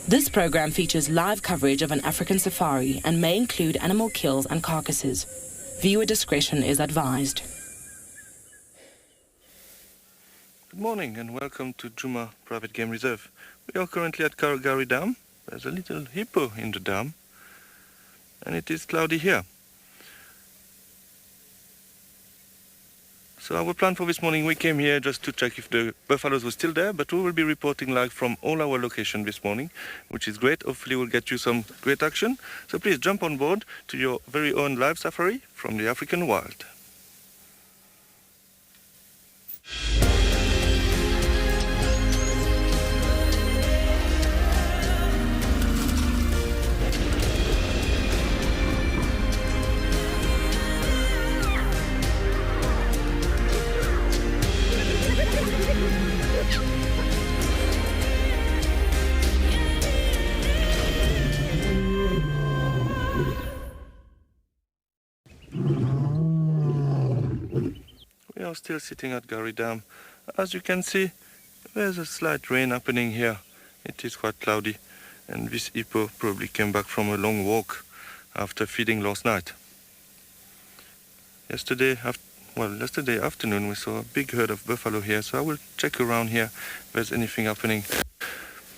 This program features live coverage of an African safari and may include animal kills and carcasses. Viewer discretion is advised. Good morning and welcome to Djuma Private Game Reserve. We are currently at Kalahari Dam. There's a little hippo in the dam and it is cloudy here. So our plan for this morning, we came here just to check if the buffaloes were still there, but we will be reporting live from all our locations this morning, which is great. Hopefully we'll get you some great action. So please jump on board to your very own live safari from the African wild. We are still sitting at Kalahari Dam. As you can see, there's a slight rain happening here. It is quite cloudy, and this hippo probably came back from a long walk after feeding last night. Yesterday afternoon we saw a big herd of buffalo here, so I will check around here if there's anything happening.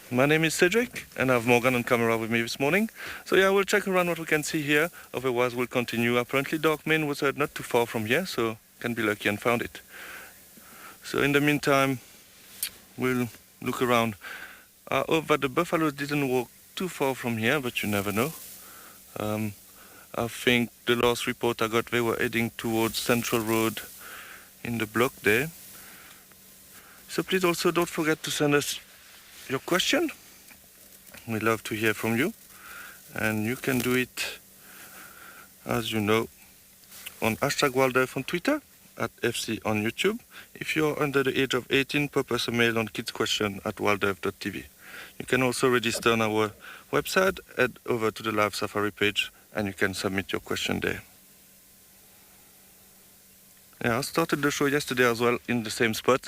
My name is Cedric, and I have Morgan on camera with me this morning. So yeah, we'll check around what we can see here, otherwise we'll continue. Apparently dark mane was heard not too far from here, so can be lucky and found it. So in the meantime, we'll look around. I hope that the buffaloes didn't walk too far from here, but you never know. I think the last report I got, they were heading towards Central Road in the block there. So please also don't forget to send us your question. We love to hear from you, and you can do it, as you know, on #WildEarth on Twitter, at FC on YouTube. If you're under the age of 18, pop us a mail on kidsquestion@wildearth.tv. You can also register on our website, head over to the live safari page, and you can submit your question there. Yeah, I started the show yesterday as well in the same spot.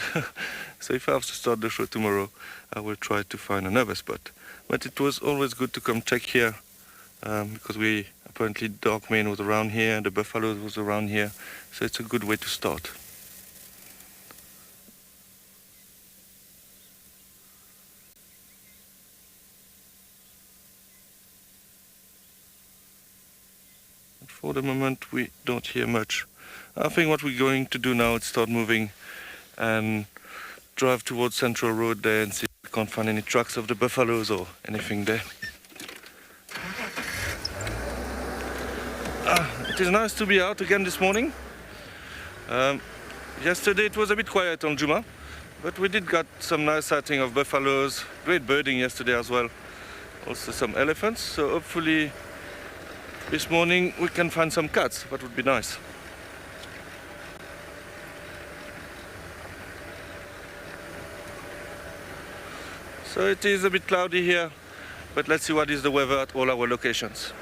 So if I have to start the show tomorrow, I will try to find another spot. But it was always good to come check here, because apparently dark mane was around here, the buffalo was around here, so it's a good way to start. For the moment we don't hear much. I think what we're going to do now is start moving and drive towards Central Road there and see if we can't find any tracks of the buffaloes or anything there. It is nice to be out again this morning. Yesterday it was a bit quiet on Djuma, but we did get some nice sighting of buffaloes, great birding yesterday as well, also some elephants, so hopefully this morning we can find some cats. That would be nice. So it is a bit cloudy here, but let's see what is the weather at all our locations.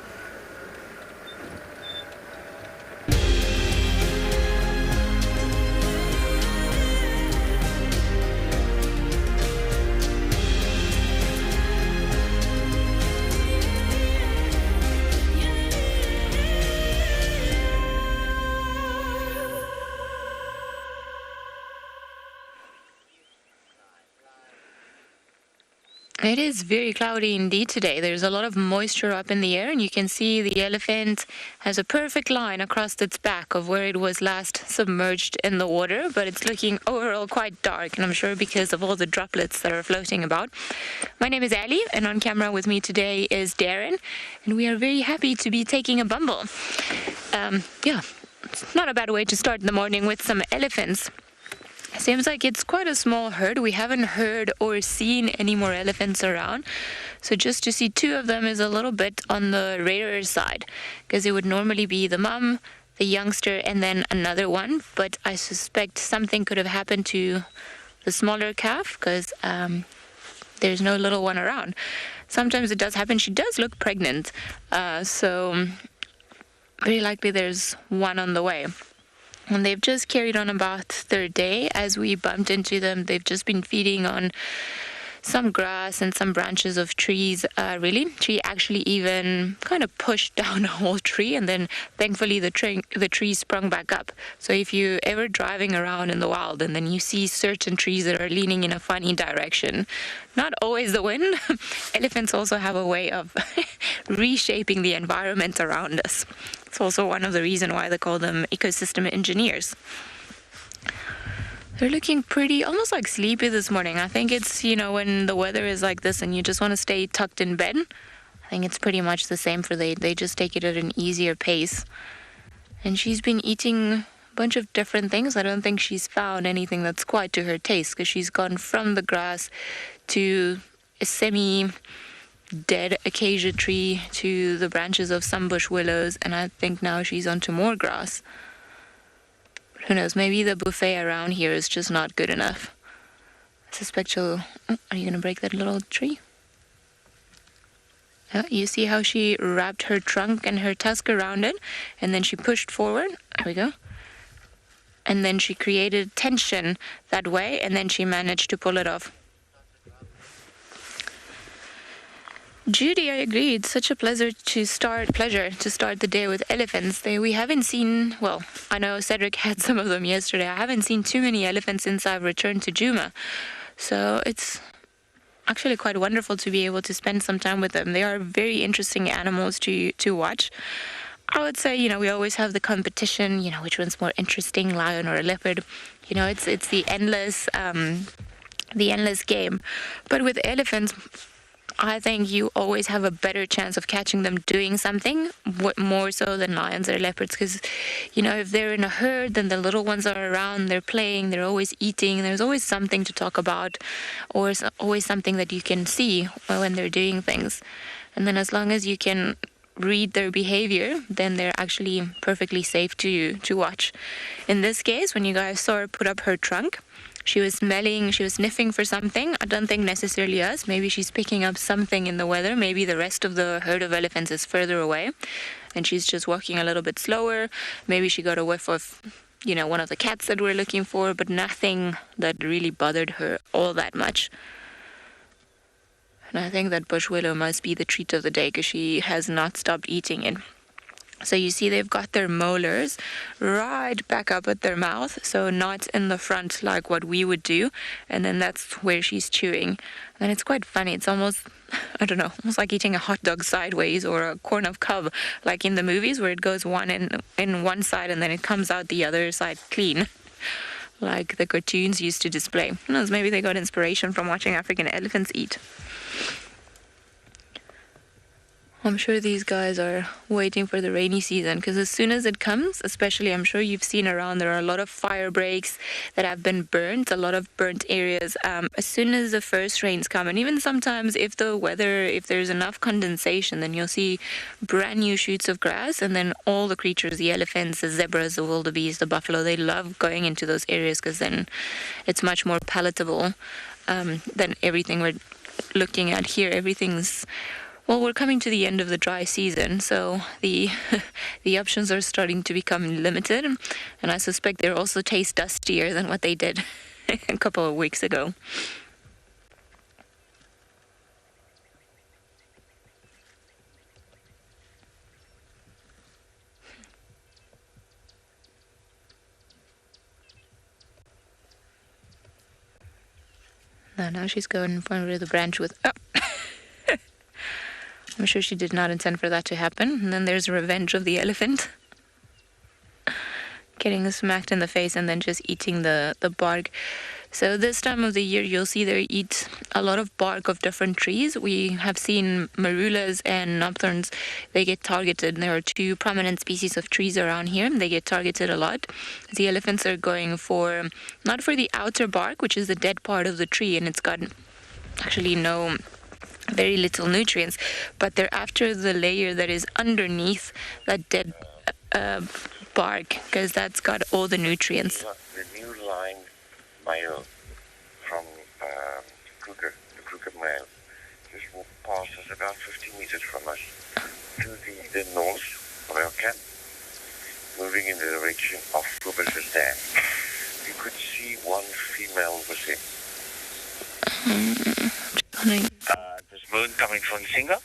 It is very cloudy indeed today. There's a lot of moisture up in the air, and you can see the elephant has a perfect line across its back of where it was last submerged in the water, but it's looking overall quite dark, and I'm sure because of all the droplets that are floating about. My name is Ali, and on camera with me today is Darren, and we are very happy to be taking a bumble. Yeah, it's not a bad way to start the morning with some elephants. Seems like it's quite a small herd. We haven't heard or seen any more elephants around. So just to see two of them is a little bit on the rarer side, because it would normally be the mom, the youngster, and then another one. But I suspect something could have happened to the smaller calf, because there's no little one around. Sometimes it does happen. She does look pregnant. So very likely there's one on the way. And they've just carried on about their day. As we bumped into them, they've just been feeding on some grass and some branches of trees, really. She actually even kind of pushed down a whole tree, and then thankfully the tree sprung back up. So if you're ever driving around in the wild and then you see certain trees that are leaning in a funny direction, not always the wind, elephants also have a way of reshaping the environment around us. It's also one of the reasons why they call them ecosystem engineers. They're looking pretty, almost like sleepy this morning. I think it's, when the weather is like this and you just want to stay tucked in bed, I think it's pretty much the same for they just take it at an easier pace. And she's been eating a bunch of different things. I don't think she's found anything that's quite to her taste, because she's gone from the grass to a semi-dead acacia tree to the branches of some bush willows, and I think now she's onto more grass. Who knows, maybe the buffet around here is just not good enough. I suspect she'll... Oh, are you going to break that little tree? You see how she wrapped her trunk and her tusk around it, and then she pushed forward. There we go. And then she created tension that way, and then she managed to pull it off. Judy, I agree. It's such a pleasure to start the day with elephants. We haven't seen, well, I know Cedric had some of them yesterday. I haven't seen too many elephants since I've returned to Djuma. So it's actually quite wonderful to be able to spend some time with them. They are very interesting animals to watch. I would say, we always have the competition, which one's more interesting, lion or a leopard. It's the endless game. But with elephants, I think you always have a better chance of catching them doing something, more so than lions or leopards, because, if they're in a herd, then the little ones are around, they're playing, they're always eating, there's always something to talk about, or always something that you can see when they're doing things. And then as long as you can read their behavior, then they're actually perfectly safe to watch. In this case, when you guys saw her put up her trunk, she was sniffing for something. I don't think necessarily us. Maybe she's picking up something in the weather. Maybe the rest of the herd of elephants is further away, and she's just walking a little bit slower. Maybe she got a whiff of, one of the cats that we're looking for, but nothing that really bothered her all that much. And I think that bush willow must be the treat of the day, because she has not stopped eating it. So you see they've got their molars right back up at their mouth, so not in the front like what we would do, and then that's where she's chewing. And it's quite funny. It's almost, almost like eating a hot dog sideways, or a corn of cob, like in the movies where it goes one in one side and then it comes out the other side clean, like the cartoons used to display. Who knows, maybe they got inspiration from watching African elephants eat. I'm sure these guys are waiting for the rainy season, because as soon as it comes, especially, I'm sure you've seen around, there are a lot of fire breaks that have been burnt, a lot of burnt areas. As soon as the first rains come, and even sometimes if there's enough condensation, then you'll see brand new shoots of grass, and then all the creatures, the elephants, the zebras, the wildebeest, the buffalo, they love going into those areas, because then it's much more palatable than everything we're looking at here. Well, we're coming to the end of the dry season, so the options are starting to become limited, and I suspect they also taste dustier than what they did a couple of weeks ago. Now she's going in front of the branch with... Oh. I'm sure she did not intend for that to happen. And then there's revenge of the elephant. Getting smacked in the face and then just eating the bark. So this time of the year, you'll see they eat a lot of bark of different trees. We have seen marulas and nocturnes. They get targeted. There are two prominent species of trees around here. They get targeted a lot. The elephants are going for, not for the outer bark, which is the dead part of the tree, and it's got actually very little nutrients, but they're after the layer that is underneath that dead bark, because that's got all the nutrients. The new line male from the Kruger male just walked past us about 50 meters from us to the north of our camp, moving in the direction of Kruger's dam. You could see one female with him. There's moon coming from Singa.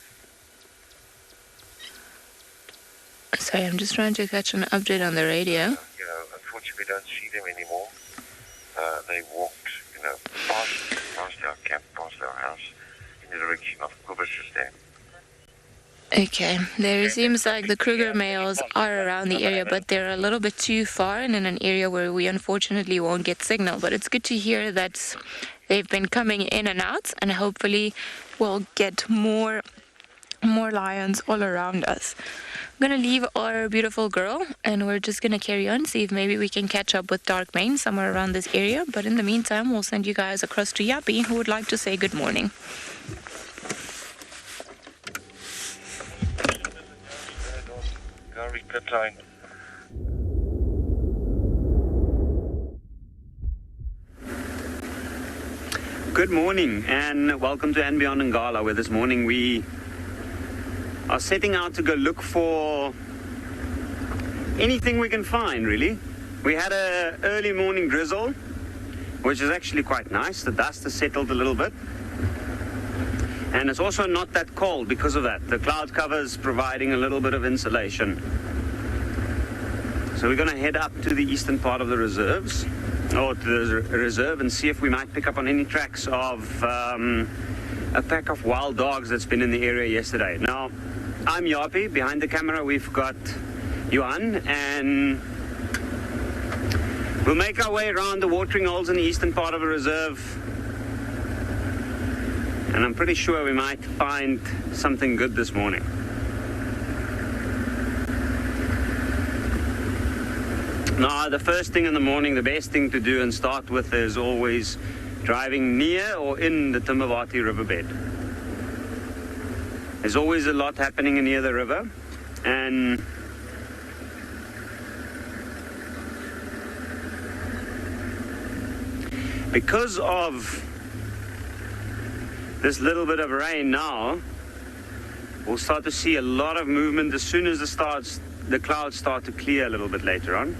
Sorry, I'm just trying to catch an update on the radio. Unfortunately, we don't see them anymore. They walked, past our camp, past our house, in the direction of Kubish's Dam. Okay, there seems like the Kruger males are around the area, but they're a little bit too far and in an area where we unfortunately won't get signal. But it's good to hear that they've been coming in and out, and hopefully we'll get more lions all around us. I'm going to leave our beautiful girl, and we're just going to carry on, see if maybe we can catch up with Dark Mane somewhere around this area. But in the meantime, we'll send you guys across to Yappy, who would like to say good morning. Good morning and welcome to andBeyond in Ngala, where this morning we are setting out to go look for anything we can find, really. We had an early morning drizzle, which is actually quite nice. The dust has settled a little bit. And it's also not that cold because of that. The cloud cover is providing a little bit of insulation. So we're going to head up to the eastern part of the reserves, or to the reserve, and see if we might pick up on any tracks of a pack of wild dogs that's been in the area yesterday. Now, I'm Yapi. Behind the camera, we've got Yuan, and we'll make our way around the watering holes in the eastern part of the reserve. And I'm pretty sure we might find something good this morning. Now, the first thing in the morning, the best thing to do and start with is always driving near or in the Timavati riverbed. There's always a lot happening near the river, and because of this little bit of rain now, we'll start to see a lot of movement as soon as the clouds start to clear a little bit later on.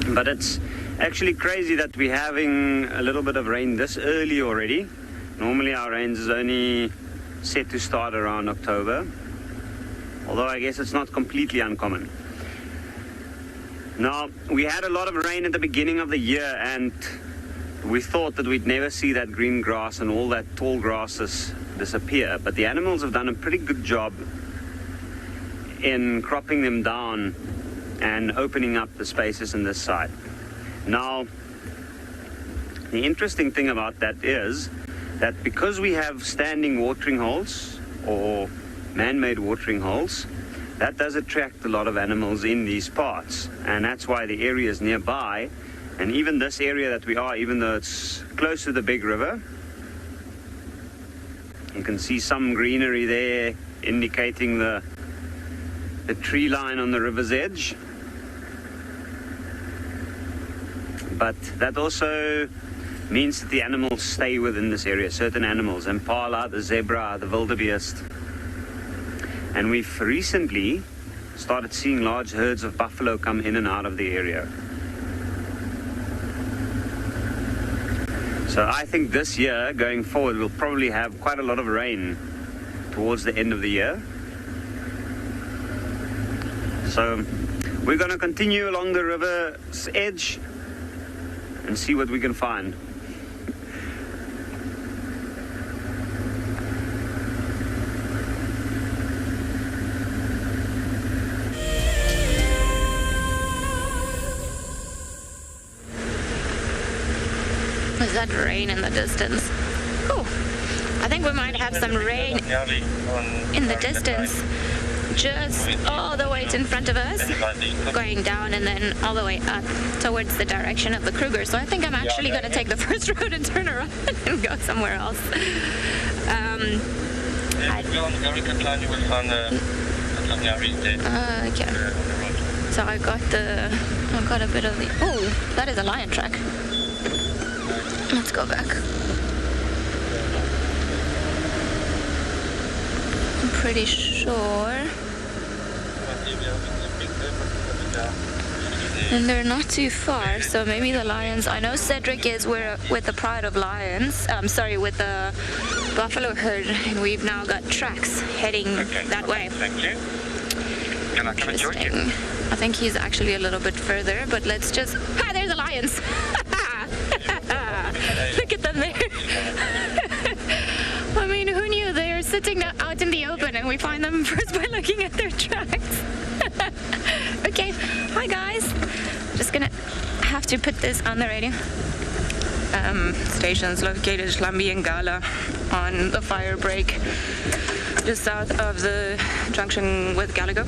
But it's actually crazy that we're having a little bit of rain this early already. Normally our rains is only set to start around October, although I guess it's not completely uncommon. Now, we had a lot of rain at the beginning of the year, and we thought that we'd never see that green grass and all that tall grasses disappear, but the animals have done a pretty good job in cropping them down and opening up the spaces in this side. Now, the interesting thing about that is that because we have standing watering holes or man-made watering holes, that does attract a lot of animals in these parts, and that's why the areas nearby, and even this area that we are, even though it's close to the big river, you can see some greenery there indicating the tree line on the river's edge. But that also means that the animals stay within this area, certain animals, impala, the zebra, the wildebeest. And we've recently started seeing large herds of buffalo come in and out of the area. So I think this year, going forward, we'll probably have quite a lot of rain towards the end of the year. So we're going to continue along the river's edge and see what we can find. Is that rain in the distance? Oh, I think we might have some rain in the distance. Just all the way in front of us, going down and then all the way up towards the direction of the Kruger. So I think I'm actually going to take the first road and turn around and go somewhere else. Okay. So I got a bit of the. Oh, that is a lion track. Let's go back. I'm pretty sure. And they're not too far, so maybe the lions. I know Cedric is with the Pride of Lions. With the buffalo herd, and we've now got tracks heading that way. Thank you. Can I come and join you? I think he's actually a little bit further, but let's just. Ah, there's the lions! Look at them there. I mean, who knew they're sitting out in the open, and we find them first by looking at their tracks. Okay, hi guys. Just gonna have to put this on the radio. Stations located Sabi and Ngala on the fire break just south of the junction with Gallagher.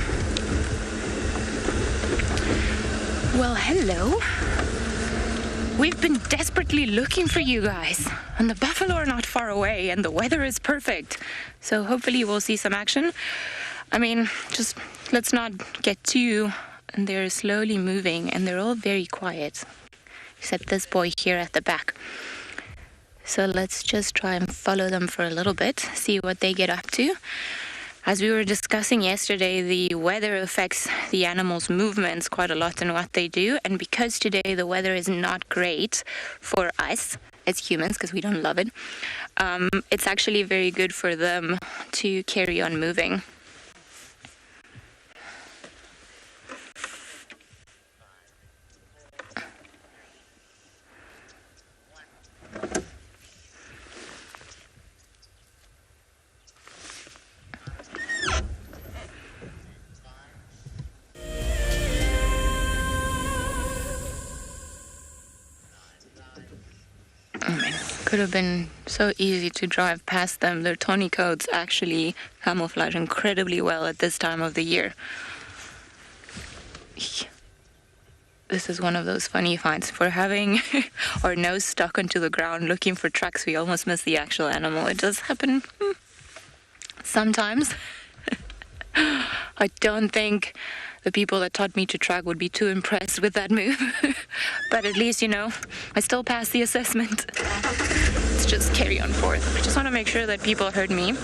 Well, hello. We've been desperately looking for you guys, and the buffalo are not far away, and the weather is perfect. So hopefully we'll see some action. I mean, just let's not get too... And they're slowly moving, and they're all very quiet, except this boy here at the back. So let's just try and follow them for a little bit, see what they get up to. As we were discussing yesterday, the weather affects the animals' movements quite a lot in what they do. And because today the weather is not great for us as humans, because we don't love it, it's actually very good for them to carry on moving. Could have been so easy to drive past them. Their tawny coats actually camouflage incredibly well at this time of the year. This is one of those funny finds. If we're having our nose stuck onto the ground looking for tracks, we almost miss the actual animal. It does happen sometimes. I don't think the people that taught me to track would be too impressed with that move. But at least, I still passed the assessment. Let's just carry on forth. I just want to make sure that people heard me.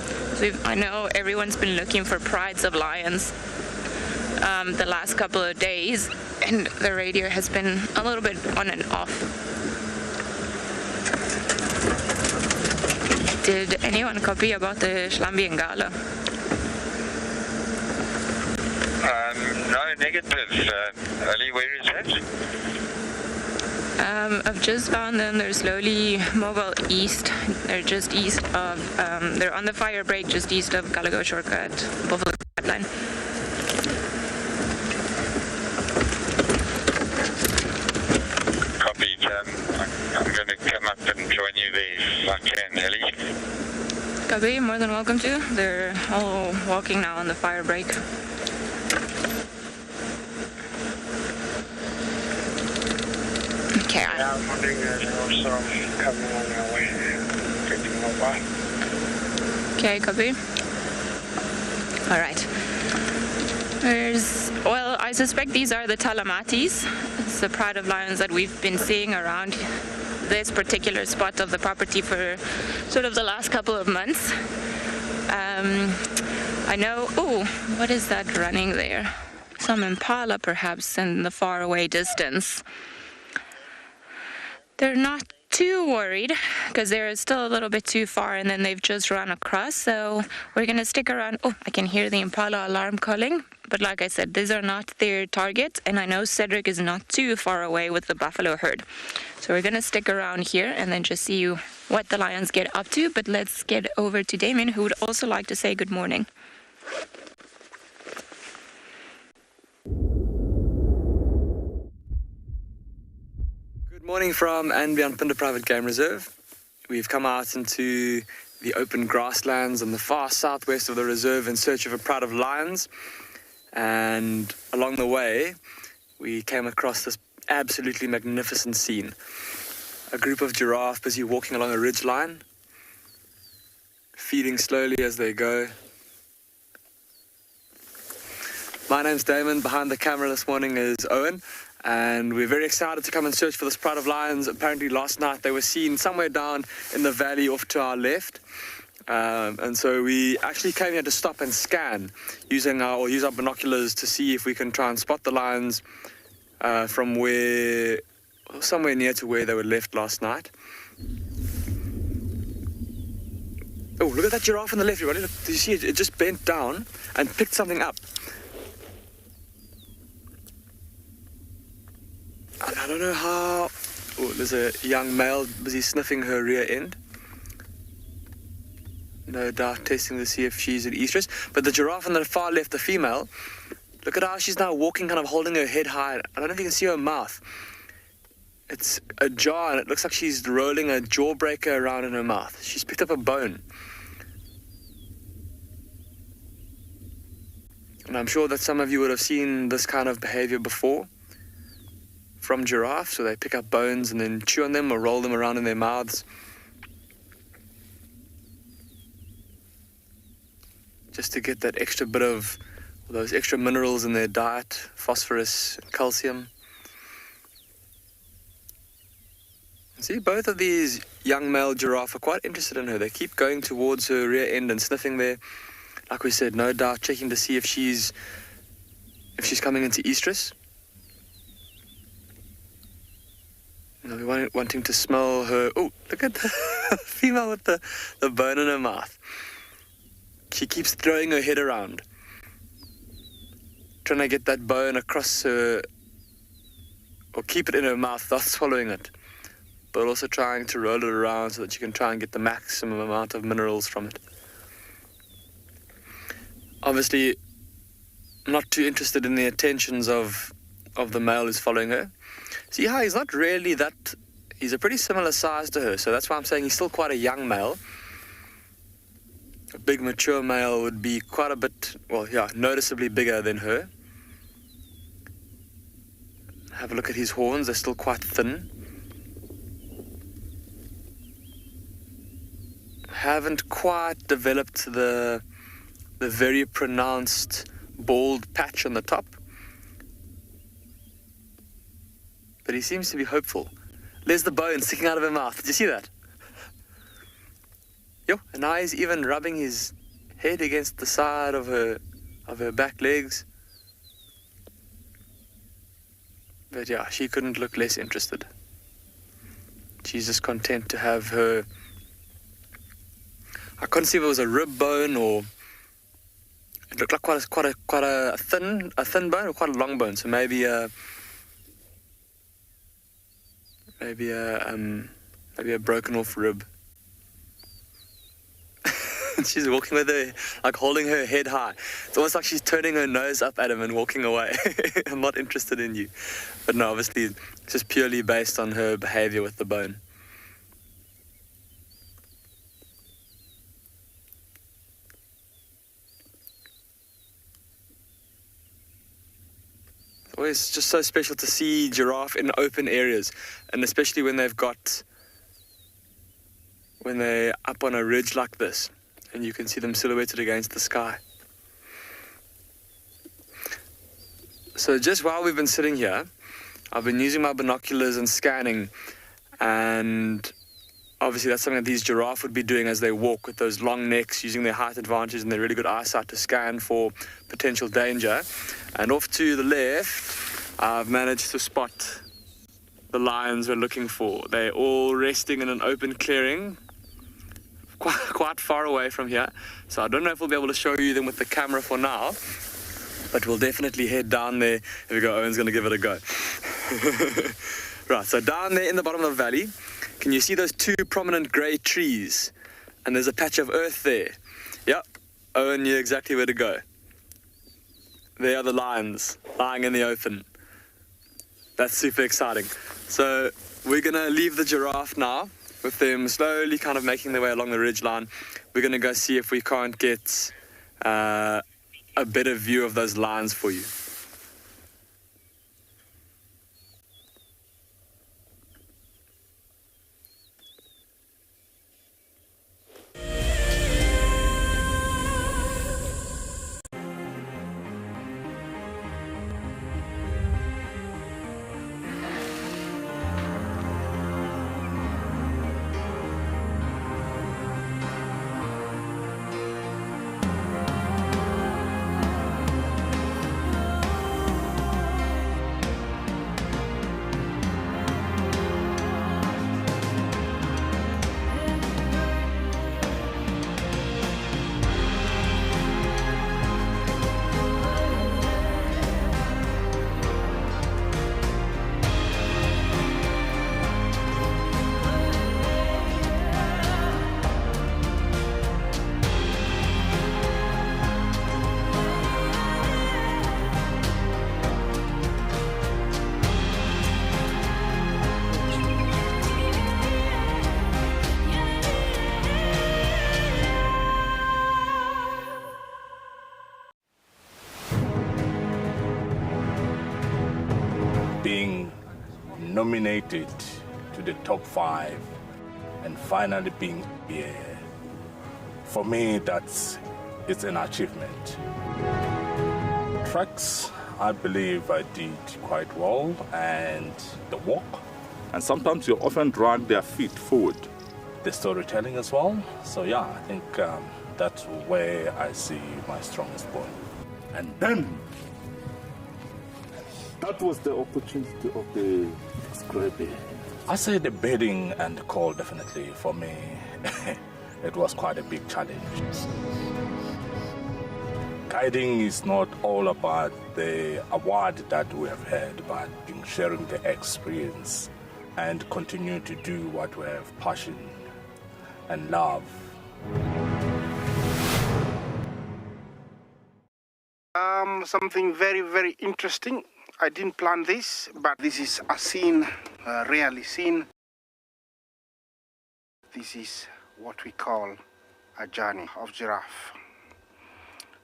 I know everyone's been looking for prides of lions the last couple of days, and the radio has been a little bit on and off. Did anyone copy about the Sabi and Ngala? No, negative. Ali, where is that? I've just found them. They're slowly mobile east. They're just east of, they're on the fire break just east of Gallagher Shortcut, Buffalo Line. Copied. I'm going to come up and join you there if I can, Ali. Copy, more than welcome to. They're all walking now on the fire break. Okay. Yeah, I was wondering if there was some coming on our way, getting mobile. Okay, copy. All right. I suspect these are the Talamatis. It's the pride of lions that we've been seeing around this particular spot of the property for sort of the last couple of months. I know, what is that running there? Some impala perhaps in the far away distance. They're not too worried because they're still a little bit too far, and then they've just run across. So we're going to stick around. Oh, I can hear the impala alarm calling. But like I said, these are not their target. And I know Cedric is not too far away with the buffalo herd. So we're going to stick around here and then just see what the lions get up to. But let's get over to Damien, who would also like to say good morning. Good morning from andBeyond Phinda Private Game Reserve. We've come out into the open grasslands on the far southwest of the reserve in search of a pride of lions. And along the way, we came across this absolutely magnificent scene. A group of giraffe busy walking along a ridge line, feeding slowly as they go. My name's Damon. Behind the camera this morning is Owen. And we're very excited to come and search for this pride of lions. Apparently last night they were seen somewhere down in the valley off to our left. And so we actually came here to stop and scan use our binoculars to see if we can try and spot the lions from somewhere near to where they were left last night. Oh, look at that giraffe on the left, everybody. Look, do you see it? It just bent down and picked something up. I don't know how... Oh, there's a young male busy sniffing her rear end. No doubt testing to see if she's an estrus. But the giraffe on the far left, the female, look at how she's now walking, kind of holding her head high. I don't know if you can see her mouth. It's ajar, and it looks like she's rolling a jawbreaker around in her mouth. She's picked up a bone. And I'm sure that some of you would have seen this kind of behavior before from giraffes, so they pick up bones and then chew on them or roll them around in their mouths. Just to get that extra bit of those extra minerals in their diet, phosphorus, calcium. See, both of these young male giraffe are quite interested in her. They keep going towards her rear end and sniffing there. Like we said, no doubt checking to see if she's coming into estrus. We're wanting to smell her. Oh, look at the female with the bone in her mouth. She keeps throwing her head around, trying to get that bone across her, or keep it in her mouth, thus swallowing it, but also trying to roll it around so that you can try and get the maximum amount of minerals from it. Obviously, not too interested in the attentions of the male who's following her. See how he's not really that... He's a pretty similar size to her, so that's why I'm saying he's still quite a young male. A big mature male would be quite a bit, well, yeah, noticeably bigger than her. Have a look at his horns, they're still quite thin. Haven't quite developed the very pronounced bald patch on the top. But he seems to be hopeful. There's the bone sticking out of her mouth. Did you see that? Yo, and now he's even rubbing his head against the side of her back legs. But yeah, she couldn't look less interested. She's just content to have her... I couldn't see if it was a rib bone or... It looked like quite a thin bone or quite a long bone. So maybe a broken off rib. She's walking with her, like holding her head high. It's almost like she's turning her nose up at him and walking away. I'm not interested in you. But no, obviously it's just purely based on her behavior with the bone. It's always just so special to see giraffe in open areas, and especially when they're up on a ridge like this, and you can see them silhouetted against the sky. So just while we've been sitting here, I've been using my binoculars and scanning, and obviously that's something that these giraffe would be doing as they walk with those long necks, using their height advantage and their really good eyesight to scan for potential danger. And off to the left, I've managed to spot the lions we're looking for. They're all resting in an open clearing, quite far away from here. So I don't know if we'll be able to show you them with the camera for now, but we'll definitely head down there. Here we go, Owen's going to give it a go. Right, so down there in the bottom of the valley, can you see those two prominent grey trees? And there's a patch of earth there. Yep, Owen knew exactly where to go. There are the lions lying in the open. That's super exciting. So we're going to leave the giraffe now, with them slowly kind of making their way along the ridgeline. We're going to go see if we can't get a better view of those lions for you. being nominated to the top 5 and finally being here, for me, it's an achievement. Tracks, I believe I did quite well, and the walk. And sometimes you often drag their feet forward. The storytelling as well. So yeah, I think that's where I see my strongest point. And then, that was the opportunity of the scrappy. I say the bedding and the call, definitely, for me, it was quite a big challenge. Guiding is not all about the award that we have had, but sharing the experience and continue to do what we have passion and love. Something very, very interesting. I didn't plan this, but this is a scene, rarely seen. This is what we call a journey of giraffe.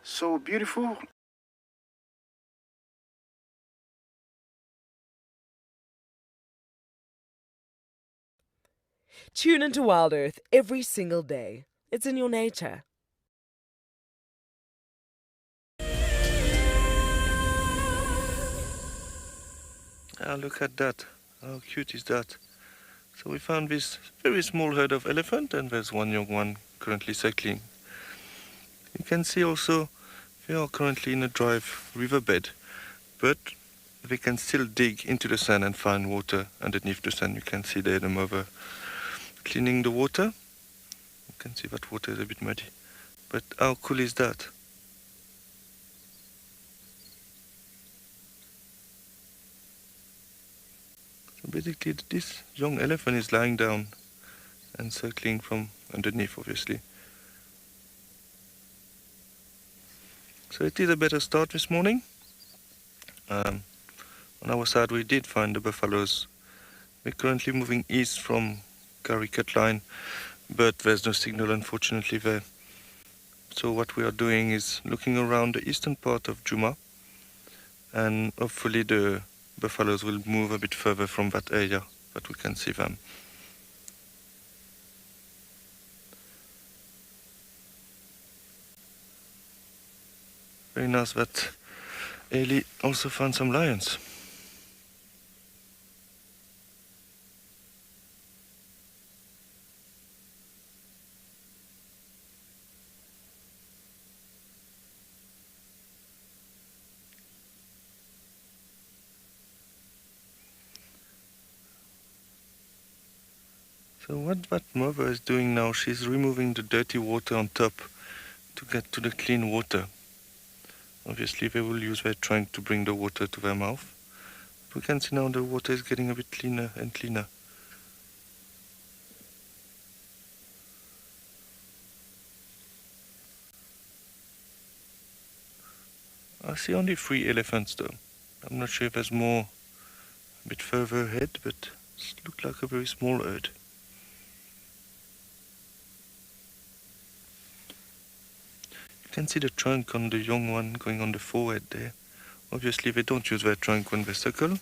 So beautiful. Tune into WildEarth every single day. It's in your nature. Ah, look at that. How cute is that? So we found this very small herd of elephant, and there's one young one currently cycling. You can see also they are currently in a dry riverbed, but they can still dig into the sand and find water underneath the sand. You can see there the mother cleaning the water. You can see that water is a bit muddy. But how cool is that? So basically this young elephant is lying down and circling from underneath, obviously. So it is a better start this morning. On our side we did find the buffaloes. We're currently moving east from Curry Cut Line, but there's no signal unfortunately there. So what we are doing is looking around the eastern part of Djuma, and hopefully the buffaloes will move a bit further from that area, but we can see them. Very nice that Eli also found some lions. So what that mother is doing now, she's removing the dirty water on top to get to the clean water. Obviously they will use their trunk to bring the water to their mouth. We can see now the water is getting a bit cleaner and cleaner. I see only 3 elephants though. I'm not sure if there's more a bit further ahead, but it looks like a very small herd. You can see the trunk on the young one going on the forehead there. Obviously they don't use their trunk when they suckle.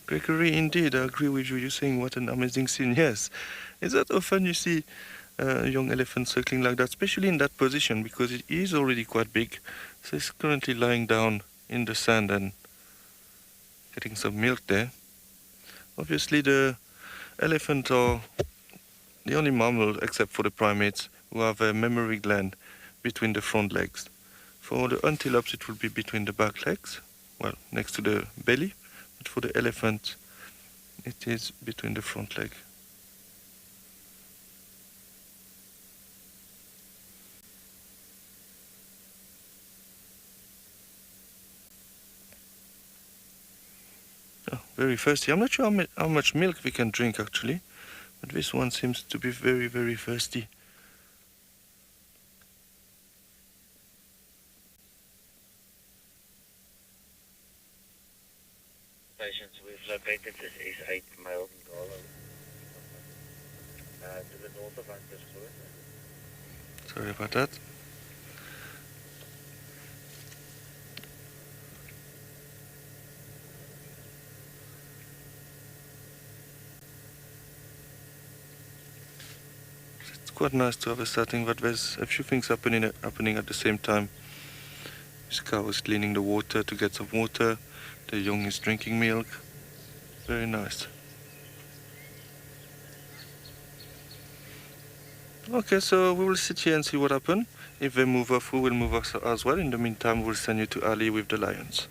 Gregory, indeed, I agree with you. You're saying what an amazing scene. Yes, is that often you see a young elephant circling like that, especially in that position, because it is already quite big. So it's currently lying down in the sand and getting some milk there. Obviously the elephants are the only mammal, except for the primates, who have a mammary gland between the front legs. For the antelopes it will be between the back legs, well, next to the belly. But for the elephant, it is between the front leg. Oh, very thirsty. I'm not sure how much milk we can drink actually, but this one seems to be very, very thirsty. We've located this is 8 male Ngala To the north of us, just Sorry about that. It's quite nice to have a setting, but there's a few things happening at the same time. This cow is cleaning the water to get some water. The young is drinking milk. Very nice. Okay, so we will sit here and see what happens. If they move off, we will move off as well. In the meantime, we'll send you to Ali with the lions.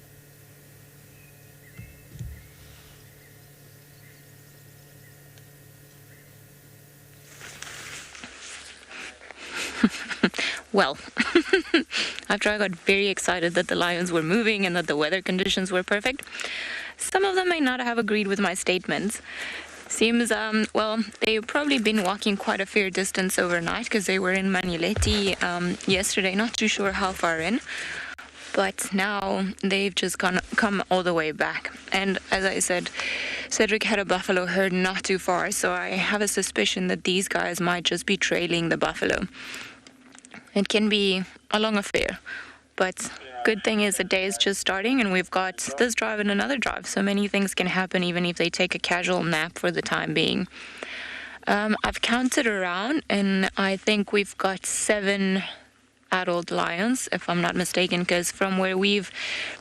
Well, after I got very excited that the lions were moving and that the weather conditions were perfect, some of them may not have agreed with my statements. Seems, well, they've probably been walking quite a fair distance overnight because they were in Manileti yesterday, not too sure how far in. But now they've just come all the way back. And as I said, Cedric had a buffalo herd not too far, so I have a suspicion that these guys might just be trailing the buffalo. It can be a long affair, but good thing is the day is just starting and we've got this drive and another drive, so many things can happen even if they take a casual nap for the time being. I've counted around and I think we've got 7 adult lions, if I'm not mistaken, because from where we've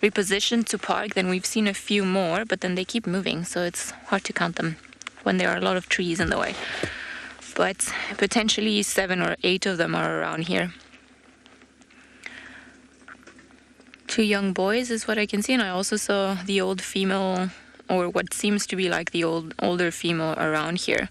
repositioned to park, then we've seen a few more, but then they keep moving, so it's hard to count them when there are a lot of trees in the way. But potentially 7 or 8 of them are around here. 2 young boys is what I can see, and I also saw the old female, or what seems to be like the older female around here.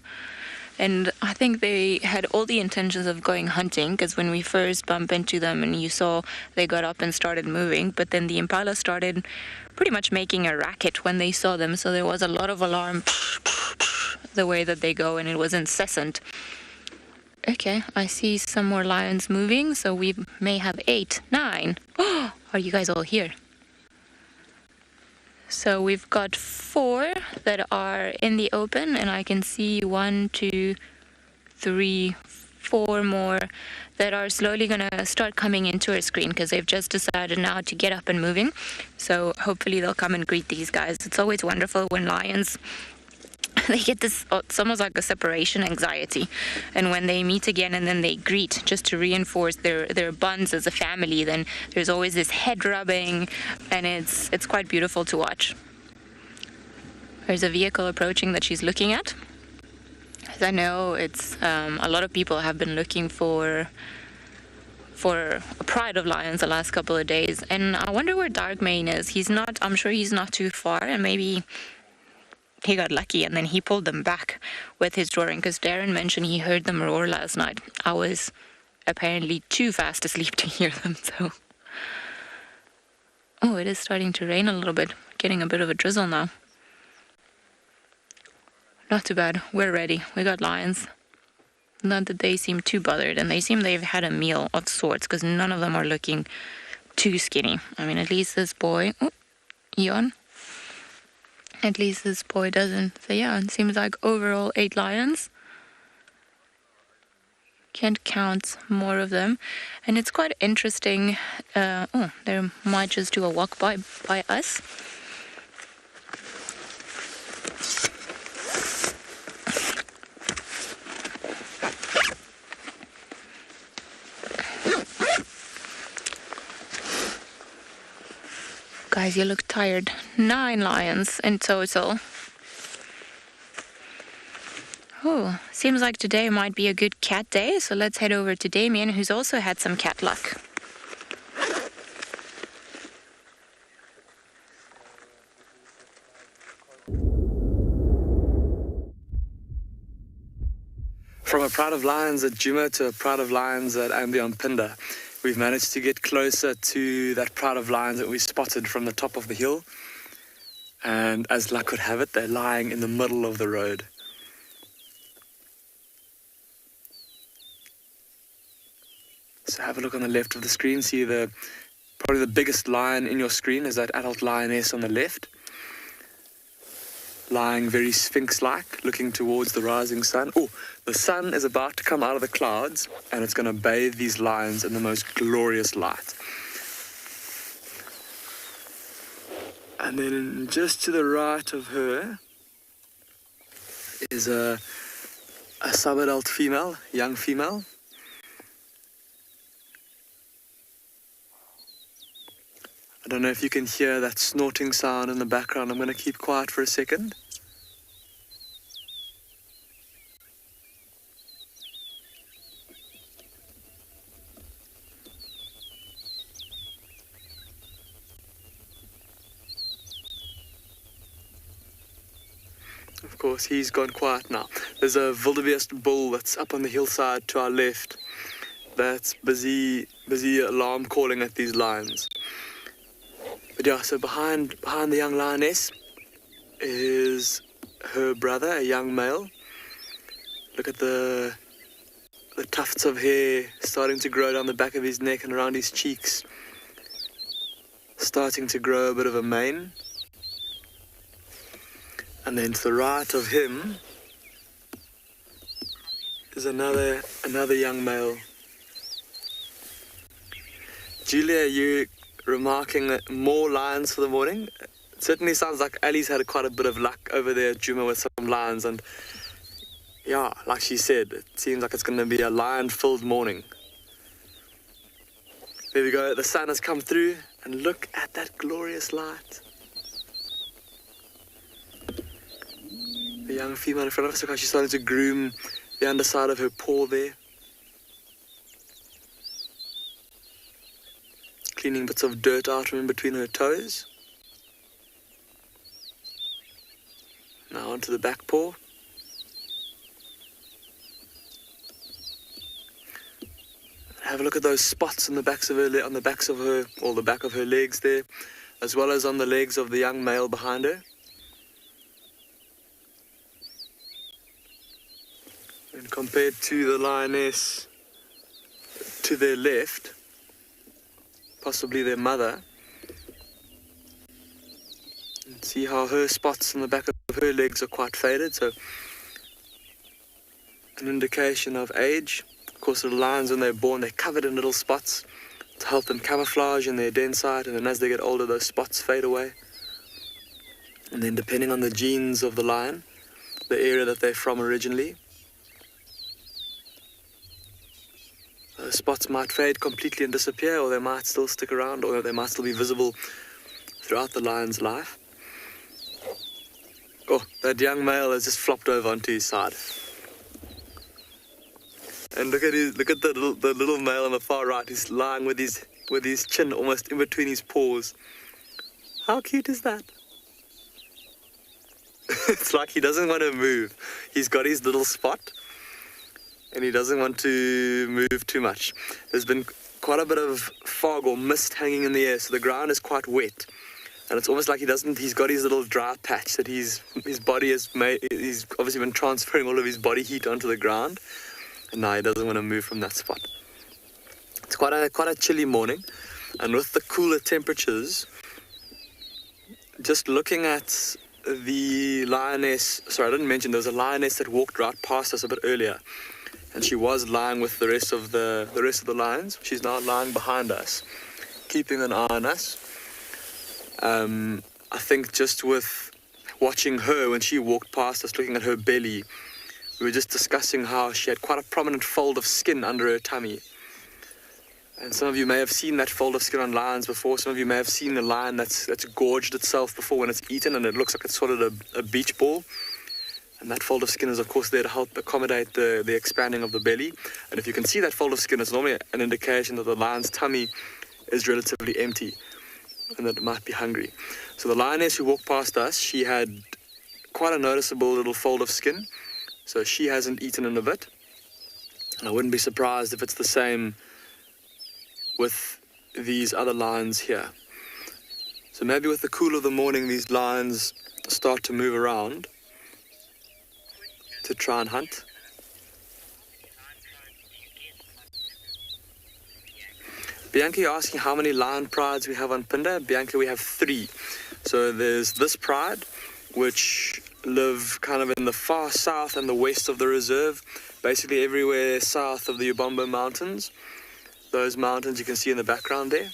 And I think they had all the intentions of going hunting, because when we first bumped into them and you saw they got up and started moving, but then the impala started pretty much making a racket when they saw them, so there was a lot of alarm the way that they go, and it was incessant. Okay, I see some more lions moving, so we may have 8, 9. Oh, are you guys all here? So we've got 4 that are in the open, and I can see 1, 2, 3, 4 more that are slowly going to start coming into our screen because they've just decided now to get up and moving. So hopefully they'll come and greet these guys. It's always wonderful when lions, they get this, it's almost like a separation anxiety. And when they meet again and then they greet just to reinforce their bonds as a family, then there's always this head rubbing, and it's quite beautiful to watch. There's a vehicle approaching that she's looking at. As I know, it's a lot of people have been looking for a pride of lions the last couple of days. And I wonder where Darkmane is. I'm sure he's not too far, and maybe he got lucky and then he pulled them back with his roaring, because Darren mentioned he heard them roar last night. I was apparently too fast asleep to hear them, so. Oh, it is starting to rain a little bit. Getting a bit of a drizzle now. Not too bad. We're ready. We got lions. Not that they seem too bothered, and they seem they've had a meal of sorts, because none of them are looking too skinny. I mean, at least this boy, Eon. At least this boy doesn't. So yeah, it seems like overall 8 lions. Can't count more of them. And it's quite interesting. They might just do a walk by us. Guys, you look tired. 9 lions in total. Oh, seems like today might be a good cat day, so let's head over to Damien, who's also had some cat luck. From a pride of lions at Djuma to a pride of lions at andBeyond Phinda, we've managed to get closer to that pride of lions that we spotted from the top of the hill. And as luck would have it, they're lying in the middle of the road. So have a look on the left of the screen. See probably the biggest lion in your screen is that adult lioness on the left. lying very sphinx-like, looking towards the rising sun. Oh, the sun is about to come out of the clouds, and it's going to bathe these lions in the most glorious light. And then just to the right of her is a sub-adult female, young female. I don't know if you can hear that snorting sound in the background. I'm going to keep quiet for a second. Of course, he's gone quiet now. There's a wildebeest bull that's up on the hillside to our left that's busy alarm calling at these lions. But yeah, so behind the young lioness is her brother, a young male. Look at the tufts of hair starting to grow down the back of his neck and around his cheeks. Starting to grow a bit of a mane. And then to the right of him is another young male. Julia, you remarking that more lions for the morning? It certainly sounds like Ali's had quite a bit of luck over there at Djuma with some lions, and yeah, like she said, it seems like it's going to be a lion-filled morning. There we go, the sun has come through, and look at that glorious light. The young female in front of us, look how she's starting to groom the underside of her paw there. Cleaning bits of dirt out from in between her toes. Now onto the back paw. Have a look at those spots on the backs of her, or the back of her legs there, as well as on the legs of the young male behind her. And compared to the lioness to their left, possibly their mother, and see how her spots on the back of her legs are quite faded, so an indication of age. Of course, the lions, when they're born, they're covered in little spots to help them camouflage in their den site, and then as they get older, those spots fade away. And then depending on the genes of the lion, the area that they're from originally, the spots might fade completely and disappear, or they might still stick around, or they might still be visible throughout the lion's life. Oh, that young male has just flopped over onto his side. And look at the little male on the far right. He's lying with his chin almost in between his paws. How cute is that? It's like he doesn't want to move. He's got his little spot, and he doesn't want to move too much. There's been quite a bit of fog or mist hanging in the air, so the ground is quite wet. And it's almost like he's got his little dry patch that his body has made. He's obviously been transferring all of his body heat onto the ground, and now he doesn't want to move from that spot. It's quite a chilly morning, and with the cooler temperatures, just looking at the lioness, sorry, I didn't mention there was a lioness that walked right past us a bit earlier, and she was lying with the rest of the lions. She's now lying behind us, keeping an eye on us. I think just with watching her when she walked past us, looking at her belly, we were just discussing how she had quite a prominent fold of skin under her tummy. And some of you may have seen that fold of skin on lions before. Some of you may have seen a lion that's gorged itself before when it's eaten, and it looks like it's swallowed a beach ball. And that fold of skin is, of course, there to help accommodate the expanding of the belly. And if you can see that fold of skin, it's normally an indication that the lion's tummy is relatively empty and that it might be hungry. So the lioness who walked past us, she had quite a noticeable little fold of skin. So she hasn't eaten in a bit. And I wouldn't be surprised if it's the same with these other lions here. So maybe with the cool of the morning, these lions start to move around to try and hunt. Bianca, you're asking how many lion prides we have on Phinda. Bianca, we have 3. So there's this pride, which live kind of in the far south and the west of the reserve, basically everywhere south of the Ubombo Mountains. Those mountains you can see in the background there.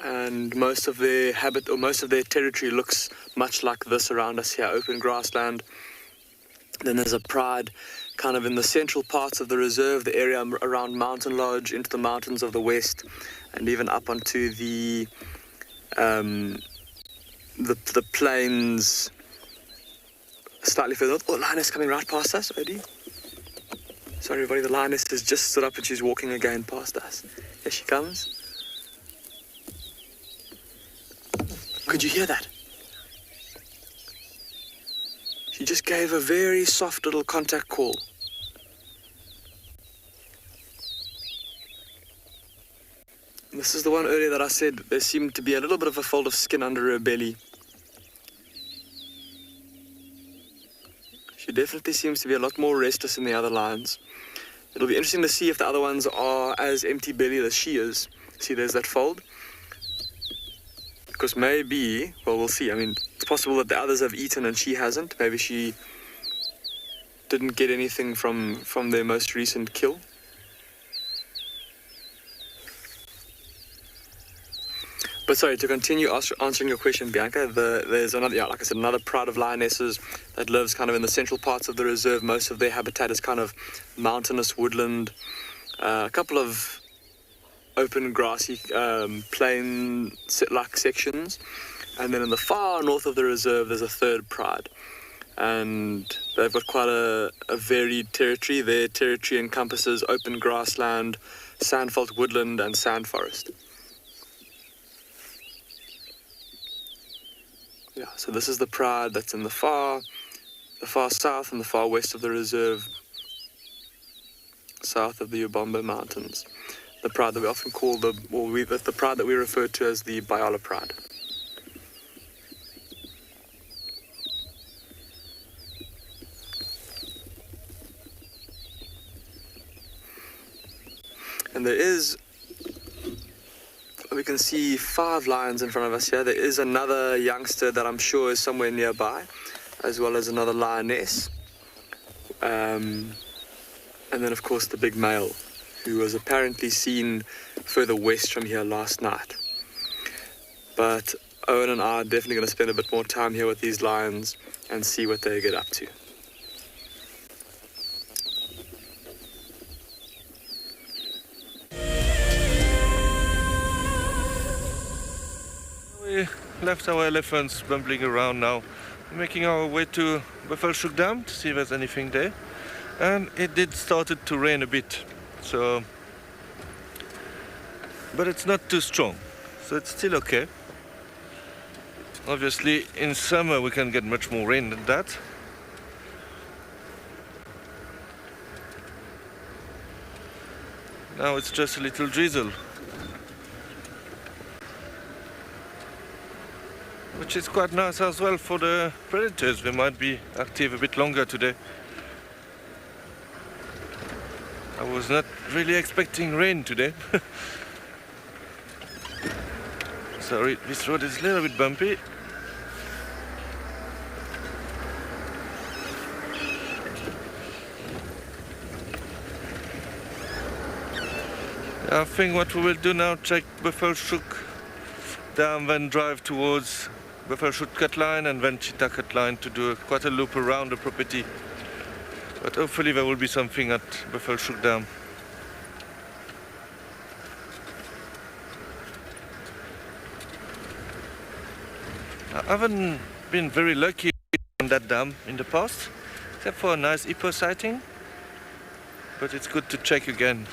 And most of their habit, or most of their territory, looks much like this around us here, open grassland. Then there's a pride kind of in the central parts of the reserve, the area around Mountain Lodge, into the mountains of the west, and even up onto the plains slightly further north. Oh, lioness coming right past us, Odie. Sorry everybody, the lioness has just stood up and she's walking again past us. Here she comes. Could you hear that? She just gave a very soft little contact call. And this is the one earlier that I said there seemed to be a little bit of a fold of skin under her belly. She definitely seems to be a lot more restless than the other lions. It'll be interesting to see if the other ones are as empty-bellied as she is. See, there's that fold. Because maybe, well, we'll see. I mean, it's possible that the others have eaten and she hasn't. Maybe she didn't get anything from their most recent kill. But sorry, to continue answering your question, Bianca, there's another, like I said, another pride of lionesses that lives kind of in the central parts of the reserve. Most of their habitat is kind of mountainous woodland, a couple of open grassy plain-like sections, and then in the far north of the reserve there's a third pride, and they've got quite a varied territory. Their territory encompasses open grassland, sandfelt woodland, and sand forest. Yeah, so this is the pride that's in the far south and the far west of the reserve, south of the Ubombo Mountains. The pride that we often call the pride that we refer to as the Bayala pride. And there is, we can see 5 lions in front of us here. There is another youngster that I'm sure is somewhere nearby, as well as another lioness. And then of course the big male, who was apparently seen further west from here last night. But Owen and I are definitely going to spend a bit more time here with these lions and see what they get up to. We left our elephants bumbling around now, making our way to Buffelshoek Dam to see if there's anything there. And it did started to rain a bit, so, but it's not too strong, so it's still okay. Obviously in summer we can get much more rain than that. Now it's just a little drizzle, which is quite nice as well for the predators. They might be active a bit longer today. I was not really expecting rain today. Sorry, this road is a little bit bumpy. I think what we will do now, check Buffelshoek Dam, then drive towards Buffelshoek Cut Line and then Cheetah Cut Line to do quite a loop around the property. But hopefully there will be something at Buffelshoek Dam. I haven't been very lucky on that dam in the past, except for a nice hippo sighting. But it's good to check again.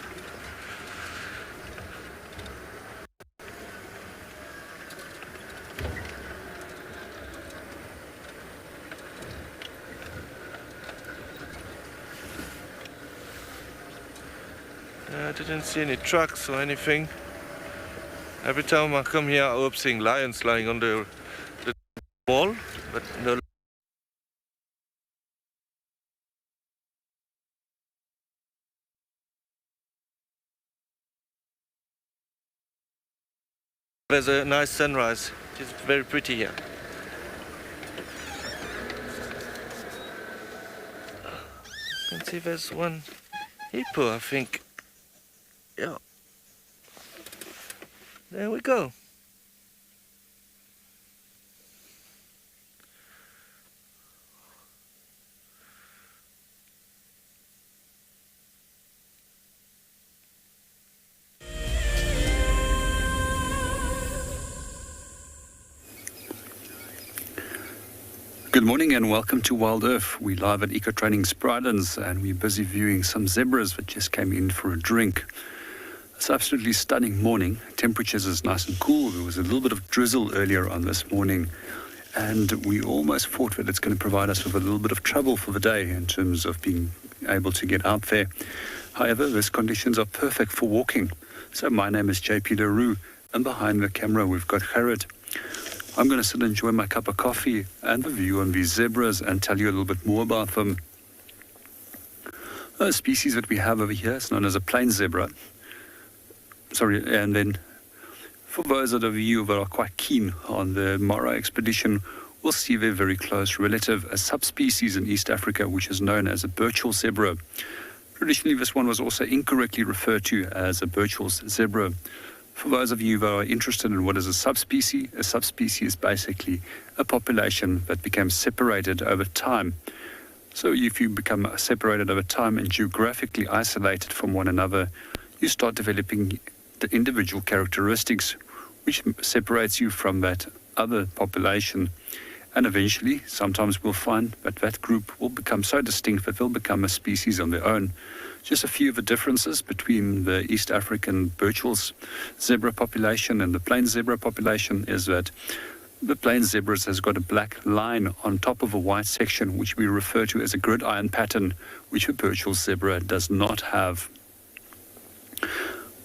I didn't see any trucks or anything. Every time I come here I hope seeing lions lying on the wall, but no. There's a nice sunrise. It's very pretty here. can see there's one hippo, I think. Yeah. There we go. Good morning and welcome to WildEarth. We're live at Eco Training Sprylands and we're busy viewing some zebras that just came in for a drink. It's an absolutely stunning morning. Temperatures is nice and cool. There was a little bit of drizzle earlier on this morning and we almost thought that it's going to provide us with a little bit of trouble for the day in terms of being able to get out there. However, these conditions are perfect for walking. So my name is JP LaRue and behind the camera we've got Gerrit. I'm going to sit and enjoy my cup of coffee and the view on these zebras and tell you a little bit more about them. A species that we have over here is known as a plain zebra. And then for those of you that are quite keen on the Mara expedition, we'll see their very close relative, a subspecies in East Africa which is known as a birchall zebra. Traditionally, this one was also incorrectly referred to as a birchall zebra. For those of you that are interested in what is a subspecies is basically a population that becomes separated over time. So if you become separated over time and geographically isolated from one another, you start developing the individual characteristics which separates you from that other population. And eventually, sometimes we'll find that that group will become so distinct that they'll become a species on their own. Just a few of the differences between the East African birchall zebra population and the plain zebra population is that the plain zebras has got a black line on top of a white section, which we refer to as a gridiron pattern, which a birchall zebra does not have.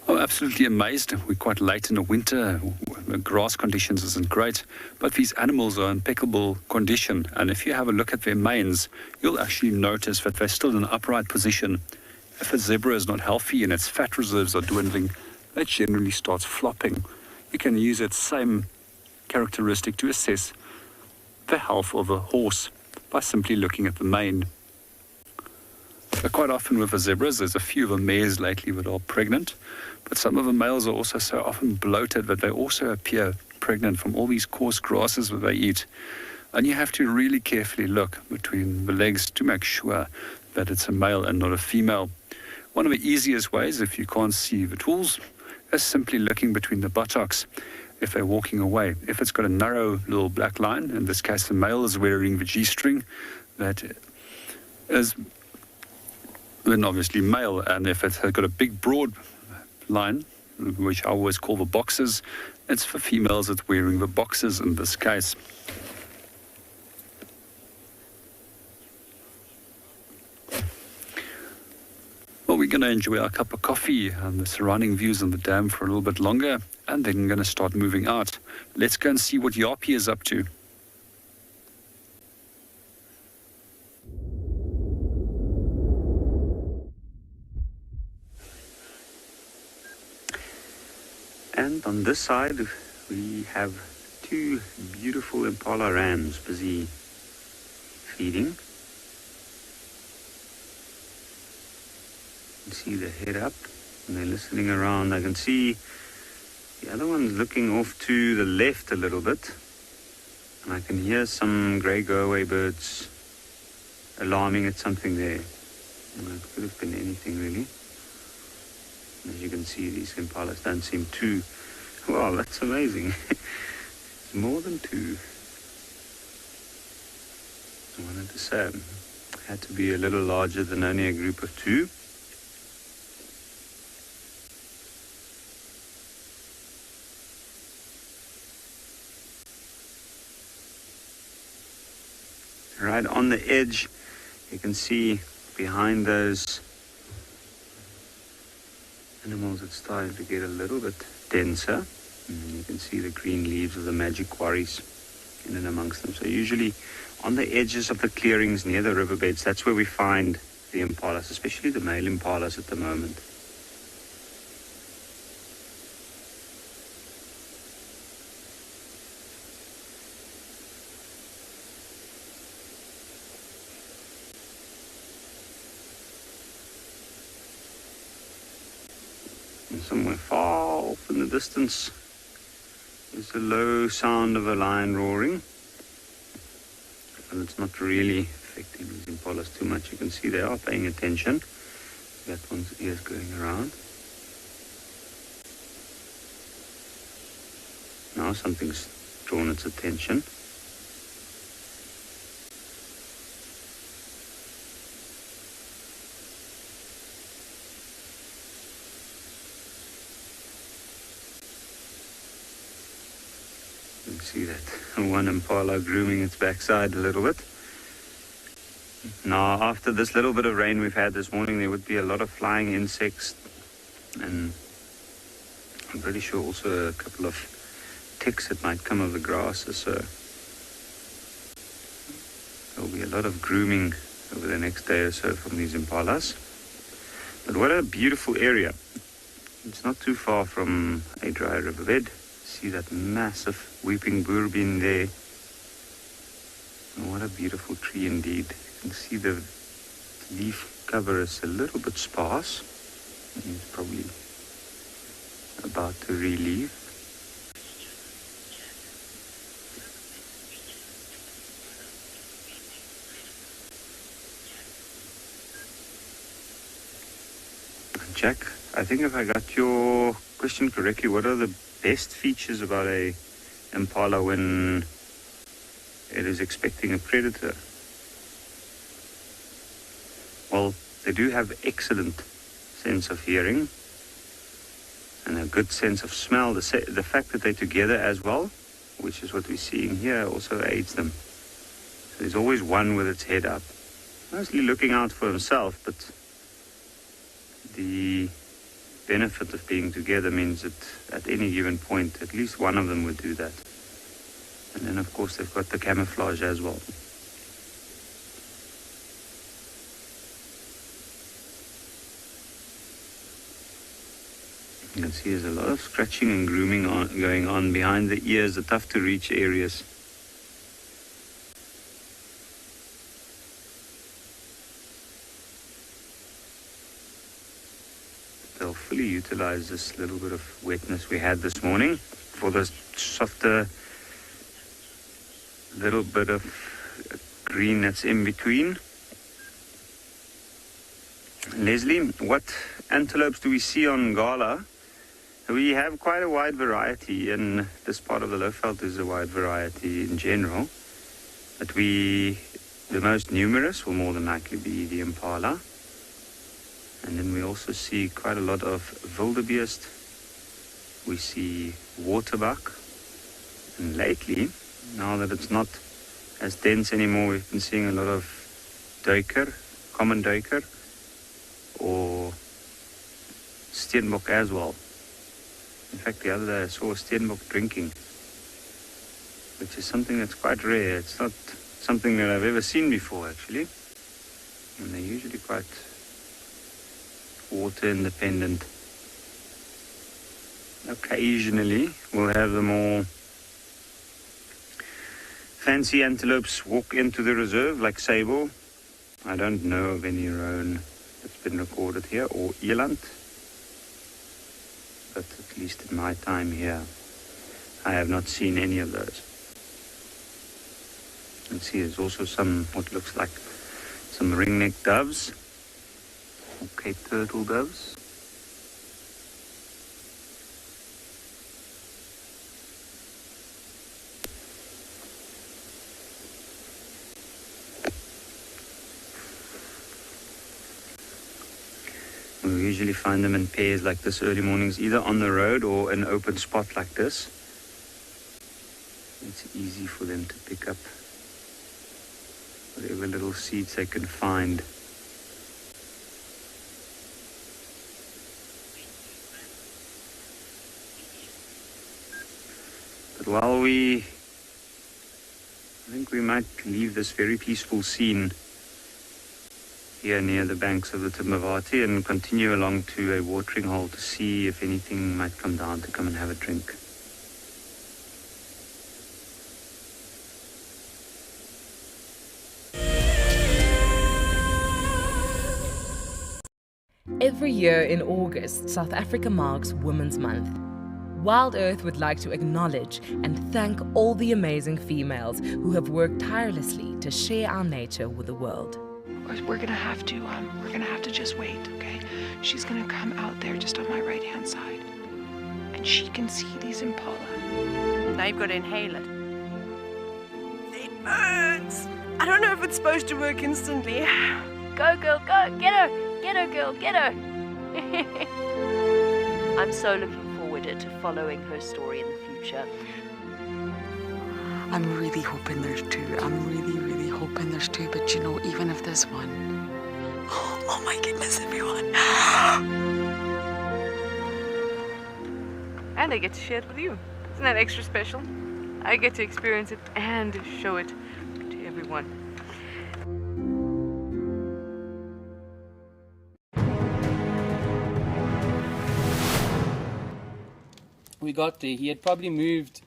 I'm absolutely amazed. We're quite late in the winter. The grass conditions isn't great, but these animals are in impeccable condition. And if you have a look at their manes, you'll actually notice that they're still in an upright position. If a zebra is not healthy and its fat reserves are dwindling, it generally starts flopping. You can use that same characteristic to assess the health of a horse by simply looking at the mane. But quite often with the zebras, there's a few of the mares lately that are pregnant, but some of the males are also so often bloated that they also appear pregnant from all these coarse grasses that they eat. And you have to really carefully look between the legs to make sure that it's a male and not a female. One of the easiest ways, if you can't see the tools, is simply looking between the buttocks if they're walking away. If it's got a narrow little black line, in this case the male is wearing the G-string, that is then obviously male. And if it has got a big broad line, which I always call the boxes, it's for females that's wearing the boxes in this case. Well, we're going to enjoy our cup of coffee and the surrounding views on the dam for a little bit longer, and then we're going to start moving out. Let's go and see what Yapi is up to. And on this side, we have two beautiful impala rams busy feeding. You can see the head up and they're listening around. I can see the other one's looking off to the left a little bit. And I can hear some grey go-away birds alarming at something there. And it could have been anything really. As you can see, these impalas don't seem too... Wow, that's amazing. More than two. I wanted to say, it had to be a little larger than only a group of two. Right on the edge, you can see behind those animals, it's starting to get a little bit denser. And you can see the green leaves of the magic quarries in and amongst them. So usually on the edges of the clearings near the riverbeds, that's where we find the impalas, especially the male impalas at the moment. somewhere far off in the distance, there's a low sound of a lion roaring. But it's not really affecting these impalas too much. You can see they are paying attention. That one's ears going around. Now something's drawn its attention. You can see that one impala grooming its backside a little bit. Now, after this little bit of rain we've had this morning, there would be a lot of flying insects, and I'm pretty sure also a couple of ticks that might come of the grasses, so there'll be a lot of grooming over the next day or so from these impalas. But what a beautiful area. It's not too far from a dry riverbed. See that massive weeping bourbon there. And what a beautiful tree indeed. You can see the leaf cover is a little bit sparse. He's probably about to re-leave. Jack, I think if I got your question correctly, what are the best features about a impala when it is expecting a predator? Well, they do have excellent sense of hearing and a good sense of smell. The fact that they're together as well, which is what we're seeing here, also aids them. So there's always one with its head up, mostly looking out for himself, but the benefit of being together means that at any given point, at least one of them would do that. And then, of course, they've got the camouflage as well. You can see there's a lot of scratching and grooming going on behind the ears, the tough to reach areas. They'll fully utilize this little bit of wetness we had this morning for the softer little bit of green that's in between. Leslie, what antelopes do we see on Ngala? We have quite a wide variety. In this part of the Lowveld is a wide variety in general. But the most numerous will more than likely be the impala. And then we also see quite a lot of wildebeest. We see waterbuck. And lately, now that it's not as dense anymore, we've been seeing a lot of duiker, common duiker, or steenbok as well. In fact, the other day I saw a steenbok drinking, which is something that's quite rare. It's not something that I've ever seen before, actually. And they're usually quite water independent. Occasionally, we'll have the more fancy antelopes walk into the reserve, like sable. I don't know of any roan that's been recorded here, or eland. But at least in my time here, I have not seen any of those. You can see there's also some, what looks like some ringneck doves, or Cape turtle doves. We usually find them in pairs like this early mornings, either on the road or an open spot like this. It's easy for them to pick up whatever little seeds they can find. But while I think we might leave this very peaceful scene here near the banks of the Timbavati and continue along to a watering hole to see if anything might come down to come and have a drink. Every year in August, South Africa marks Women's Month. WildEarth would like to acknowledge and thank all the amazing females who have worked tirelessly to share our nature with the world. We're gonna have to just wait, okay? She's gonna come out there just on my right-hand side, and she can see these impala. Now you've got to inhale it. It burns. I don't know if it's supposed to work instantly. Go, girl, go! Get her! Get her, girl! Get her! I'm so looking forward to following her story in the future. I'm really hoping there's two. I'm really hoping there's two. But you know, even if there's one, oh my goodness, everyone! And I get to share it with you. Isn't that extra special? I get to experience it and show it to everyone. We got there. He had probably moved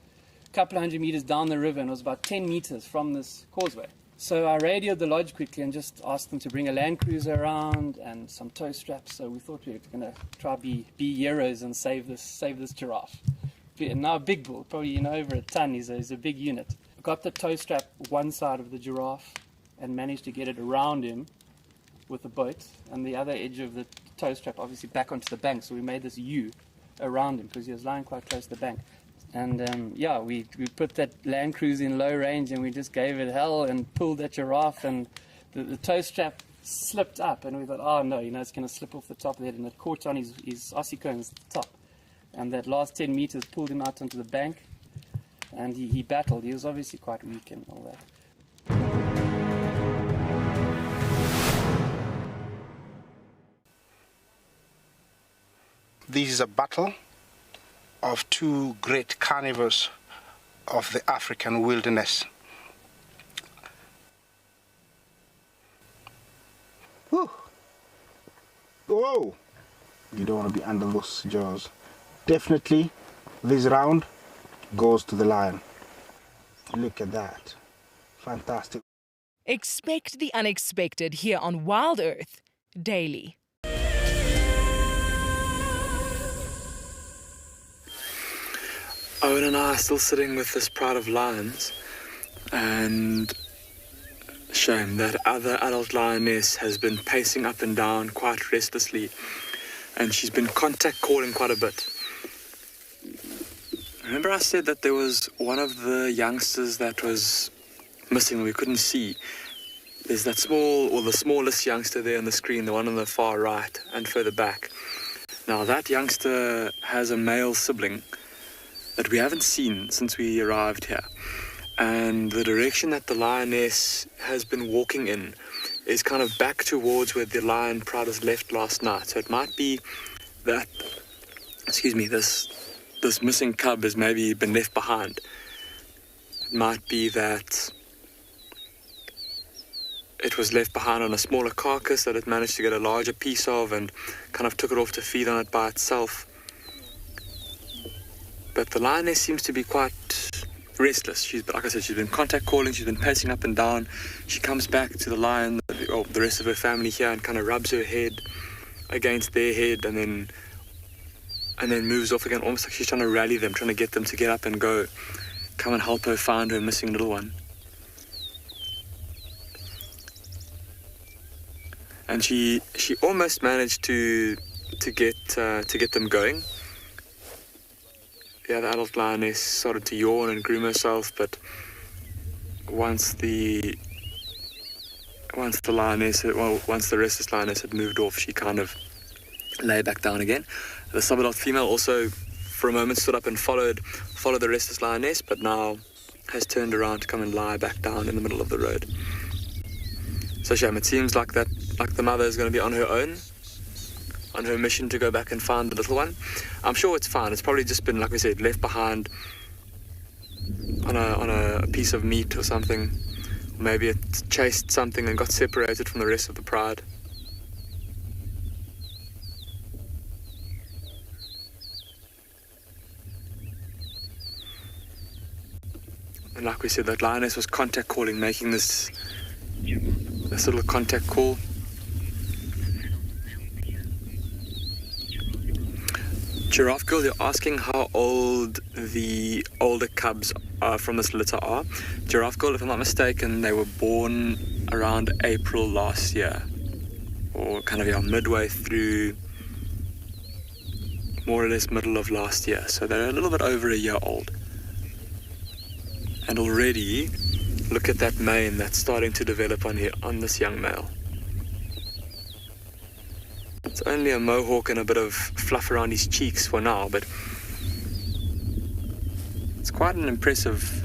a couple of 100 meters down the river and was about 10 meters from this causeway. So I radioed the lodge quickly and just asked them to bring a land cruiser around and some tow straps. So we thought we were going to try be heroes and save this giraffe. And now a big bull, probably over a ton. He's a big unit. I got the tow strap one side of the giraffe and managed to get it around him with the boat, and the other edge of the tow strap obviously back onto the bank. So we made this U around him because he was lying quite close to the bank. And we put that land cruiser in low range and we just gave it hell and pulled that giraffe, and the tow strap slipped up and we thought, oh no, it's going to slip off the top of the head, and it caught on his Aussie cones at the top. And that last 10 meters pulled him out onto the bank, and he battled. He was obviously quite weak and all that. This is a battle of two great carnivores of the African wilderness. Whew. Whoa! You don't want to be under those jaws. Definitely, this round goes to the lion. Look at that. Fantastic. Expect the unexpected here on WildEarth daily. Owen and I are still sitting with this pride of lions, and shame that other adult lioness has been pacing up and down quite restlessly, and she's been contact calling quite a bit. Remember I said that there was one of the youngsters that was missing that we couldn't see? There's that the smallest youngster there on the screen, the one on the far right and further back. Now that youngster has a male sibling that we haven't seen since we arrived here. And the direction that the lioness has been walking in is kind of back towards where the lion pride was left last night. So it might be that, this missing cub has maybe been left behind. It might be that it was left behind on a smaller carcass that it managed to get a larger piece of and kind of took it off to feed on it by itself. But the lioness seems to be quite restless. Like I said, she's been contact calling, she's been pacing up and down. She comes back to the lion, or the rest of her family here, and kind of rubs her head against their head and then moves off again, almost like she's trying to rally them, trying to get them to get up and go, come and help her find her missing little one. And she almost managed to get them going. The other adult lioness started to yawn and groom herself, but once the restless lioness had moved off, she kind of lay back down again. The sub-adult female also, for a moment, stood up and followed the restless lioness, but now has turned around to come and lie back down in the middle of the road. So Sham, it seems like the mother is going to be on her own, on her mission to go back and find the little one. I'm sure it's fine. It's probably just been, like we said, left behind on a piece of meat or something. Maybe it chased something and got separated from the rest of the pride. And like we said, that lioness was contact calling, making this little contact call. Giraffe Girl, you're asking how old the older cubs from this litter are. Giraffe Girl, if I'm not mistaken, they were born around April last year, or kind of midway through, more or less middle of last year. So they're a little bit over a year old. And already, look at that mane that's starting to develop on here, on this young male. It's only a mohawk and a bit of fluff around his cheeks for now, but it's quite an impressive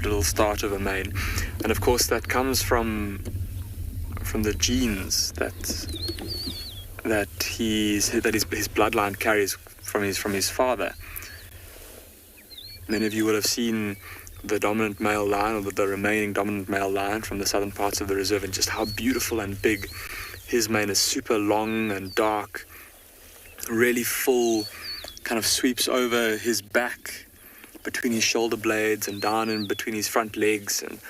little start of a mane. And of course that comes from the genes that his bloodline carries from his father. Many of you will have seen the dominant male lion, or the remaining dominant male lion from the southern parts of the reserve, and just how beautiful and big his mane is. Super long and dark, really full, kind of sweeps over his back, between his shoulder blades and down in between his front legs, and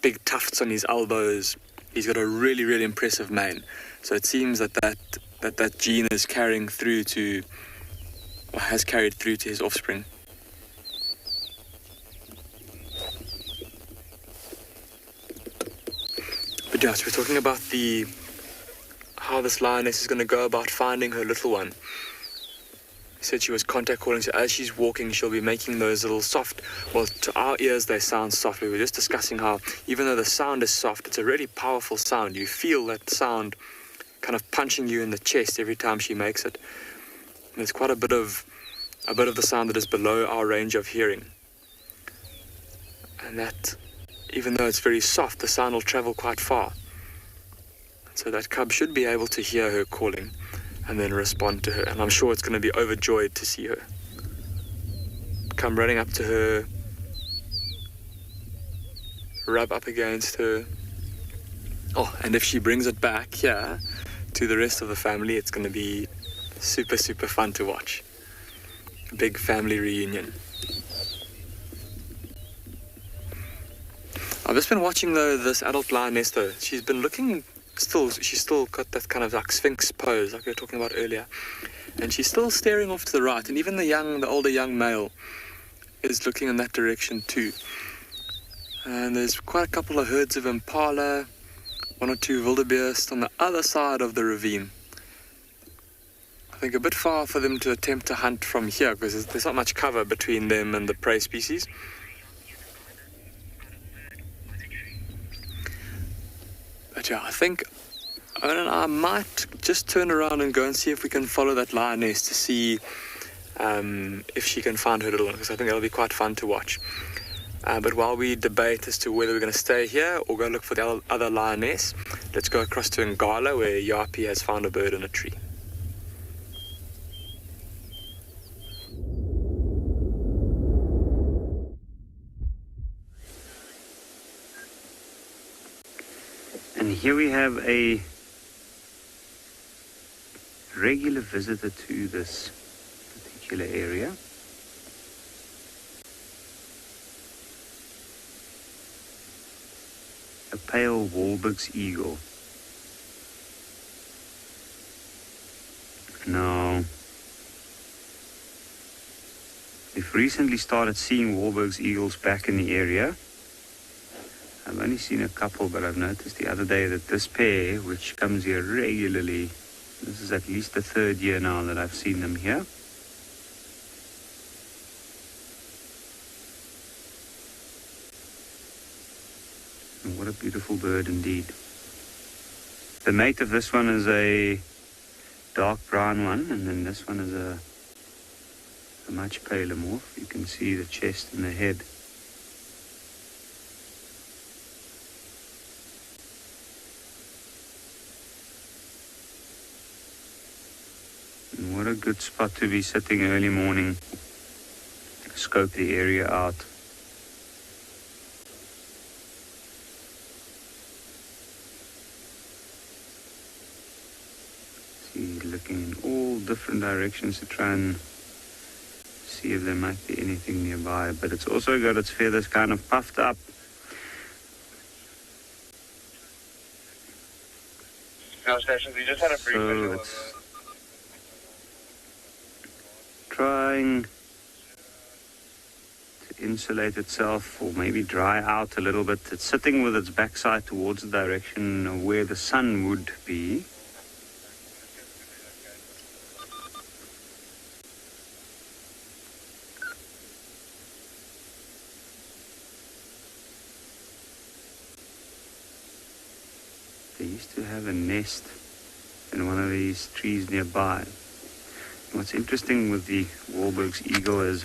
big tufts on his elbows. He's got a really, really impressive mane. So it seems that gene is carrying through to, or has carried through to his offspring. But yeah, so we're talking about how this lioness is going to go about finding her little one. She said she was contact calling, so as she's walking, she'll be making those little soft, well, to our ears they sound soft. We were just discussing how, even though the sound is soft, it's a really powerful sound. You feel that sound kind of punching you in the chest every time she makes it. And there's quite a bit of the sound that is below our range of hearing. And that, even though it's very soft, the sound will travel quite far. So that cub should be able to hear her calling and then respond to her. And I'm sure it's going to be overjoyed to see her. Come running up to her, rub up against her. Oh, and if she brings it back here to the rest of the family, it's going to be super, super fun to watch. A big family reunion. I've just been watching this adult lioness though. She's been looking she's still got that kind of like sphinx pose like we were talking about earlier. And she's still staring off to the right, and even the older young male is looking in that direction too. And there's quite a couple of herds of impala, one or two wildebeest on the other side of the ravine. I think a bit far for them to attempt to hunt from here, because there's not much cover between them and the prey species. But yeah, I think Owen and I might just turn around and go and see if we can follow that lioness to see if she can find her little one, because I think that'll be quite fun to watch. But while we debate as to whether we're going to stay here or go look for the other lioness, let's go across to Ngala, where Yapi has found a bird in a tree. And here we have a regular visitor to this particular area. A pale Wahlberg's eagle. Now, we've recently started seeing Wahlberg's eagles back in the area. I've only seen a couple, but I've noticed the other day that this pair, which comes here regularly, this is at least the third year now that I've seen them here. And what a beautiful bird indeed. The mate of this one is a dark brown one, and then this one is a much paler morph. You can see the chest and the head. And what a good spot to be sitting early morning, scope the area out. See, looking in all different directions to try and see if there might be anything nearby, but it's also got its feathers kind of puffed up. No stations, we just had a brief So visual it's trying to insulate itself or maybe dry out a little bit. It's sitting with its backside towards the direction of where the sun would be. They used to have a nest in one of these trees nearby. What's interesting with the Wahlberg's eagle is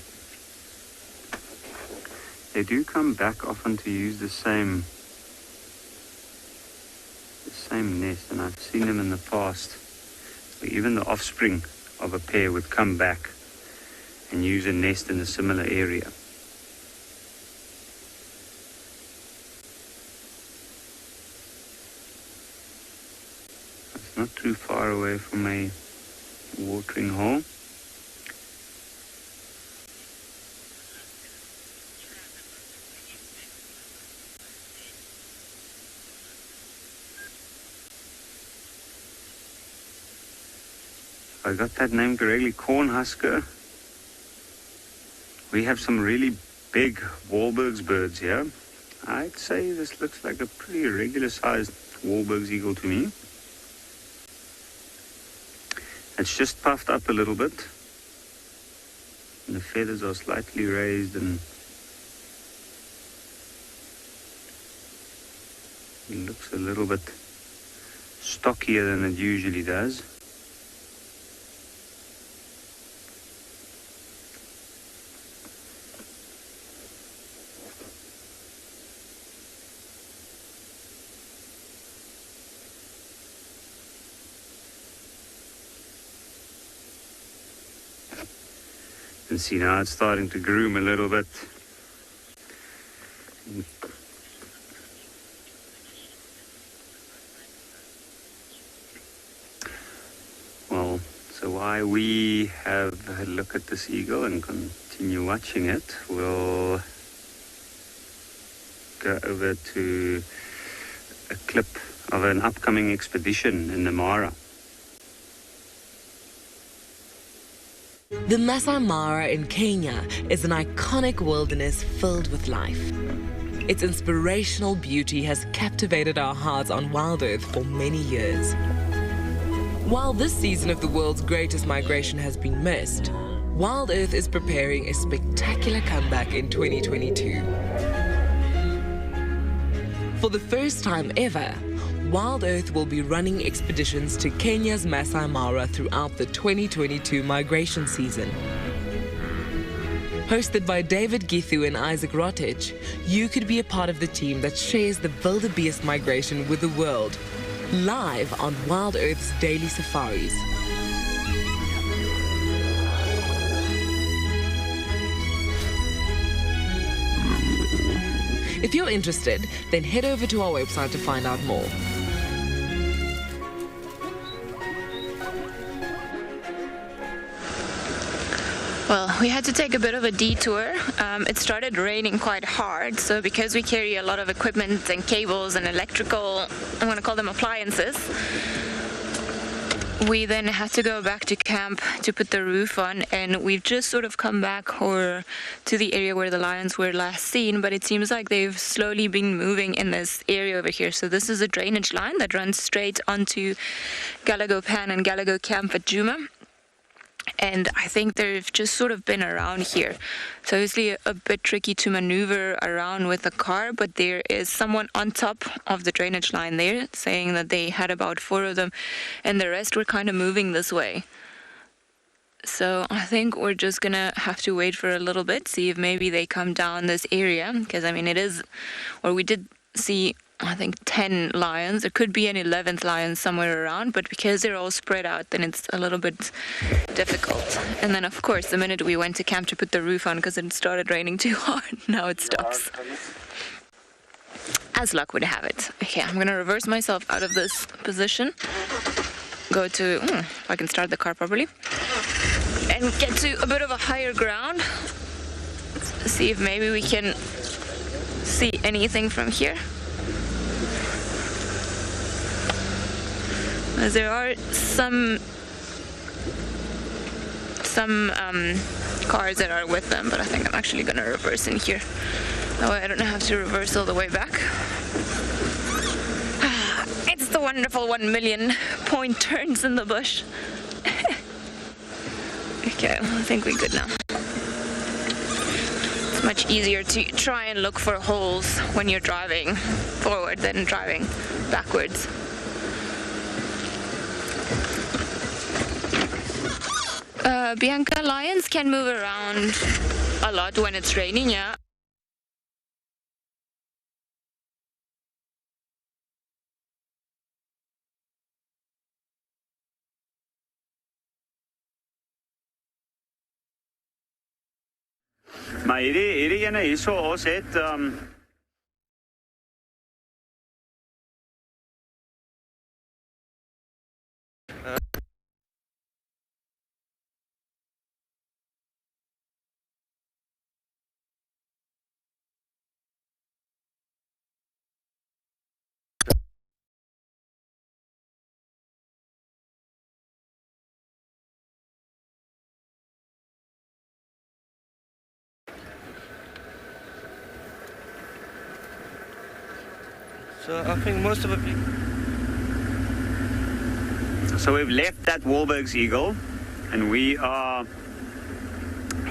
they do come back often to use the same nest, and I've seen them in the past where even the offspring of a pair would come back and use a nest in a similar area. It's not too far away from a watering hole. I got that name correctly, cornhusker. We have some really big Wahlberg's birds here. I'd say this looks like a pretty regular sized Wahlberg's eagle to me. It's just puffed up a little bit, and the feathers are slightly raised, and it looks a little bit stockier than it usually does. And see, now it's starting to groom a little bit. Well, so while we have a look at this eagle and continue watching it, we'll go over to a clip of an upcoming expedition in the Mara. The Masai Mara in Kenya is an iconic wilderness filled with life. Its inspirational beauty has captivated our hearts on WildEarth for many years. While this season of the world's greatest migration has been missed, WildEarth is preparing a spectacular comeback in 2022. For the first time ever, WildEarth will be running expeditions to Kenya's Masai Mara throughout the 2022 migration season. Hosted by David Githu and Isaac Rotich, you could be a part of the team that shares the wildebeest migration with the world, live on WildEarth's daily safaris. If you're interested, then head over to our website to find out more. Well, we had to take a bit of a detour. It started raining quite hard, so because we carry a lot of equipment and cables and electrical, I'm going to call them appliances, we then had to go back to camp to put the roof on, and we've just sort of come back to the area where the lions were last seen, but it seems like they've slowly been moving in this area over here. So this is a drainage line that runs straight onto Galago Pan and Galago Camp at Djuma. And I think they've just sort of been around here. So obviously a bit tricky to maneuver around with the car, but there is someone on top of the drainage line there saying that they had about 4 of them and the rest were kind of moving this way. So I think we're just gonna have to wait for a little bit, see if maybe they come down this area, because I mean we did see I think 10 lions. There could be an 11th lion somewhere around, but because they're all spread out, then it's a little bit difficult. And then, of course, the minute we went to camp to put the roof on because it started raining too hard, now it stops. As luck would have it. Okay, I'm going to reverse myself out of this position. Go to, if I can start the car properly. And get to a bit of a higher ground. See if maybe we can see anything from here. As there are some some cars that are with them, but I think I'm actually going to reverse in here. That way I don't have to reverse all the way back. It's the wonderful 1 million point turns in the bush. Okay, I think we're good now. It's much easier to try and look for holes when you're driving forward than driving backwards. Bianca, lions can move around a lot when it's raining, yeah. Maar hierdie ene hierso, ons het So I think most of the people... So we've left that Wahlberg's eagle and we are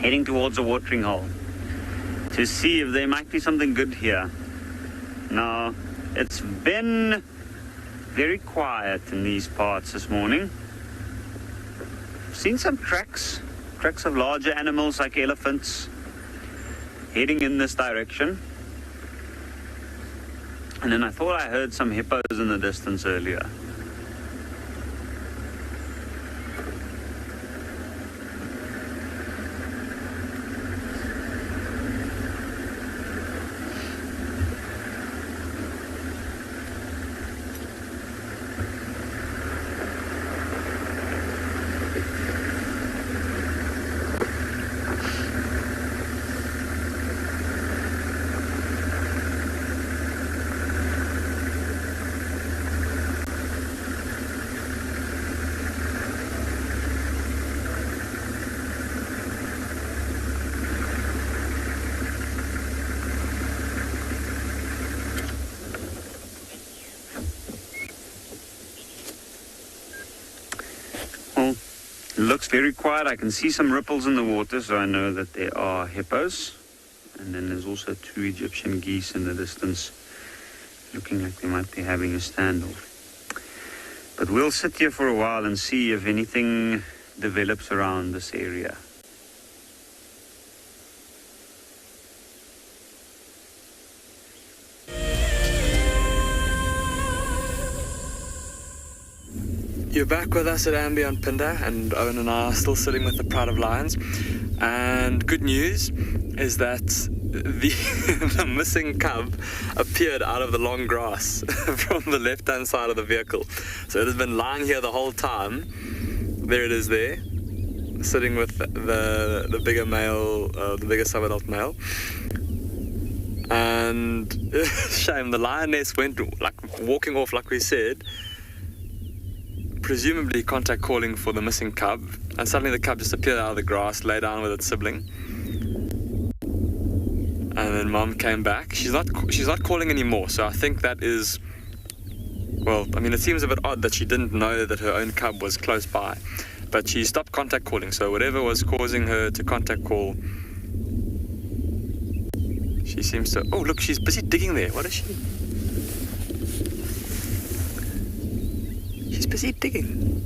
heading towards a watering hole to see if there might be something good here. Now, it's been very quiet in these parts this morning. I've seen some tracks of larger animals like elephants heading in this direction. And then I thought I heard some hippos in the distance earlier. Looks very quiet. I can see some ripples in the water, so I know that there are hippos. And then there's also 2 Egyptian geese in the distance, looking like they might be having a standoff. But we'll sit here for a while and see if anything develops around this area. You're back with us at andBeyond Phinda, and Owen and I are still sitting with the Pride of Lions. And good news is that the missing cub appeared out of the long grass from the left-hand side of the vehicle. So it has been lying here the whole time. There it is there, sitting with the bigger male, the bigger sub-adult male. And shame, the lioness went like walking off like we said, presumably contact calling for the missing cub, and suddenly the cub just appeared out of the grass, lay down with its sibling, and then Mom came back. She's not calling anymore, so I think that is, well, I mean, it seems a bit odd that she didn't know that her own cub was close by, but she stopped contact calling, so whatever was causing her to contact call, she seems to, oh look, she's busy digging there. What is she? She's busy digging.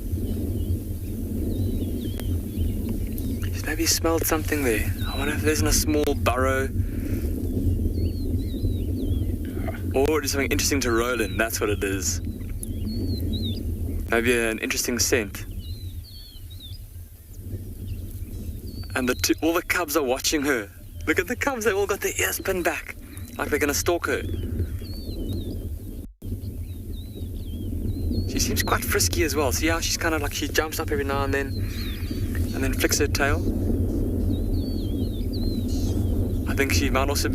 She's maybe smelled something there. I wonder if there's a small burrow. Or just something interesting to roll in. That's what it is. Maybe an interesting scent. And all the cubs are watching her. Look at the cubs, they all got their ears pinned back. Like they're gonna stalk her. She seems quite frisky as well. See how she's kind of like, she jumps up every now and then flicks her tail. I think she might also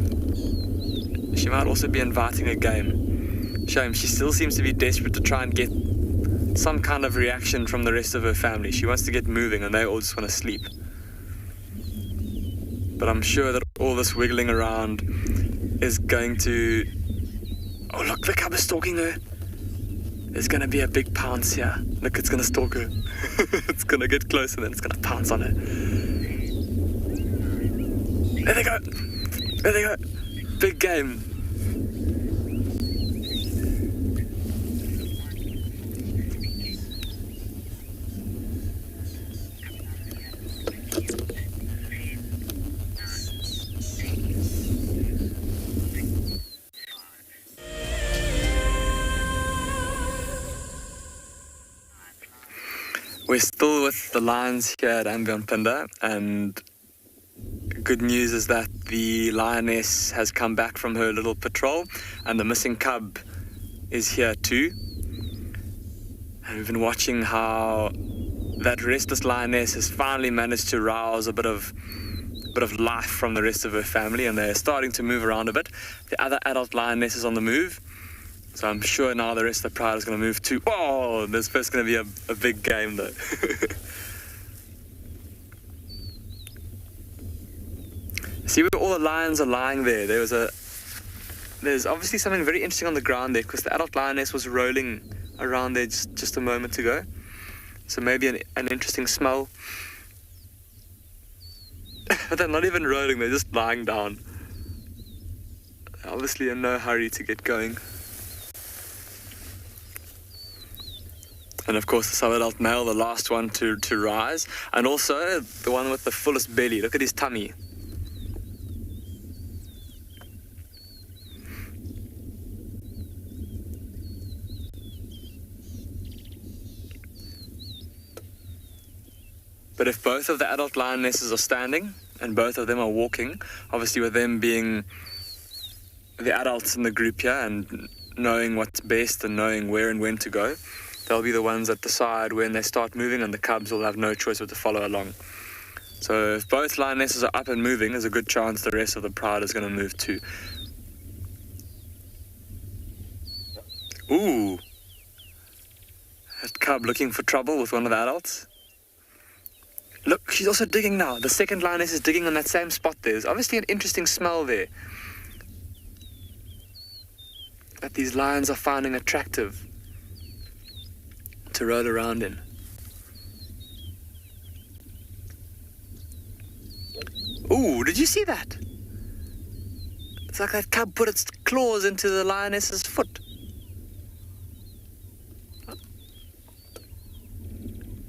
be inviting a game. Shame, she still seems to be desperate to try and get some kind of reaction from the rest of her family. She wants to get moving and they all just want to sleep. but I'm sure that all this wiggling around is going to... Oh, look, the cub is stalking her. There's going to be a big pounce here. Look, it's going to stalk her. It's going to get close and then it's going to pounce on her. There they go. There they go. Big game. We're still with the lions here at andBeyond Phinda, and good news is that the lioness has come back from her little patrol and the missing cub is here too. And we've been watching how that restless lioness has finally managed to rouse a bit of life from the rest of her family, and they're starting to move around a bit. The other adult lioness is on the move. So I'm sure now the rest of the pride is going to move too. Oh, there's first going to be a big game though. See where all the lions are lying there? There's obviously something very interesting on the ground there, because the adult lioness was rolling around there just a moment ago. So maybe an interesting smell. But they're not even rolling, they're just lying down. They're obviously in no hurry to get going. And of course the sub-adult male, the last one to rise. And also the one with the fullest belly. Look at his tummy. But if both of the adult lionesses are standing and both of them are walking, obviously with them being the adults in the group here and knowing what's best and knowing where and when to go, they'll be the ones that decide when they start moving, and the cubs will have no choice but to follow along. So if both lionesses are up and moving, there's a good chance the rest of the pride is going to move too. Ooh! That cub looking for trouble with one of the adults. Look, she's also digging now. The second lioness is digging on that same spot there. There's obviously an interesting smell there that these lions are finding attractive to roll around in. Ooh, did you see that? It's like that cub put its claws into the lioness's foot.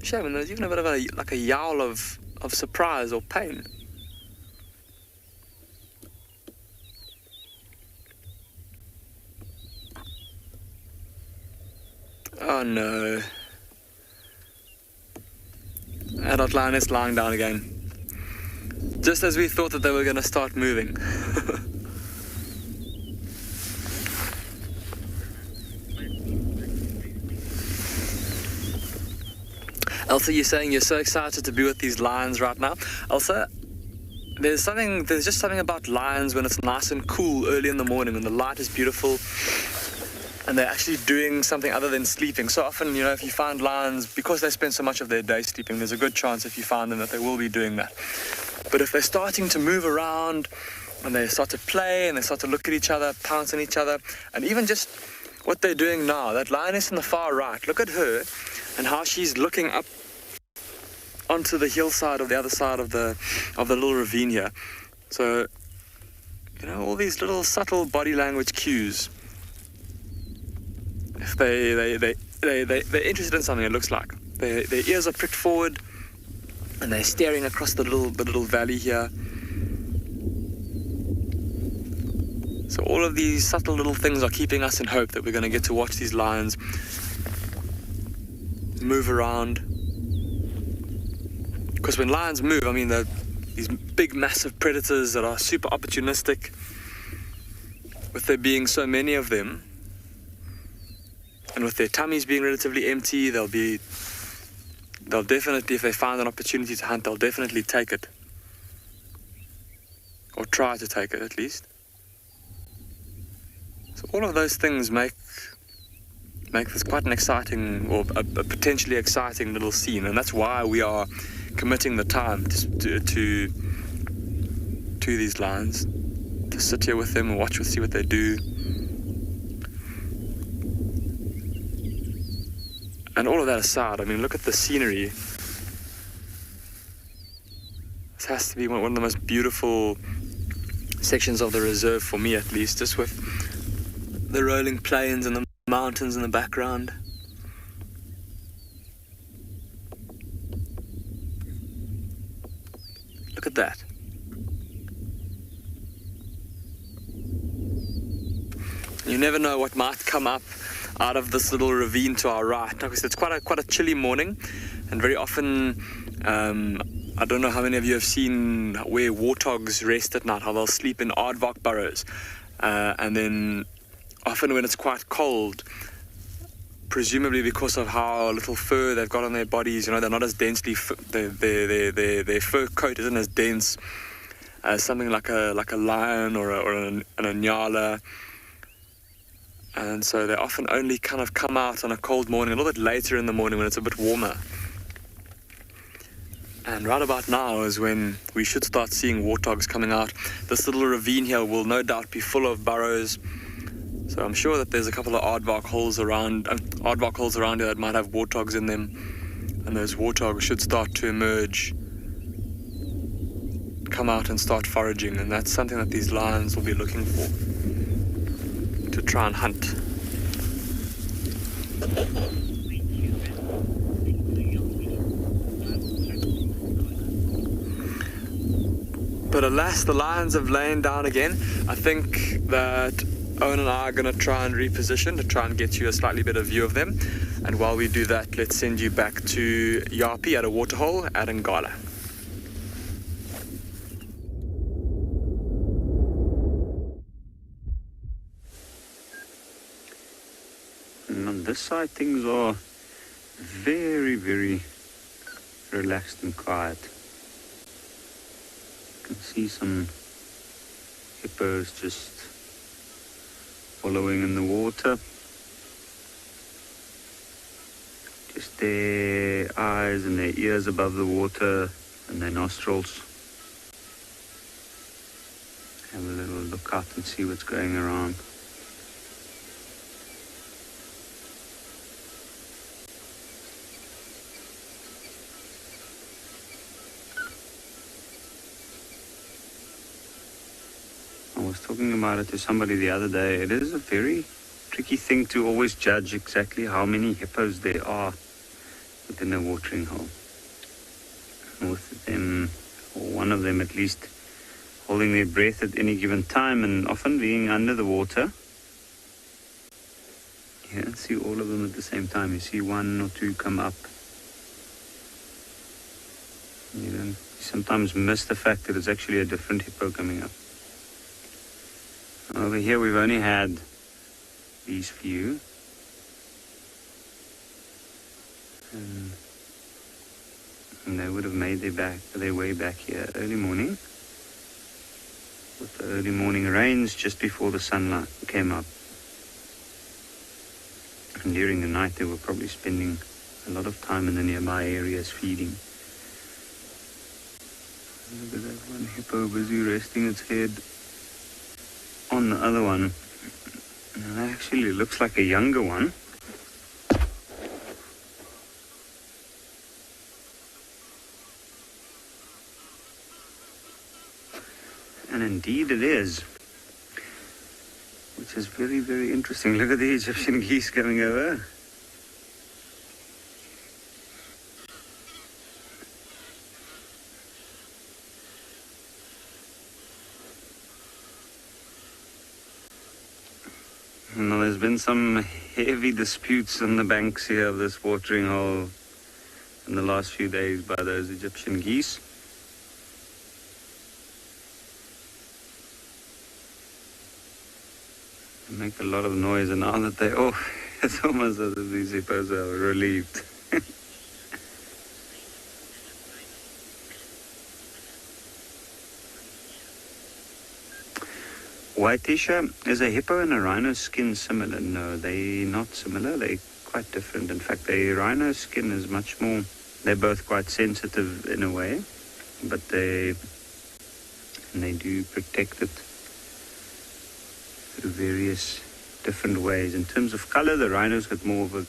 Shame, and there's even a bit of a yowl of surprise or pain. Oh no. Adult lioness lying down again. Just as we thought that they were going to start moving. Elsa, you're saying you're so excited to be with these lions right now. Elsa, there's just something about lions when it's nice and cool early in the morning, when the light is beautiful and they're actually doing something other than sleeping. So often, you know, if you find lions, because they spend so much of their day sleeping, there's a good chance if you find them that they will be doing that. But if they're starting to move around and they start to play and they start to look at each other, pounce on each other, and even just what they're doing now, that lioness in the far right, look at her and how she's looking up onto the hillside of the other side of the little ravine here. So, you know, all these little subtle body language cues. If they're interested in something, it looks like their ears are pricked forward and they're staring across the little valley here. So all of these subtle little things are keeping us in hope that we're going to get to watch these lions move around. Because when lions move, I mean, these big, massive predators that are super opportunistic, with there being so many of them, and with their tummies being relatively empty, they'll definitely, if they find an opportunity to hunt, they'll definitely take it. Or try to take it, at least. So all of those things make this quite an exciting, or a potentially exciting little scene, and that's why we are committing the time to to these lions, to sit here with them and watch and see what they do. And all of that aside, I mean, look at the scenery. This has to be one of the most beautiful sections of the reserve, for me at least, just with the rolling plains and the mountains in the background. Look at that. You never know what might come up out of this little ravine to our right. Like I said, it's quite a chilly morning, and very often, I don't know how many of you have seen where warthogs rest at night, how they'll sleep in aardvark burrows, and then often when it's quite cold, presumably because of how little fur they've got on their bodies, you know, they're not as densely, their fur coat isn't as dense as something like a lion or an Ngala. And so they often only kind of come out on a cold morning, a little bit later in the morning when it's a bit warmer. And right about now is when we should start seeing warthogs coming out. This little ravine here will no doubt be full of burrows. So I'm sure that there's a couple of aardvark holes around here that might have warthogs in them. And those warthogs should start to emerge, come out and start foraging. And that's something that these lions will be looking for, to try and hunt. But alas, the lions have lain down again. I think that Owen and I are going to try and reposition to try and get you a slightly better view of them. And while we do that, let's send you back to Yapi at a waterhole at Ngala. And on this side, things are very, very relaxed and quiet. You can see some hippos just following in the water. Just their eyes and their ears above the water and their nostrils. Have a little look out and see what's going around. I was talking about it to somebody the other day. It is a very tricky thing to always judge exactly how many hippos there are within a watering hole. With them, or one of them at least, holding their breath at any given time and often being under the water. You don't see all of them at the same time. You see one or two come up. You sometimes miss the fact that it's actually a different hippo coming up. Over here we've only had these few. And they would have made their way back here early morning. With the early morning rains just before the sunlight came up. And during the night they were probably spending a lot of time in the nearby areas feeding. Look at that one hippo busy resting its head on the other one. And that actually looks like a younger one. And indeed it is. Which is very, very interesting. Look at the Egyptian geese coming over. Now, there's been some heavy disputes on the banks here of this watering hole in the last few days by those Egyptian geese. They make a lot of noise, and now that they're off, it's almost as if these hippos are relieved. Whiteisha, is a hippo and a rhino skin similar? No, they're not similar. They're quite different. In fact, the rhino skin is much more, they're both quite sensitive in a way, but they and they do protect it through various different ways. In terms of color, the rhino's got more of a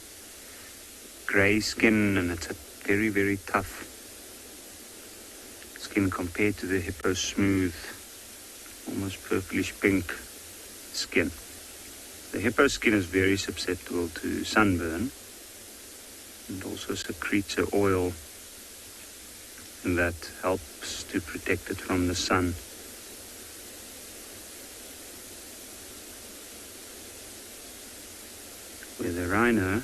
gray skin, and it's a very, very tough skin compared to the hippo's smooth, almost purplish pink skin. The hippo skin is very susceptible to sunburn and also secretes an oil that helps to protect it from the sun. Where the rhino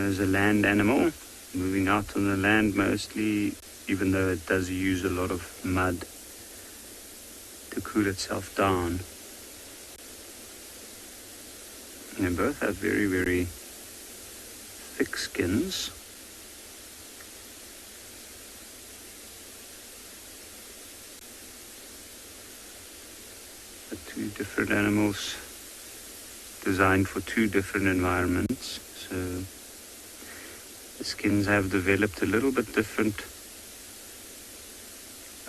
is a land animal, moving out on the land mostly, even though it does use a lot of mud to cool itself down. They both have very, very thick skins. The two different animals designed for two different environments. So the skins have developed a little bit different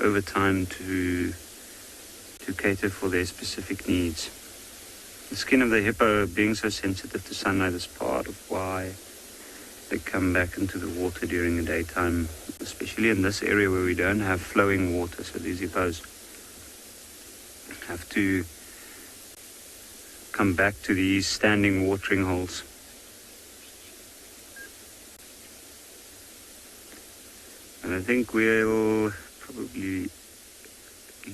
over time to cater for their specific needs. The skin of the hippo being so sensitive to sunlight is part of why they come back into the water during the daytime, especially in this area where we don't have flowing water. So these hippos have to come back to these standing watering holes. And I think we'll probably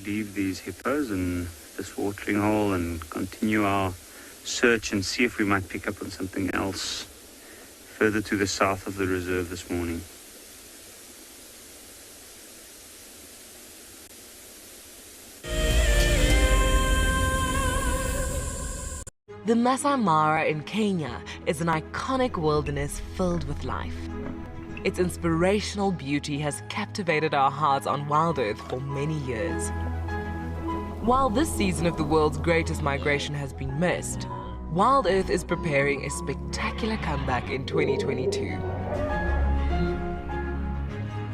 leave these hippos in this watering hole and continue our search and see if we might pick up on something else further to the south of the reserve this morning. The Masai Mara in Kenya is an iconic wilderness filled with life. Its inspirational beauty has captivated our hearts on WildEarth for many years. While this season of the world's greatest migration has been missed, WildEarth is preparing a spectacular comeback in 2022.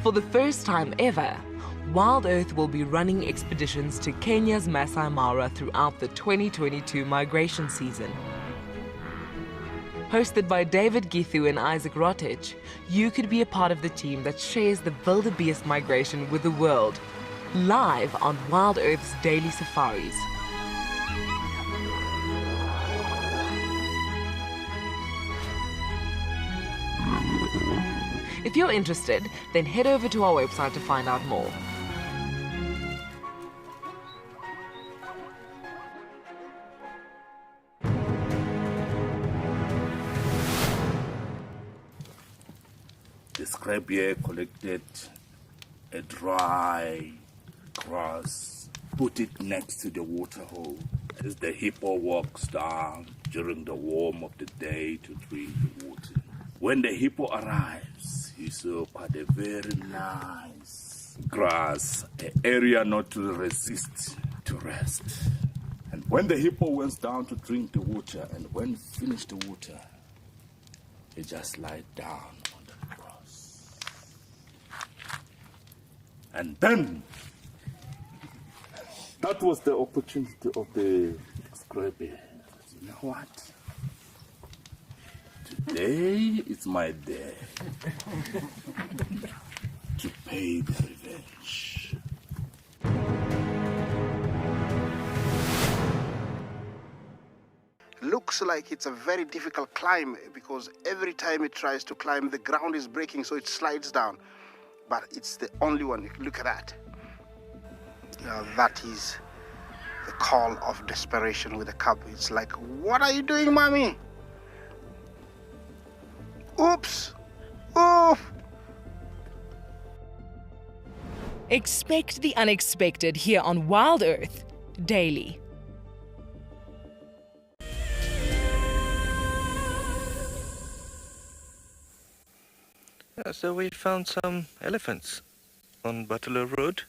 For the first time ever, WildEarth will be running expeditions to Kenya's Masai Mara throughout the 2022 migration season. Hosted by David Githu and Isaac Rotich, you could be a part of the team that shares the wildebeest migration with the world, live on WildEarth's daily safaris. If you're interested, then head over to our website to find out more. The scrap here collected a dry grass, put it next to the water hole as the hippo walks down during the warm of the day to drink the water. When the hippo arrives, he saw quite a very nice grass, an area not to resist to rest. And when the hippo went down to drink the water, and when finished the water, he just lied down on the grass. And then, that was the opportunity of the scrappy. You know what? Today is my day to pay the revenge. Looks like it's a very difficult climb because every time it tries to climb, the ground is breaking, so it slides down. But it's the only one. Look at that. That is the call of desperation with the cub. It's like, what are you doing, mommy? Oops! Oof! Expect the unexpected here on WildEarth daily. Yeah, so we found some elephants on Butler Road.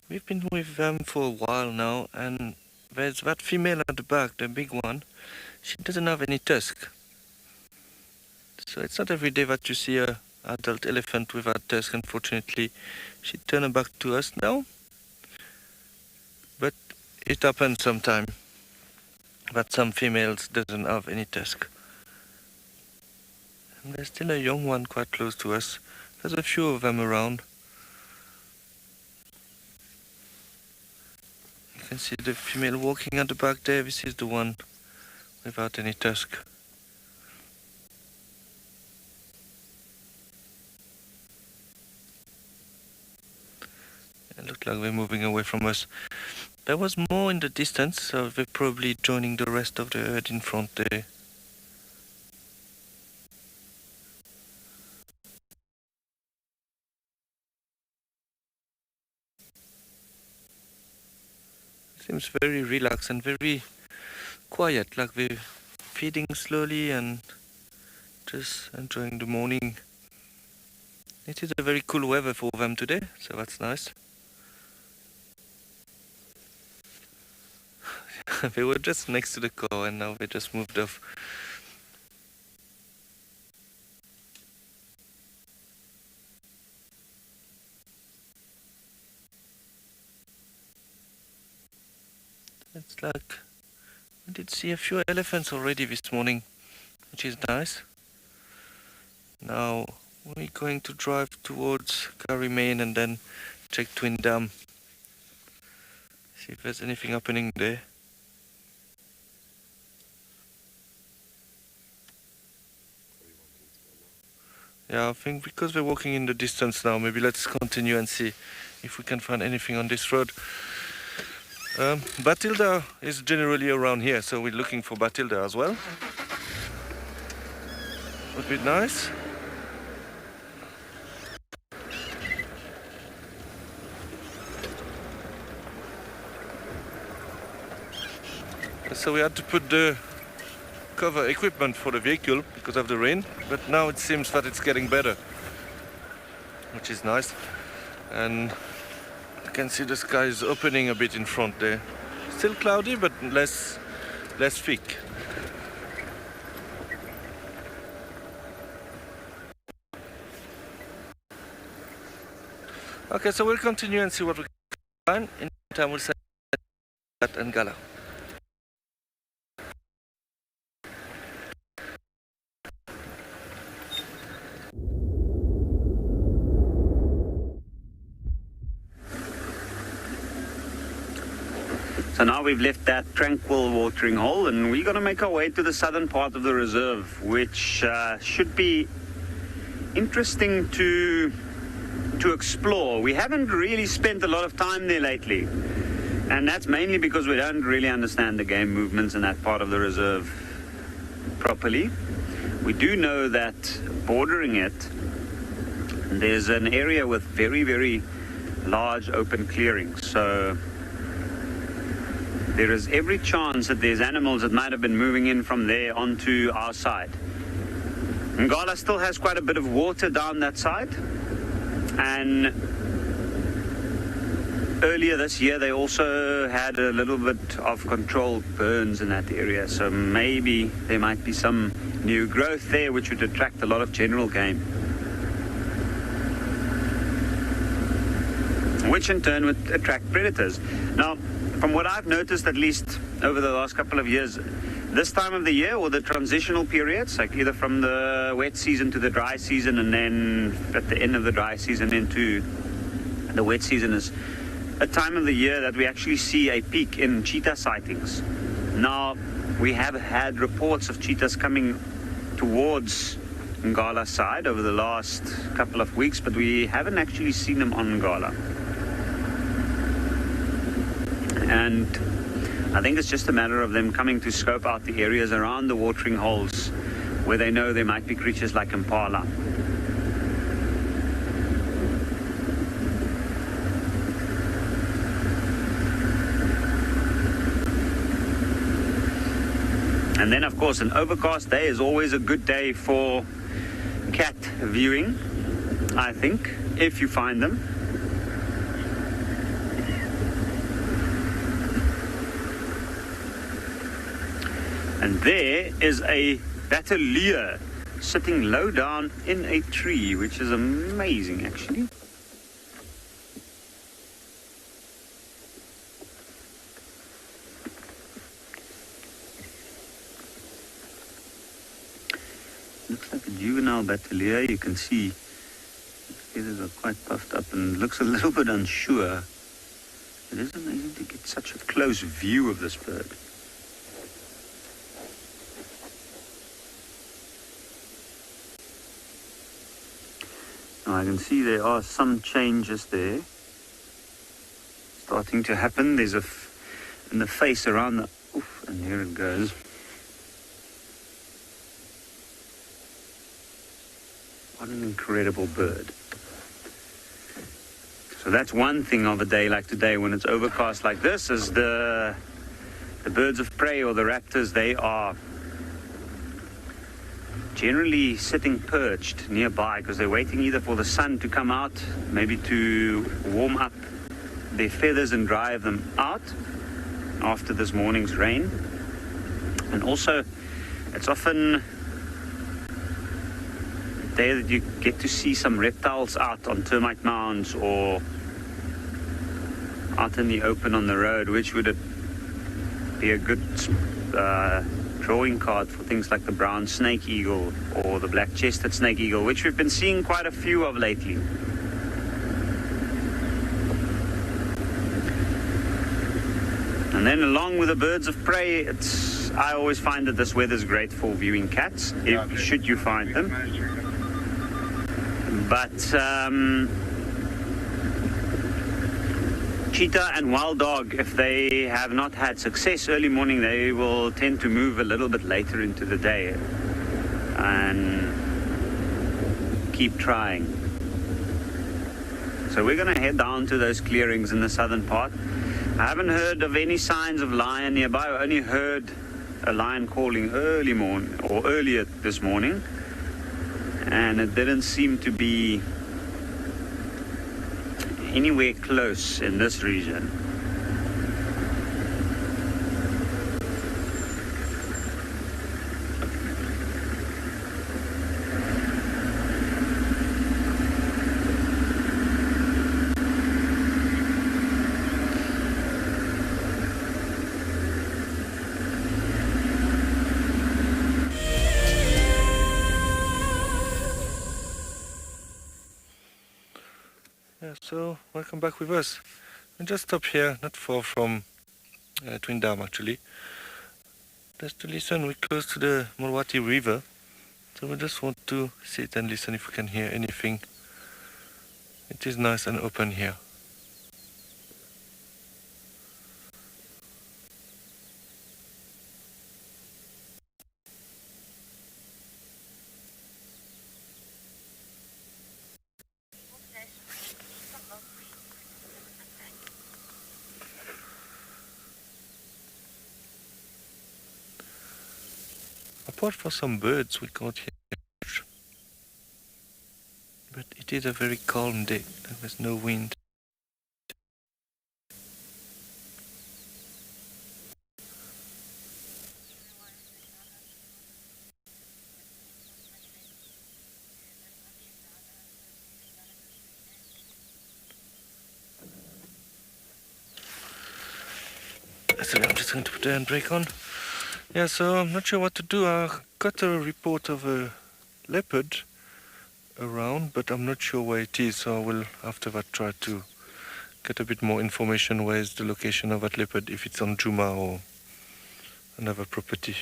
We've been with them for a while now, and there's that female at the back, the big one. She doesn't have any tusk. So it's not every day that you see an adult elephant without tusk, unfortunately. She turned her back to us now. it happens sometime that some females doesn't have any tusk. And there's still a young one quite close to us. There's a few of them around. You can see the female walking at the back there. This is the one without any tusk. It looks like they're moving away from us. There was more in the distance, so they're probably joining the rest of the herd in front there. Seems very relaxed and very quiet, like they're feeding slowly and just enjoying the morning. It is a very cool weather for them today, so that's nice. They were just next to the car and now they just moved off. It's like I did see a few elephants already this morning, which is nice. Now we're going to drive towards Curry Main and then check Twin Dam. See if there's anything happening there. Yeah, I think because we're walking in the distance now, maybe let's continue and see if we can find anything on this road. Batilda is generally around here, so we're looking for Batilda as well. Would be nice. So we had to put the cover equipment for the vehicle because of the rain, but now it seems that it's getting better, which is nice. And you can see the sky is opening a bit in front there. Still cloudy, but less thick. Okay, so we'll continue and see what we can find. In time we'll say that Ngala. So now we've left that tranquil watering hole and we're going to make our way to the southern part of the reserve, which should be interesting to explore. We haven't really spent a lot of time there lately, and that's mainly because we don't really understand the game movements in that part of the reserve properly. We do know that bordering it, there's an area with very, very large open clearings. So there is every chance that there's animals that might have been moving in from there onto our side. Ngala still has quite a bit of water down that side. And earlier this year, they also had a little bit of controlled burns in that area. So maybe there might be some new growth there, which would attract a lot of general game, which in turn would attract predators. Now, from what I've noticed, at least over the last couple of years, this time of the year, or the transitional periods, like either from the wet season to the dry season, and then at the end of the dry season into the wet season, is a time of the year that we actually see a peak in cheetah sightings. Now, we have had reports of cheetahs coming towards Ngala's side over the last couple of weeks, but we haven't actually seen them on Ngala. And I think it's just a matter of them coming to scope out the areas around the watering holes where they know there might be creatures like impala. And then, of course, an overcast day is always a good day for cat viewing, I think, if you find them. And there is a battalier sitting low down in a tree, which is amazing, actually. juvenile battalier. You can see the feathers are quite puffed up and looks a little bit unsure. It is amazing to get such a close view of this bird. Now I can see there are some changes there starting to happen. There's in the face around the, oof, and here it goes. What an incredible bird. So that's one thing of a day like today when it's overcast like this, is the birds of prey or the raptors, they are generally sitting perched nearby because they're waiting either for the sun to come out, maybe to warm up their feathers and drive them out after this morning's rain. And also, it's often a day that you get to see some reptiles out on termite mounds or out in the open on the road, which would be a good drawing card for things like the brown snake eagle or the black-chested snake eagle, which we've been seeing quite a few of lately. And then along with the birds of prey, I always find that this weather's great for viewing cats, should you find them. But cheetah and wild dog, if they have not had success early morning, they will tend to move a little bit later into the day and keep trying. So we're going to head down to those clearings in the southern part. I haven't heard of any signs of lion nearby. I only heard a lion calling earlier this morning, and it didn't seem to be anywhere close in this region. So, welcome back with us. We just stopped here, not far from Twin Dam actually. Just to listen, we're close to the Mulwati River. So we just want to sit and listen if we can hear anything. It is nice and open here. Apart from some birds, we can't hear much. But it is a very calm day. There was no wind. So I'm just going to put the handbrake on. Yeah, so I'm not sure what to do. I got a report of a leopard around, but I'm not sure where it is, so I will after that try to get a bit more information. Where is the location of that leopard, if it's on Djuma or another property.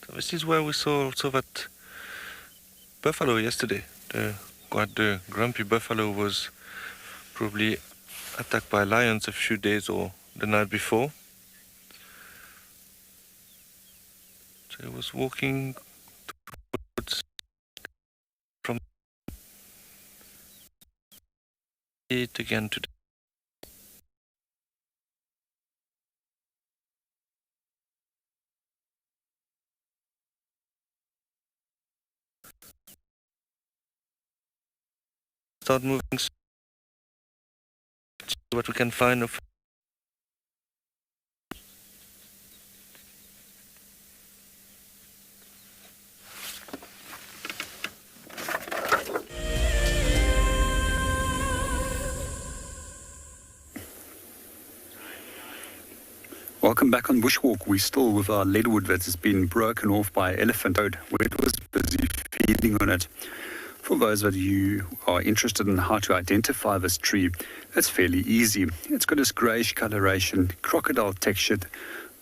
So this is where we saw also that buffalo yesterday. The grumpy buffalo was probably attacked by lions a few days or the night before. So he was walking towards from it again today. Start moving, see what we can find of. Welcome back on Bushwalk. We're still with our leadwood that has been broken off by elephant toad, where it was busy feeding on it. For those of you who are interested in how to identify this tree, it's fairly easy. It's got this greyish coloration, crocodile textured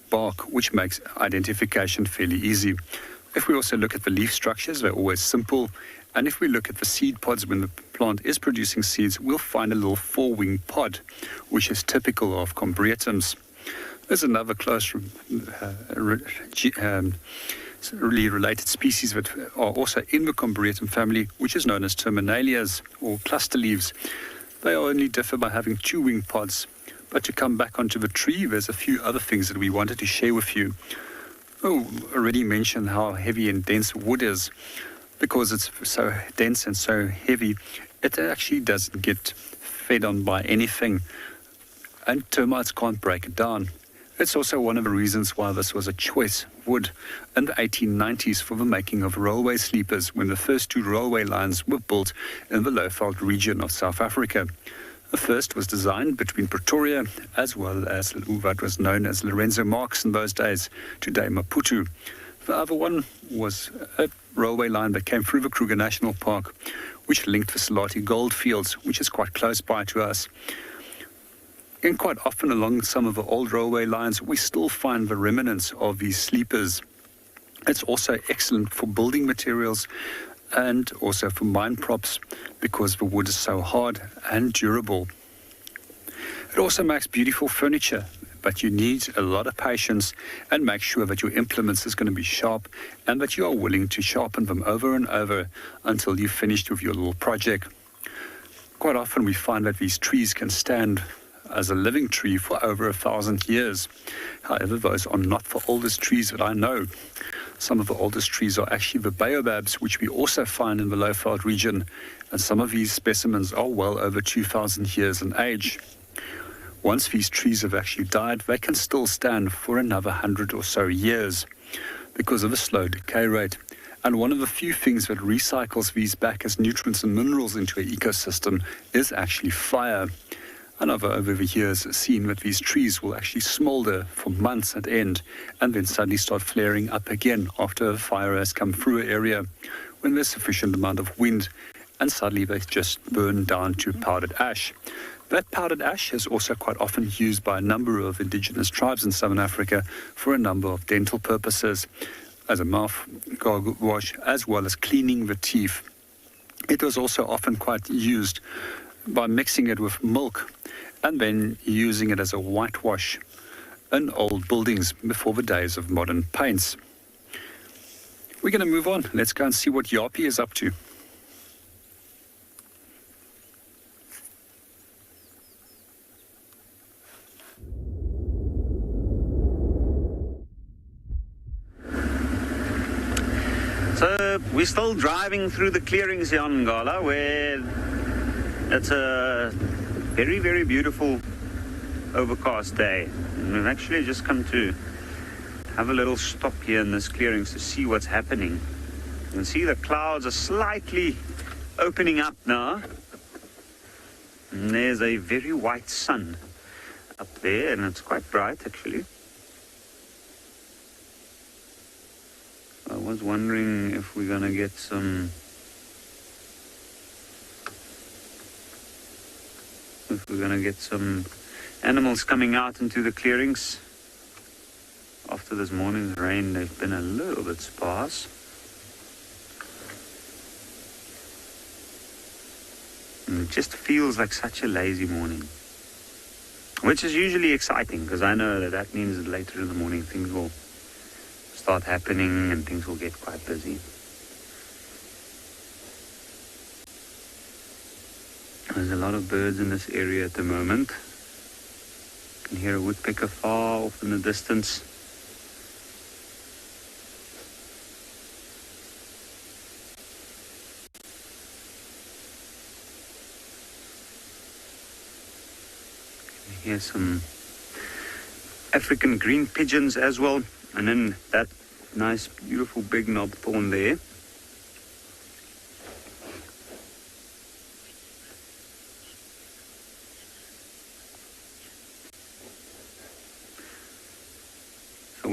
bark, which makes identification fairly easy. If we also look at the leaf structures, they're always simple. And if we look at the seed pods, when the plant is producing seeds, we'll find a little four-winged pod, which is typical of combreatums. There's another close really related species that are also in the combreatum family, which is known as terminalias or cluster leaves. They only differ by having two-winged pods. But to come back onto the tree, there's a few other things that we wanted to share with you. Oh, already mentioned how heavy and dense wood is. Because it's so dense and so heavy, it actually doesn't get fed on by anything, and termites can't break it down. It's also one of the reasons why this was a choice wood in the 1890s for the making of railway sleepers, when the first two railway lines were built in the Lowveld region of South Africa. The first was designed between Pretoria as well as what was known as Lorenzo Marx in those days, today Maputo. The other one was a railway line that came through the Kruger National Park, which linked the Salati gold fields, which is quite close by to us. And quite often along some of the old railway lines, we still find the remnants of these sleepers. It's also excellent for building materials and also for mine props, because the wood is so hard and durable. It also makes beautiful furniture, but you need a lot of patience and make sure that your implements is going to be sharp and that you are willing to sharpen them over and over until you've finished with your little project. Quite often we find that these trees can stand as a living tree for over 1,000 years. However, those are not the oldest trees that I know. Some of the oldest trees are actually the baobabs, which we also find in the Lowveld region, and some of these specimens are well over 2,000 years in age. Once these trees have actually died, they can still stand for another 100 or so years because of a slow decay rate. And one of the few things that recycles these back as nutrients and minerals into an ecosystem is actually fire. And I've over the years seen that these trees will actually smolder for months at end and then suddenly start flaring up again after a fire has come through an area when there's sufficient amount of wind, and suddenly they just burn down to powdered ash. That powdered ash is also quite often used by a number of indigenous tribes in Southern Africa for a number of dental purposes, as a mouth gargle wash, as well as cleaning the teeth. It was also often quite used by mixing it with milk and then using it as a whitewash in old buildings before the days of modern paints. We're going to move on. Let's go and see what Yapi is up to. So we're still driving through the clearings here on Ngala, where it's a very, very beautiful overcast day. And we've actually just come to have a little stop here in this clearings to see what's happening. You can see the clouds are slightly opening up now. And there's a very white sun up there, and it's quite bright actually. I was wondering if we're gonna get some animals coming out into the clearings. After this morning's rain, they've been a little bit sparse. And it just feels like such a lazy morning, which is usually exciting, because I know that means that later in the morning things will start happening and things will get quite busy. There's a lot of birds in this area at the moment. You can hear a woodpecker far off in the distance. You can hear some African green pigeons as well. And then that nice, beautiful big knobthorn there.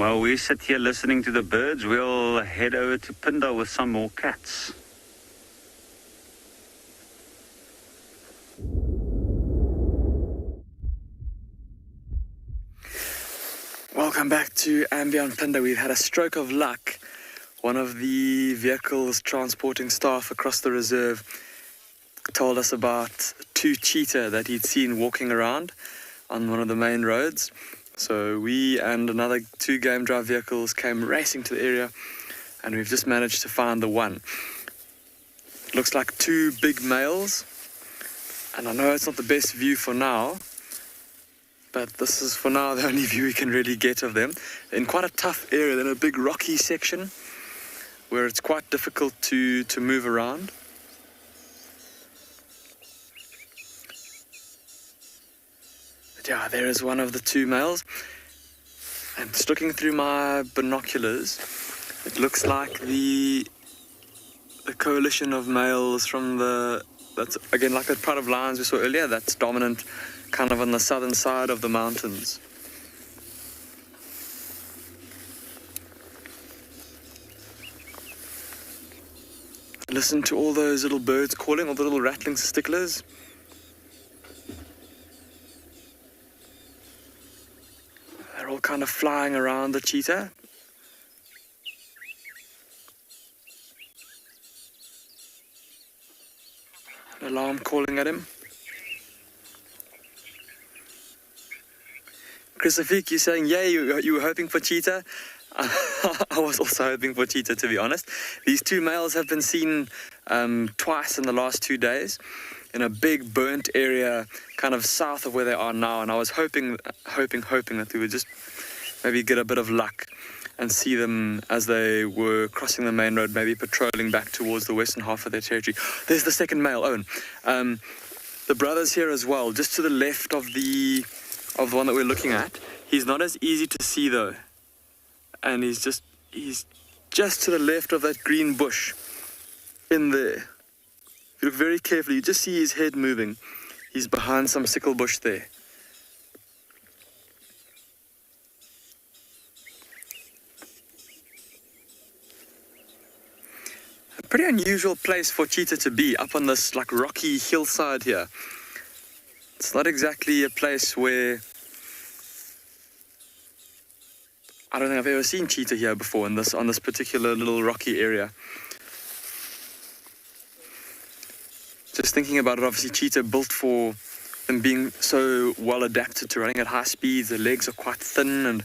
While we sit here listening to the birds, we'll head over to Phinda with some more cats. Welcome back to andBeyond Phinda. We've had a stroke of luck. One of the vehicles transporting staff across the reserve told us about 2 cheetah that he'd seen walking around on one of the main roads. So we and another 2 game drive vehicles came racing to the area, and we've just managed to find the one. Looks like 2 big males, and I know it's not the best view for now, but this is for now the only view we can really get of them. In quite a tough area, in a big rocky section where it's quite difficult to move around. But yeah, there is one of the 2 males. And just looking through my binoculars, it looks like the coalition of males from that's again like that pride of lions we saw earlier, that's dominant kind of on the southern side of the mountains. Listen to all those little birds calling, all the little rattling sticklers. They're all kind of flying around the cheetah. An alarm calling at him. Christopher, you're saying, yeah, you were hoping for cheetah? I was also hoping for cheetah, to be honest. These 2 males have been seen twice in the last 2 days in a big burnt area kind of south of where they are now, and I was hoping that we would just maybe get a bit of luck and see them as they were crossing the main road, maybe patrolling back towards the western half of their territory. There's the second male, Owen. The brother's here as well, just to the left of the one that we're looking at. He's not as easy to see though. And he's just to the left of that green bush in there. If you look very carefully, you just see his head moving. He's behind some sickle bush there. A pretty unusual place for cheetah to be, up on this like rocky hillside here. It's not exactly a place where I don't think I've ever seen cheetah here before on this particular little rocky area. Just thinking about it, obviously cheetah built for them being so well adapted to running at high speeds. Their legs are quite thin and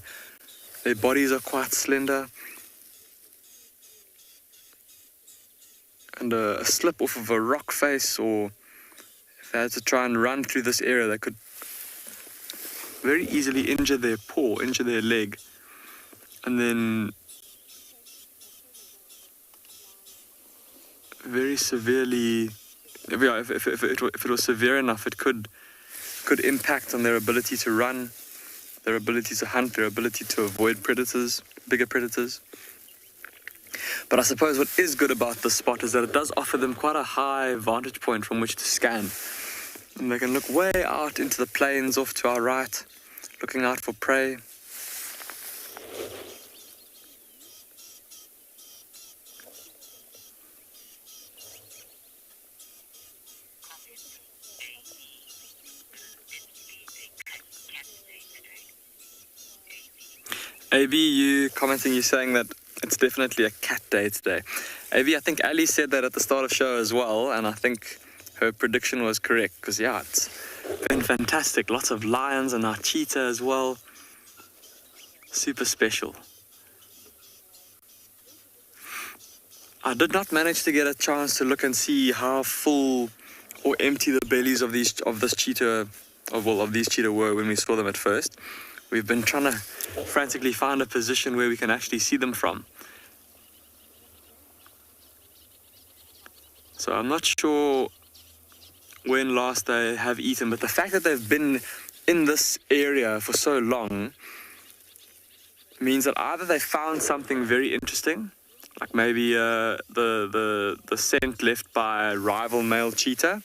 their bodies are quite slender. And a slip off of a rock face, or if they had to try and run through this area, they could very easily injure their paw, injure their leg. And then very severely, if it was severe enough, it could impact on their ability to run, their ability to hunt, their ability to avoid predators, bigger predators. But I suppose what is good about this spot is that it does offer them quite a high vantage point from which to scan. And they can look way out into the plains off to our right, looking out for prey. AB, you commenting, you're saying that it's definitely a cat day today. AB, I think Ali said that at the start of the show as well, and I think her prediction was correct, because yeah, it's been fantastic. Lots of lions and our cheetah as well. Super special. I did not manage to get a chance to look and see how full or empty the bellies of these cheetah were when we saw them at first. We've been trying to frantically find a position where we can actually see them from. So I'm not sure when last they have eaten, but the fact that they've been in this area for so long means that either they found something very interesting, like maybe the scent left by a rival male cheetah,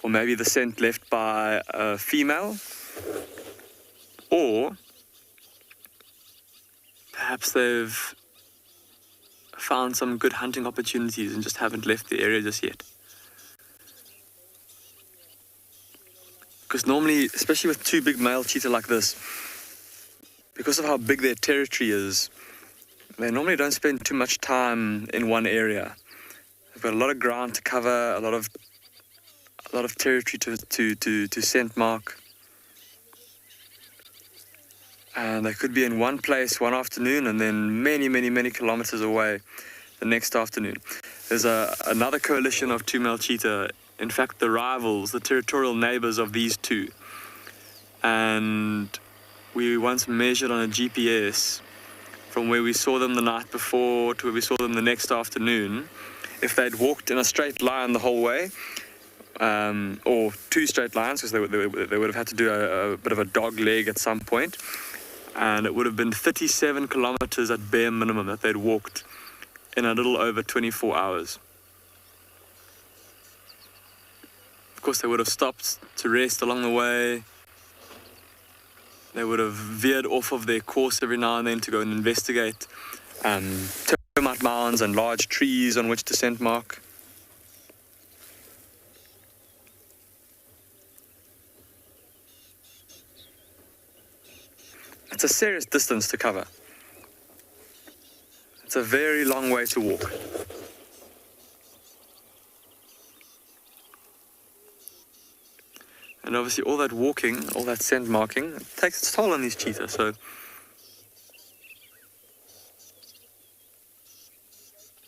or maybe the scent left by a female, or perhaps they've found some good hunting opportunities and just haven't left the area just yet. Because normally, especially with two big male cheetah like this, because of how big their territory is, they normally don't spend too much time in one area. They've got a lot of ground to cover, a lot of territory to scent mark. And they could be in one place one afternoon and then many kilometers away the next afternoon. There's another coalition of two male cheetah, in fact the rivals, the territorial neighbors of these two. And we once measured on a GPS from where we saw them the night before to where we saw them the next afternoon. If they'd walked in a straight line the whole way, or two straight lines, because they would have had to do a bit of a dog leg at some point, and it would have been 37 kilometers at bare minimum that they'd walked in a little over 24 hours. Of course, they would have stopped to rest along the way. They would have veered off of their course every now and then to go and investigate termite mounds and large trees on which to scent mark. It's a serious distance to cover. It's a very long way to walk. And obviously all that walking, all that scent marking, it takes its toll on these cheetah, so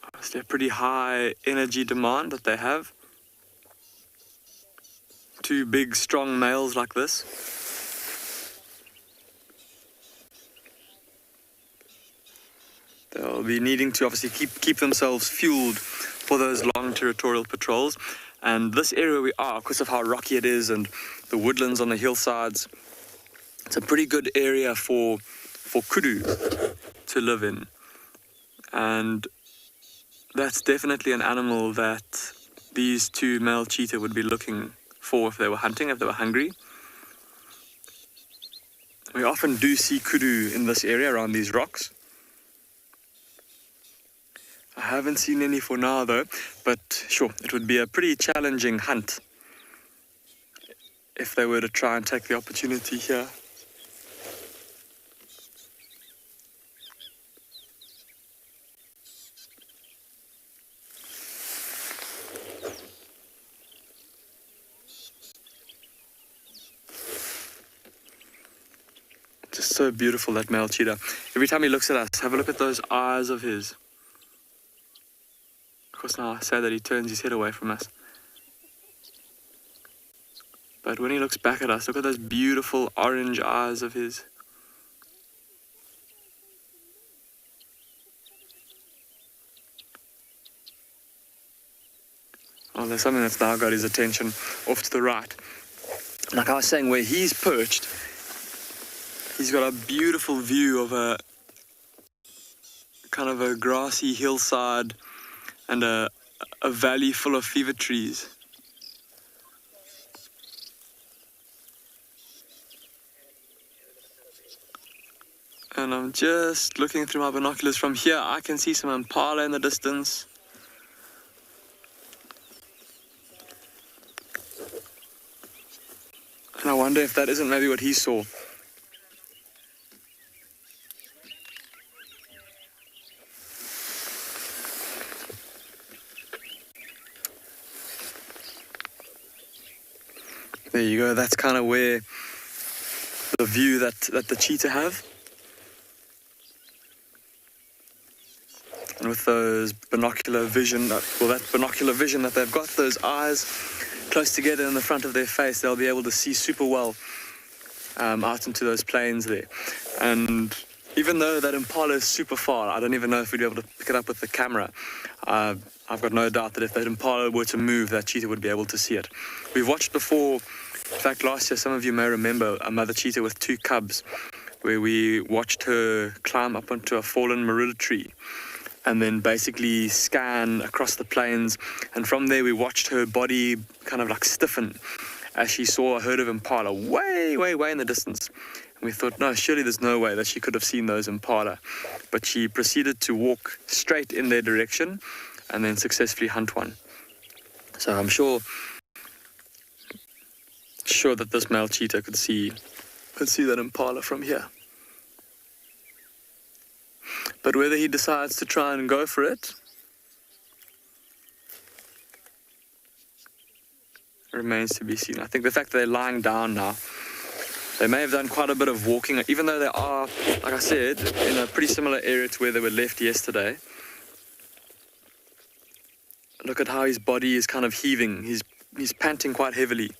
obviously a pretty high energy demand that they have. Two big strong males like this. They'll be needing to obviously keep themselves fueled for those long territorial patrols. And this area we are, because of how rocky it is and the woodlands on the hillsides, it's a pretty good area for kudu to live in. And that's definitely an animal that these two male cheetah would be looking for if they were hunting, if they were hungry. We often do see kudu in this area around these rocks. I haven't seen any for now though, but sure, it would be a pretty challenging hunt if they were to try and take the opportunity here. Just so beautiful, that male cheetah. Every time he looks at us, have a look at those eyes of his. Of course, now I say that he turns his head away from us. But when he looks back at us, look at those beautiful orange eyes of his. Oh, there's something that's now got his attention off to the right. Like I was saying, where he's perched, he's got a beautiful view of a kind of a grassy hillside and a valley full of fever trees. And I'm just looking through my binoculars from here. I can see some impala in the distance. And I wonder if that isn't maybe what he saw. There you go, that's kind of where the view that the cheetah have. And with those binocular vision, that binocular vision that they've got, those eyes close together in the front of their face, they'll be able to see super well out into those plains there. And even though that impala is super far, I don't even know if we'd be able to pick it up with the camera. I've got no doubt that if that impala were to move, that cheetah would be able to see it. We've watched before, in fact last year, some of you may remember, a mother cheetah with two cubs, where we watched her climb up onto a fallen marula tree and then basically scan across the plains, and from there we watched her body kind of like stiffen as she saw a herd of impala way in the distance. And we thought, no, surely there's no way that she could have seen those impala. But she proceeded to walk straight in their direction and then successfully hunt one. So I'm sure that this male cheetah could see that impala from here. But whether he decides to try and go for it remains to be seen. I think the fact that they're lying down now, they may have done quite a bit of walking, even though they are, like I said, in a pretty similar area to where they were left yesterday. Look at how his body is kind of heaving. He's panting quite heavily.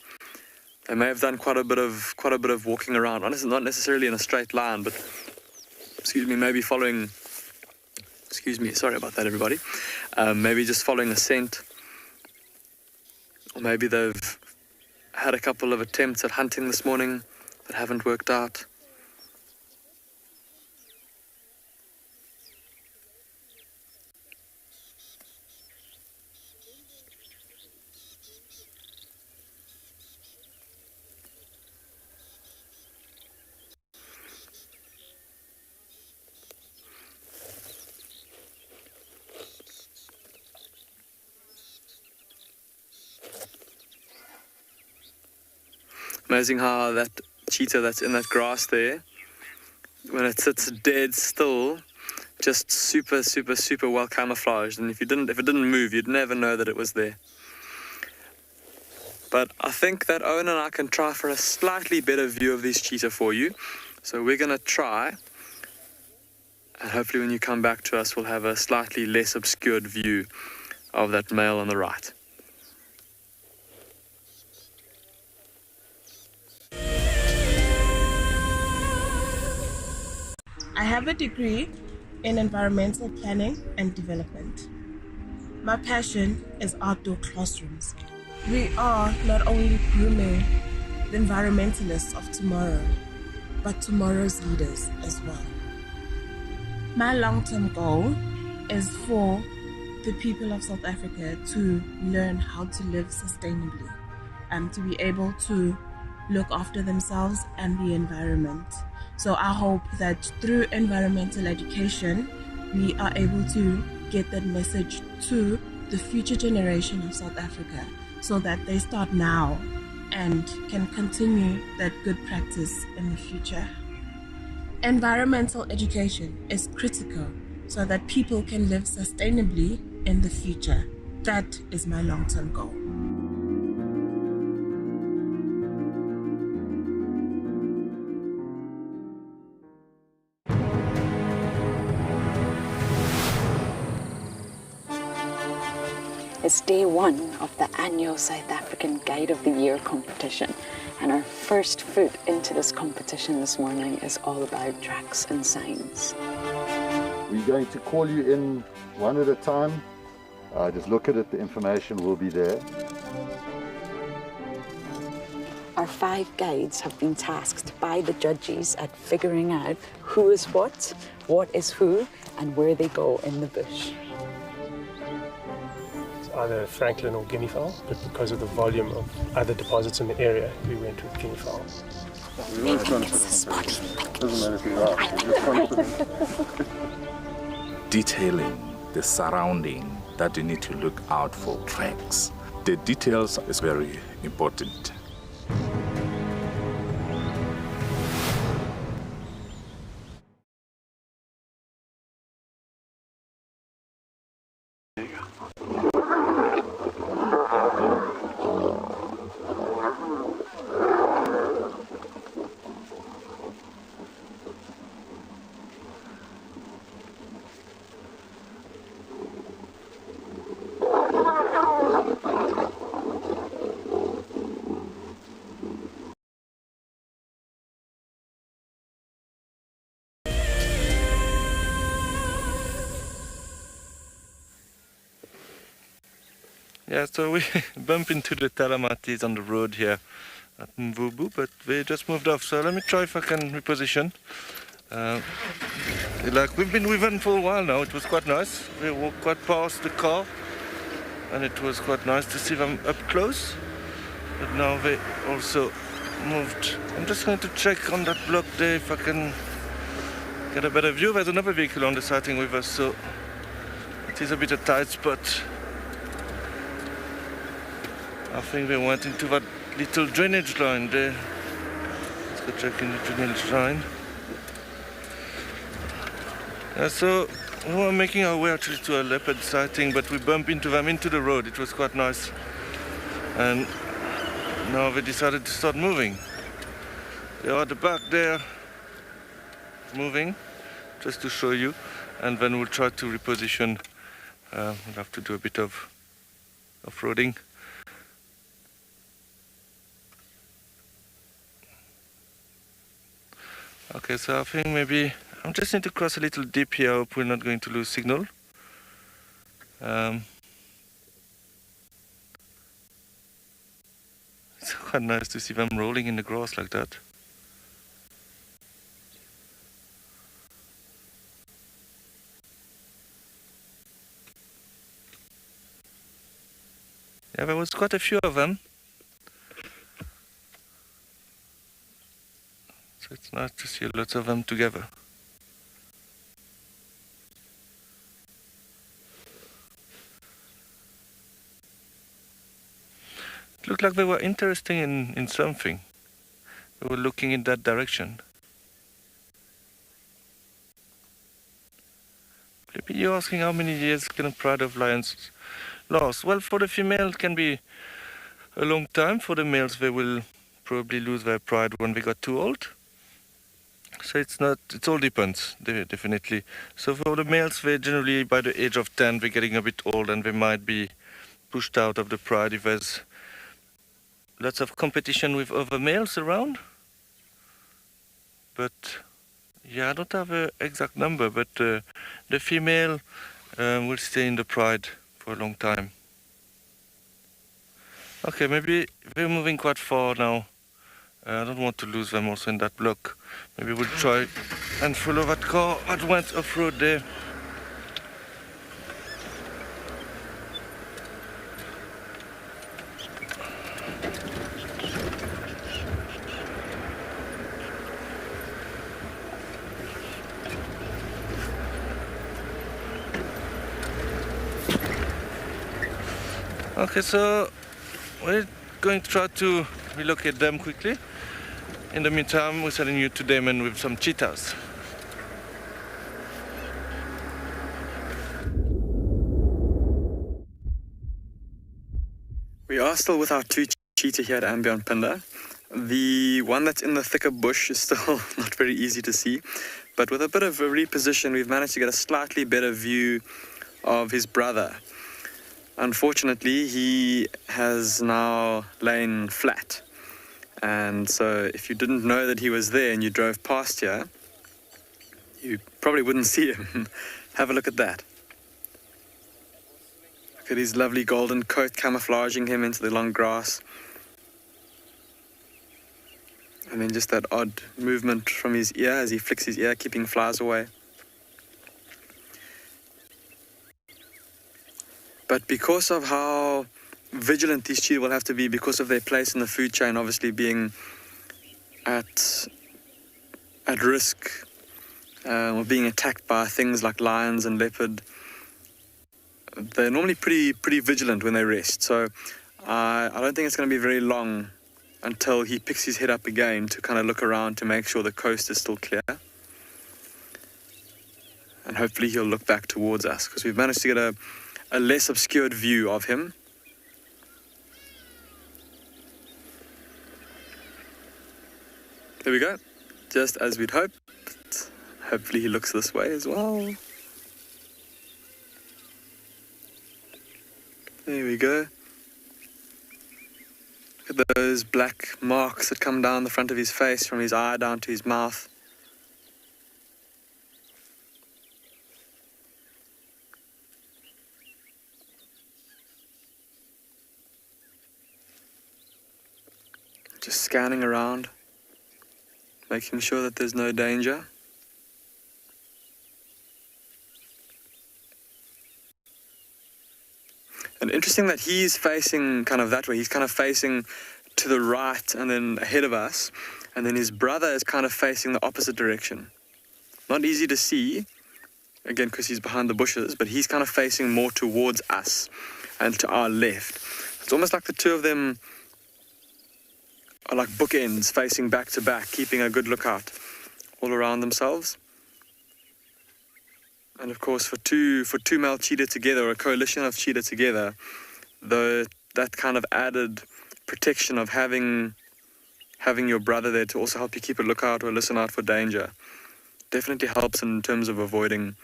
They may have done quite a bit of walking around. Honestly, not necessarily in a straight line, but maybe following. Sorry about that, everybody. Maybe just following a scent. Or maybe they've had a couple of attempts at hunting this morning that haven't worked out. Amazing how that cheetah that's in that grass there, when it sits dead still, just super, super, super well camouflaged. And if it didn't move, you'd never know that it was there. But I think that Owen and I can try for a slightly better view of this cheetah for you. So we're going to try, and hopefully when you come back to us, we'll have a slightly less obscured view of that male on the right. I have a degree in environmental planning and development. My passion is outdoor classrooms. We are not only grooming the environmentalists of tomorrow, but tomorrow's leaders as well. My long-term goal is for the people of South Africa to learn how to live sustainably, to be able to look after themselves and the environment. So I hope that through environmental education, we are able to get that message to the future generation of South Africa so that they start now and can continue that good practice in the future. Environmental education is critical so that people can live sustainably in the future. That is my long-term goal. It's day one of the annual South African Guide of the Year competition, and our first foot into this competition this morning is all about tracks and signs. We're going to call you in one at a time. Just look at it, the information will be there. Our 5 guides have been tasked by the judges at figuring out who is what is who, and where they go in the bush. Either Franklin or guinea fowl, but because of the volume of other deposits in the area, we went with guinea fowl. Detailing the surrounding that you need to look out for tracks. The details is very important. Yeah, so we bump into the Talamatis on the road here at Mvubu, but they just moved off. So let me try if I can reposition. We've been with them for a while now. It was quite nice. We walked quite past the car, and it was quite nice to see them up close. But now they also moved. I'm just going to check on that block there if I can get a better view. There's another vehicle on the sighting with us, so it is a bit a tight spot. I think they went into that little drainage line there. Let's go check in the drainage line. So we were making our way actually to a leopard sighting, but we bumped into them into the road. It was quite nice. And now they decided to start moving. They are at the back there, moving, just to show you. And then we'll try to reposition. We'll have to do a bit of off-roading. Okay, so I think maybe I just need to cross a little dip here. I hope we're not going to lose signal. It's quite nice to see them rolling in the grass like that. Yeah, there was quite a few of them. So it's nice to see lots of them together. It looked like they were interested in something. They were looking in that direction. Maybe you're asking how many years can a pride of lions last? Well, for the female it can be a long time. For the males, they will probably lose their pride when they got too old. So it all depends, definitely. So for the males, they generally, by the age of 10, they're getting a bit old and they might be pushed out of the pride if there's lots of competition with other males around. But yeah, I don't have an exact number, but the female will stay in the pride for a long time. Okay, maybe they're moving quite far now. I don't want to lose them also in that block. Maybe we'll try and follow that car that went off-road there. Okay, so we're going to try to relocate them quickly. In the meantime, we're sending you to Damon with some cheetahs. We are still with our two cheetah here at andBeyond Phinda. The one that's in the thicker bush is still not very easy to see, but with a bit of a reposition, we've managed to get a slightly better view of his brother. Unfortunately, he has now lain flat. And so if you didn't know that he was there and you drove past here, you probably wouldn't see him. Have a look at that. Look at his lovely golden coat camouflaging him into the long grass. And then just that odd movement from his ear as he flicks his ear, keeping flies away. But because of how vigilant these cheetah will have to be, because of their place in the food chain, obviously being at risk or being attacked by things like lions and leopard, they're normally pretty vigilant when they rest. So I don't think it's going to be very long until he picks his head up again to kind of look around to make sure the coast is still clear. And hopefully he'll look back towards us, because we've managed to get a less obscured view of him. There we go, just as we'd hoped. Hopefully he looks this way as well. There we go. Look at those black marks that come down the front of his face, from his eye down to his mouth. Just scanning around, making sure that there's no danger. And interesting that he's facing kind of that way. He's kind of facing to the right and then ahead of us, and then his brother is kind of facing the opposite direction. Not easy to see, again, because he's behind the bushes, but he's kind of facing more towards us and to our left. It's almost like the two of them are like bookends facing back to back, keeping a good lookout all around themselves. And of course, for two male cheetah together, or a coalition of cheetah together, that kind of added protection of having your brother there to also help you keep a lookout or listen out for danger definitely helps in terms of avoiding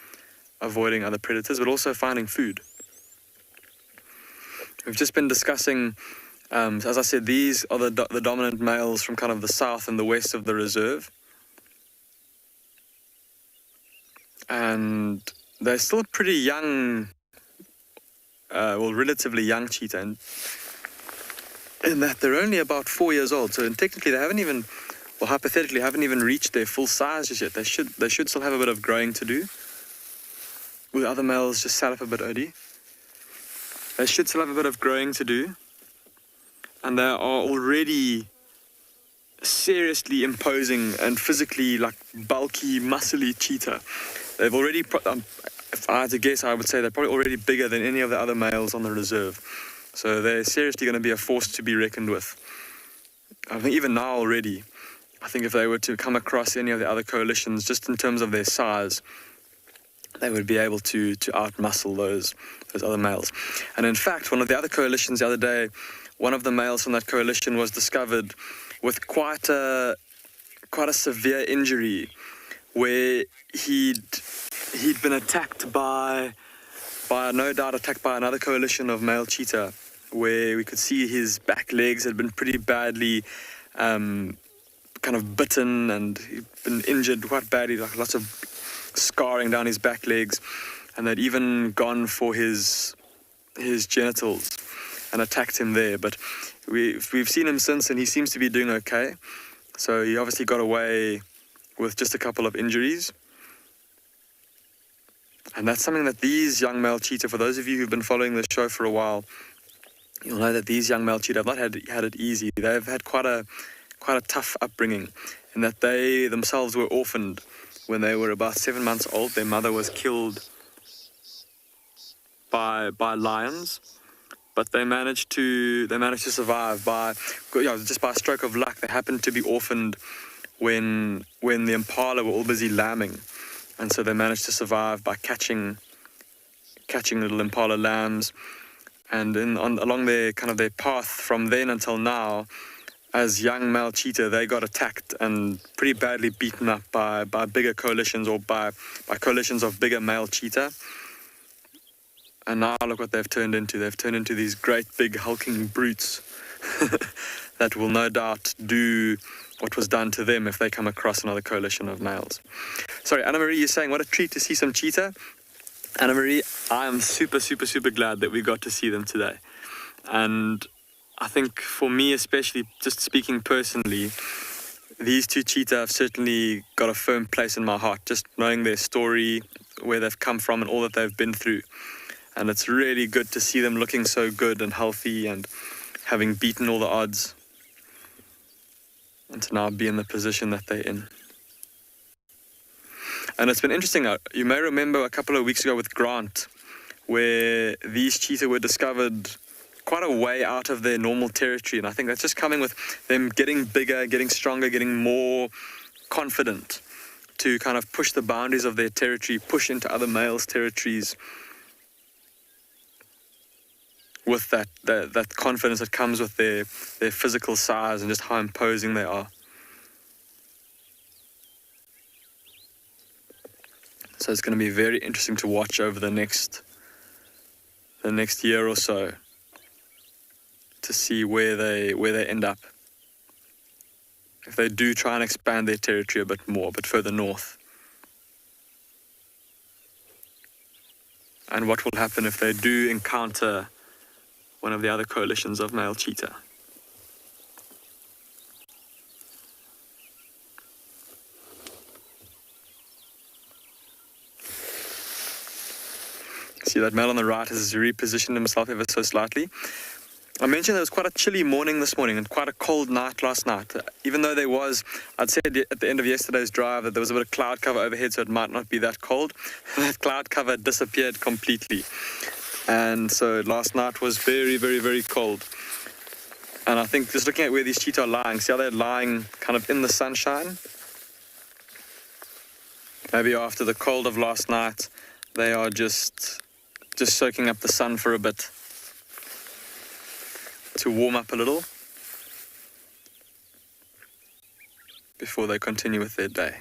other predators, but also finding food. We've just been discussing, as I said, these are the dominant males from kind of the south and the west of the reserve. And they're still pretty young, relatively young cheetah, and in that they're only about 4 years old. So technically they haven't even, well, hypothetically, haven't even reached their full size just yet. They should still have a bit of growing to do. Will other males just sat up a bit, Odie? They should still have a bit of growing to do, and they are already seriously imposing and physically like bulky, muscly cheetah. They've already, if I had to guess, I would say they're probably already bigger than any of the other males on the reserve. So they're seriously going to be a force to be reckoned with. I think even now already, I think if they were to come across any of the other coalitions, just in terms of their size, they would be able to outmuscle those other males. And in fact, one of the other coalitions the other day, one of the males from that coalition was discovered with quite a severe injury, where he'd been attacked by no doubt attacked by another coalition of male cheetah, where we could see his back legs had been pretty badly kind of bitten, and he'd been injured quite badly, like lots of scarring down his back legs, and they'd even gone for his genitals and attacked him there. But we've seen him since, and he seems to be doing okay. So he obviously got away with just a couple of injuries. And that's something that these young male cheetah, for those of you who've been following the show for a while, you'll know that these young male cheetah have not had it easy. They've had quite a tough upbringing, in that they themselves were orphaned when they were about 7 months old. Their mother was killed by lions, but they managed to survive just by a stroke of luck. They happened to be orphaned when the impala were all busy lambing, and so they managed to survive by catching little impala lambs. And along their path from then until now, as young male cheetah, they got attacked and pretty badly beaten up by bigger coalitions, or by coalitions of bigger male cheetah. And now look what they've turned into. They've turned into these great big hulking brutes that will no doubt do what was done to them if they come across another coalition of males. Sorry, Anna-Marie, you're saying what a treat to see some cheetah. Anna-Marie, I am super, super, super glad that we got to see them today. And I think for me especially, just speaking personally, these two cheetah have certainly got a firm place in my heart, just knowing their story, where they've come from and all that they've been through. And it's really good to see them looking so good and healthy and having beaten all the odds, and to now be in the position that they're in. And it's been interesting. You may remember a couple of weeks ago with Grant, where these cheetah were discovered quite a way out of their normal territory. And I think that's just coming with them getting bigger, getting stronger, getting more confident to kind of push the boundaries of their territory, push into other males' territories, with that confidence that comes with their physical size and just how imposing they are. So it's going to be very interesting to watch over the next year or so, to see where they end up. If they do try and expand their territory a bit more, a bit further north. And what will happen if they do encounter one of the other coalitions of male cheetah. See that male on the right has repositioned himself ever so slightly. I mentioned there was quite a chilly morning this morning and quite a cold night last night. Even though there was, I'd said at the end of yesterday's drive that there was a bit of cloud cover overhead, so it might not be that cold. That cloud cover disappeared completely. And so last night was very, very, very cold. And I think just looking at where these cheetah are lying, see how they're lying kind of in the sunshine? Maybe after the cold of last night, they are just soaking up the sun for a bit to warm up a little before they continue with their day.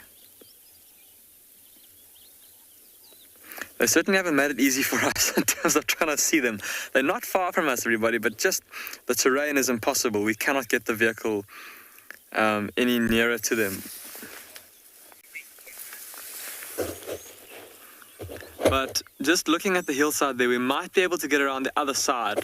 They certainly haven't made it easy for us in terms of trying to see them. They're not far from us, everybody, but just the terrain is impossible. We cannot get the vehicle any nearer to them. But just looking at the hillside there, we might be able to get around the other side.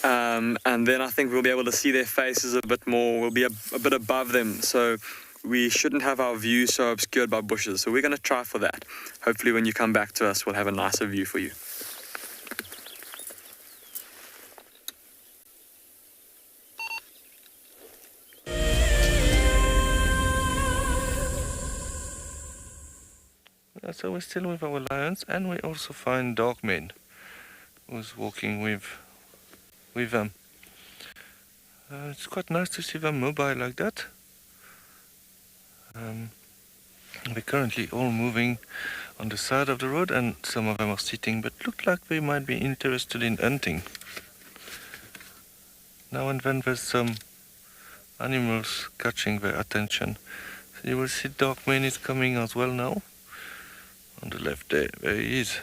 And then I think we'll be able to see their faces a bit more. We'll be a bit above them, so we shouldn't have our view so obscured by bushes. So we're going to try for that. Hopefully when you come back to us, we'll have a nicer view for you. So we're still with our lions, and we also find Dogman, who's walking with them. It's quite nice to see them mobile like that. We're currently all moving on the side of the road, and some of them are sitting, but look like they might be interested in hunting. Now and then there's some animals catching their attention. So you will see Dogman is coming as well now. On the left there he is.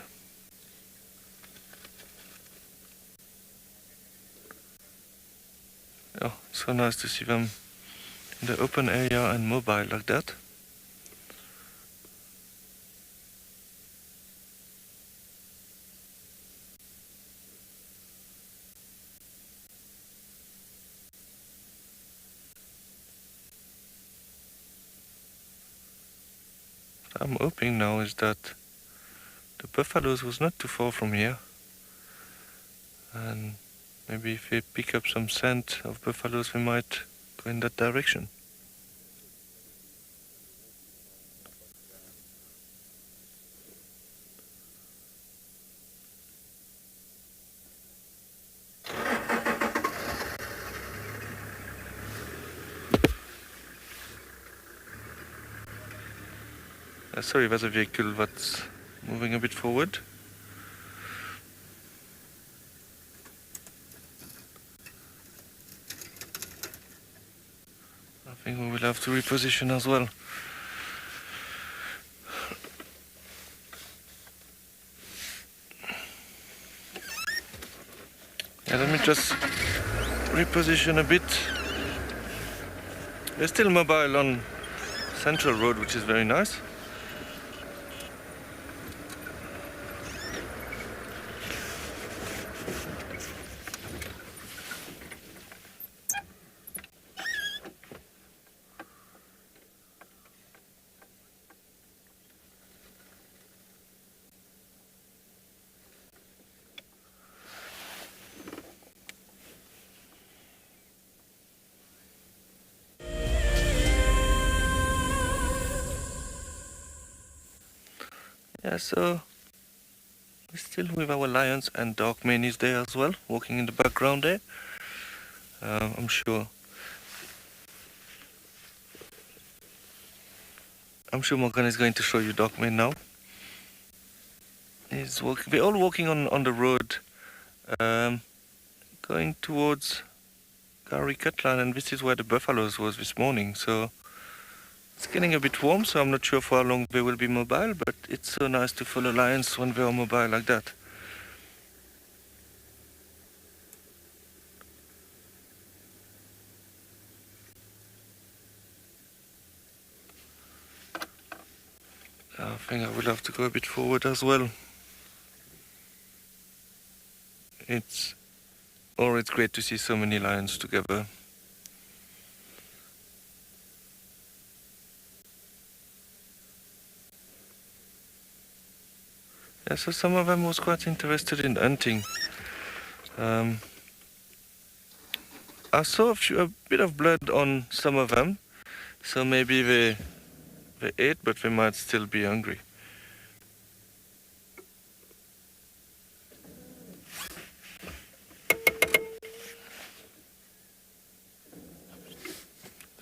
Oh, so nice to see them in the open area and mobile like that. What I'm hoping now is that the buffaloes was not too far from here, and maybe if we pick up some scent of buffaloes, we might go in that direction. Sorry, there's a vehicle that's moving a bit forward. I think we will have to reposition as well. Yeah, let me just reposition a bit. They're still mobile on Central Road, which is very nice. Yeah, so we're still with our lions, and Dogman is there as well, walking in the background there. I'm sure Morgan is going to show you Dogman now. He's walking. We're all walking on the road, going towards Gary Cutland, and this is where the buffaloes was this morning. So it's getting a bit warm, so I'm not sure for how long they will be mobile, but it's so nice to follow lions when they are mobile like that. I think I will have to go a bit forward as well. It's always great to see so many lions together. Yeah, so some of them was quite interested in hunting. I saw a bit of blood on some of them, so maybe they ate, but they might still be hungry.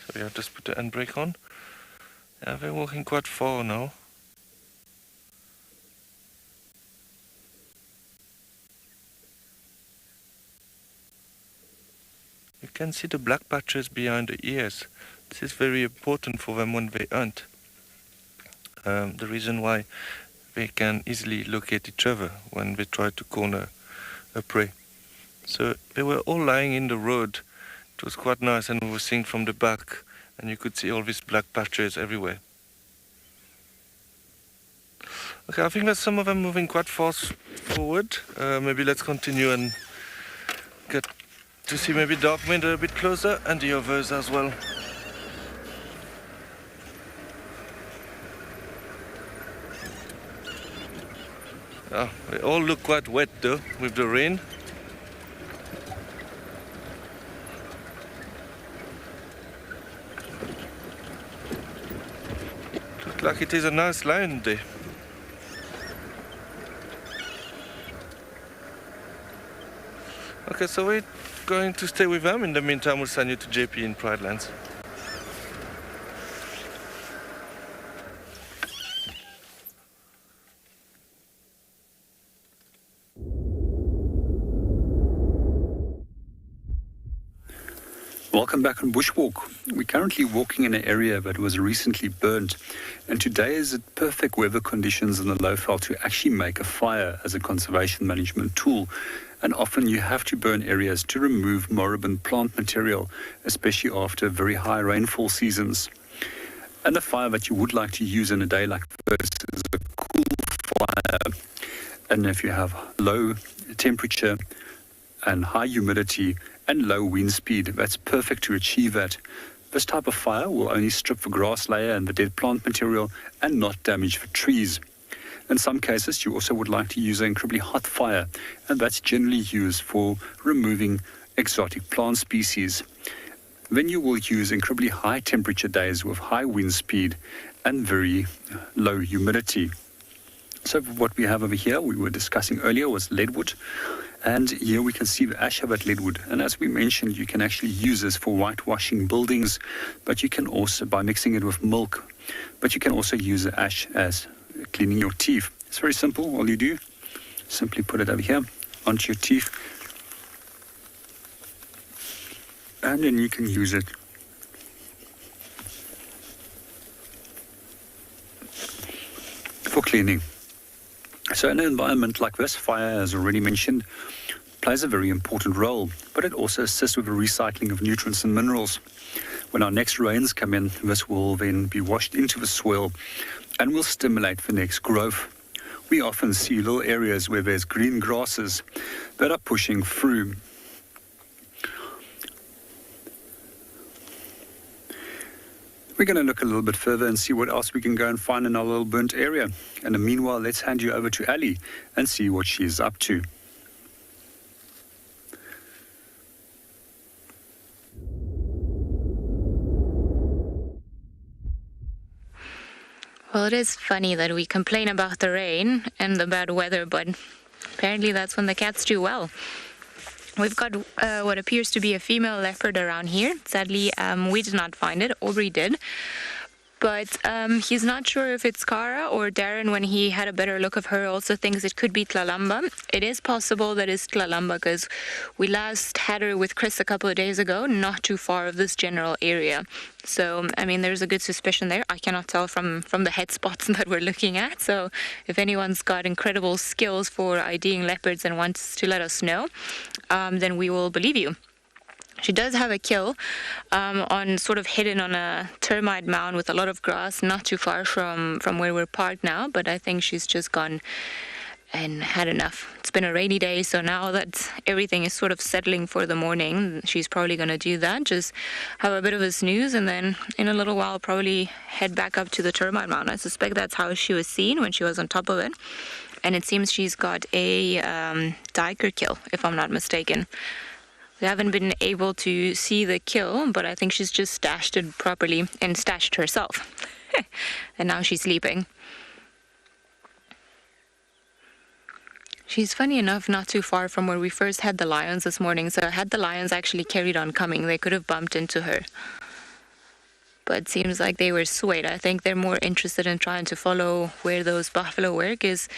So yeah, just put the handbrake on. Yeah, they're walking quite far now. You can see the black patches behind the ears. This is very important for them when they hunt. The reason why they can easily locate each other when they try to corner a prey. So they were all lying in the road. It was quite nice, and we were seeing from the back, and you could see all these black patches everywhere. Okay, I think that some of them moving quite fast forward. Maybe let's continue and get to see maybe Dark Wind a bit closer, and the others as well. They all look quite wet though, with the rain. Looks like it is a nice lion day. Okay, so we're going to stay with them. In the meantime, we'll send you to JP in Pride Lands. Welcome back on Bushwalk. We're currently walking in an area that was recently burnt, and today is the perfect weather conditions in the Lowveld to actually make a fire as a conservation management tool. And often you have to burn areas to remove moribund plant material, especially after very high rainfall seasons. And the fire that you would like to use in a day like this is a cool fire. And if you have low temperature and high humidity and low wind speed, that's perfect to achieve that. This type of fire will only strip the grass layer and the dead plant material and not damage the trees. In some cases, you also would like to use an incredibly hot fire, and that's generally used for removing exotic plant species. Then you will use incredibly high temperature days with high wind speed and very low humidity. So what we have over here, we were discussing earlier, was leadwood. And here we can see the ash of that leadwood. And as we mentioned, you can actually use this for whitewashing buildings, but you can also, by mixing it with milk, but you can also use the ash as cleaning your teeth. It's very simple. All you do, simply put it over here onto your teeth, and then you can use it for cleaning. So in an environment like this, fire, as already mentioned, plays a very important role, but it also assists with the recycling of nutrients and minerals. When our next rains come in, this will then be washed into the soil and will stimulate the next growth. We often see little areas where there's green grasses that are pushing through. We're going to look a little bit further and see what else we can go and find in our little burnt area. And meanwhile, let's hand you over to Ali and see what she is up to. Well, it is funny that we complain about the rain and the bad weather, but apparently that's when the cats do well. We've got what appears to be a female leopard around here. Sadly, we did not find it. Aubrey did. But he's not sure if it's Cara or Darren, when he had a better look of her, also thinks it could be Tlalamba. It is possible that it's Tlalamba because we last had her with Chris a couple of days ago, not too far of this general area. So, I mean, there's a good suspicion there. I cannot tell from the head spots that we're looking at. So if anyone's got incredible skills for IDing leopards and wants to let us know, then we will believe you. She does have a kill on sort of hidden on a termite mound with a lot of grass, not too far from where we're parked now, but I think she's just gone and had enough. It's been a rainy day, so now that everything is sort of settling for the morning, she's probably going to do that, just have a bit of a snooze, and then in a little while probably head back up to the termite mound. I suspect that's how she was seen when she was on top of it, and it seems she's got a diker kill, if I'm not mistaken. We haven't been able to see the kill, but I think she's just stashed it properly and stashed herself. And now she's sleeping. She's, funny enough, not too far from where we first had the lions this morning. So had the lions actually carried on coming, they could have bumped into her. But it seems like they were swayed. I think they're more interested in trying to follow where those buffalo were, because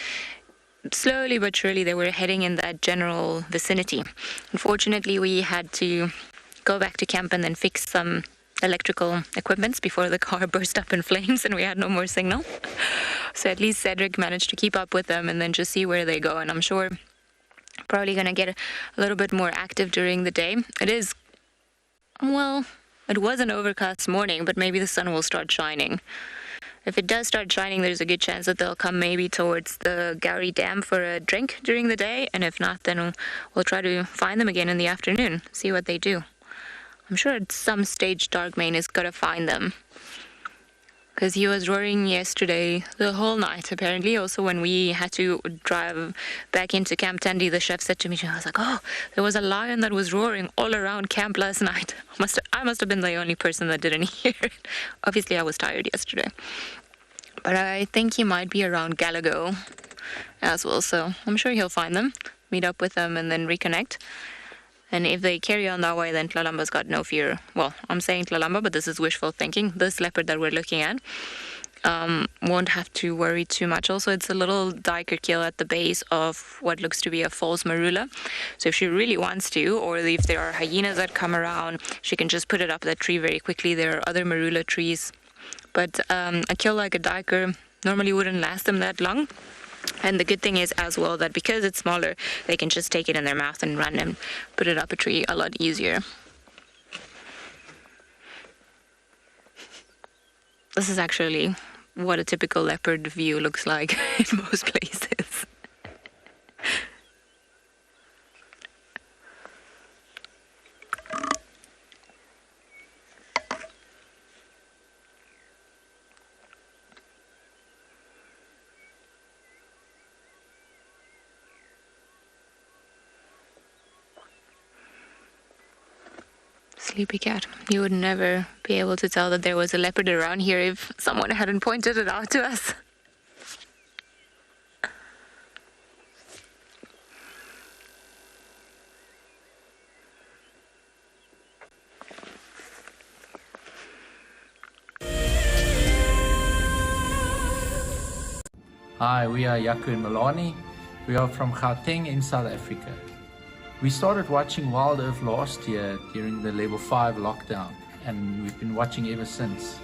slowly but surely they were heading in that general vicinity. Unfortunately, we had to go back to camp and then fix some electrical equipments before the car burst up in flames and we had no more signal. So at least Cedric managed to keep up with them and then just see where they go. And I'm sure probably going to get a little bit more active during the day. It was an overcast morning, but maybe the sun will start shining. If it does start shining, there's a good chance that they'll come maybe towards the Gowrie Dam for a drink during the day. And if not, then we'll try to find them again in the afternoon, see what they do. I'm sure at some stage Darkmane is going to find them. Because he was roaring yesterday the whole night, apparently. Also, when we had to drive back into Camp Tandy, the chef said to me, I was like, oh, there was a lion that was roaring all around camp last night. I must have been the only person that didn't hear it. Obviously, I was tired yesterday. But I think he might be around Galago as well. So I'm sure he'll find them, meet up with them, and then reconnect. And if they carry on that way, then Tlalamba's got no fear. Well, I'm saying Tlalamba, but this is wishful thinking. This leopard that we're looking at won't have to worry too much. Also, it's a little diker kill at the base of what looks to be a false marula. So if she really wants to, or if there are hyenas that come around, she can just put it up that tree very quickly. There are other marula trees. But a kill like a diker normally wouldn't last them that long. And the good thing is as well that because it's smaller, they can just take it in their mouth and run and put it up a tree a lot easier. This is actually what a typical leopard view looks like in most places. Sleepy cat. You would never be able to tell that there was a leopard around here if someone hadn't pointed it out to us. Hi, we are Yaku and Milani. We are from Gauteng in South Africa. We started watching WildEarth last year during the level 5 lockdown, and we've been watching ever since.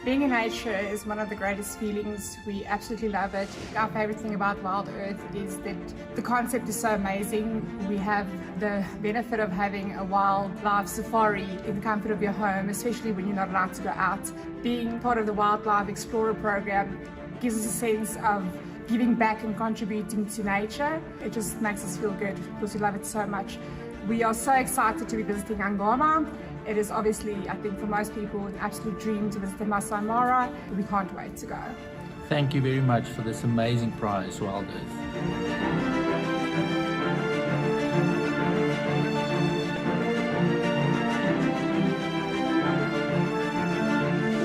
Being in nature is one of the greatest feelings. We absolutely love it. Our favorite thing about WildEarth is that the concept is so amazing. We have the benefit of having a wildlife safari in the comfort of your home, especially when you're not allowed to go out. Being part of the Wildlife Explorer program gives us a sense of giving back and contributing to nature. It just makes us feel good because we love it so much. We are so excited to be visiting Angama. It is obviously, I think for most people, an absolute dream to visit the Masai Mara. We can't wait to go. Thank you very much for this amazing prize, WildEarth.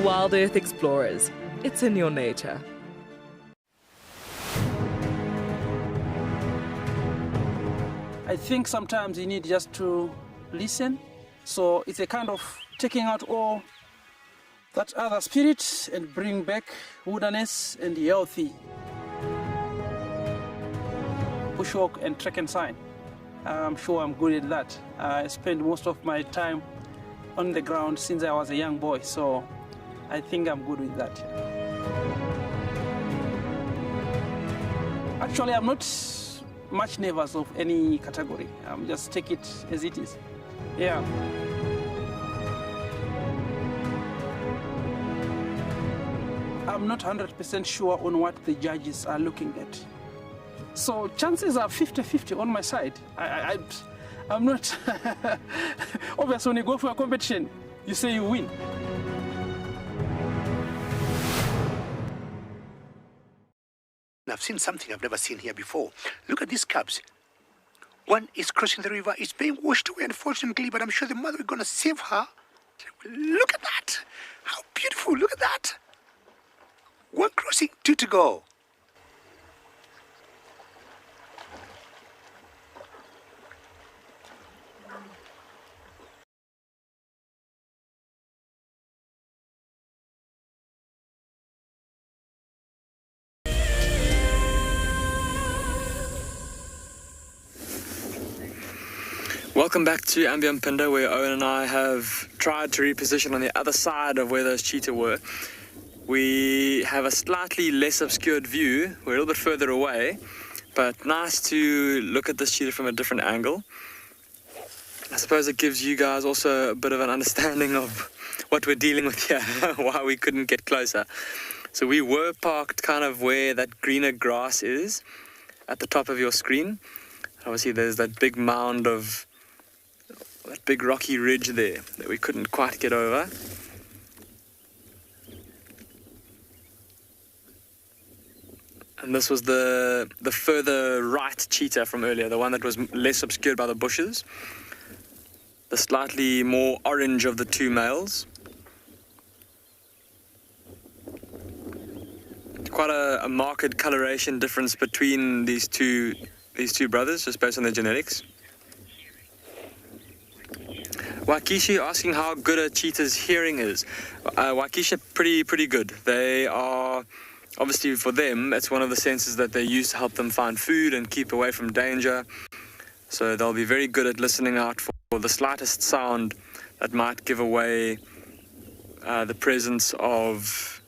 WildEarth Explorers. It's in your nature. I think sometimes you need just to listen. So it's a kind of taking out all that other spirit and bring back wilderness and healthy. Bushwalk and trek and sign. I'm sure I'm good at that. I spend most of my time on the ground since I was a young boy, so I think I'm good with that. Actually, I'm not much nervous of any category. Just take it as it is. Yeah. I'm not 100% sure on what the judges are looking at. So chances are 50-50 on my side. I'm not... Obviously, when you go for a competition, you say you win. I've seen something I've never seen here before. Look at these cubs. One is crossing the river. It's being washed away, unfortunately, but I'm sure the mother is going to save her. Look at that. How beautiful. Look at that. One crossing, two to go. Welcome back to andBeyond Phinda, where Owen and I have tried to reposition on the other side of where those cheetah were. We have a slightly less obscured view. We're a little bit further away, but nice to look at this cheetah from a different angle. I suppose it gives you guys also a bit of an understanding of what we're dealing with here, why we couldn't get closer. So we were parked kind of where that greener grass is at the top of your screen. Obviously there's that big mound of that big rocky ridge there that we couldn't quite get over. And this was the further right cheetah from earlier, the one that was less obscured by the bushes. The slightly more orange of the two males. Quite a marked coloration difference between these two brothers, just based on their genetics. Waikisha asking how good a cheetah's hearing is. Waikisha pretty good. They are, obviously for them, it's one of the senses that they use to help them find food and keep away from danger. So they'll be very good at listening out for the slightest sound that might give away the presence of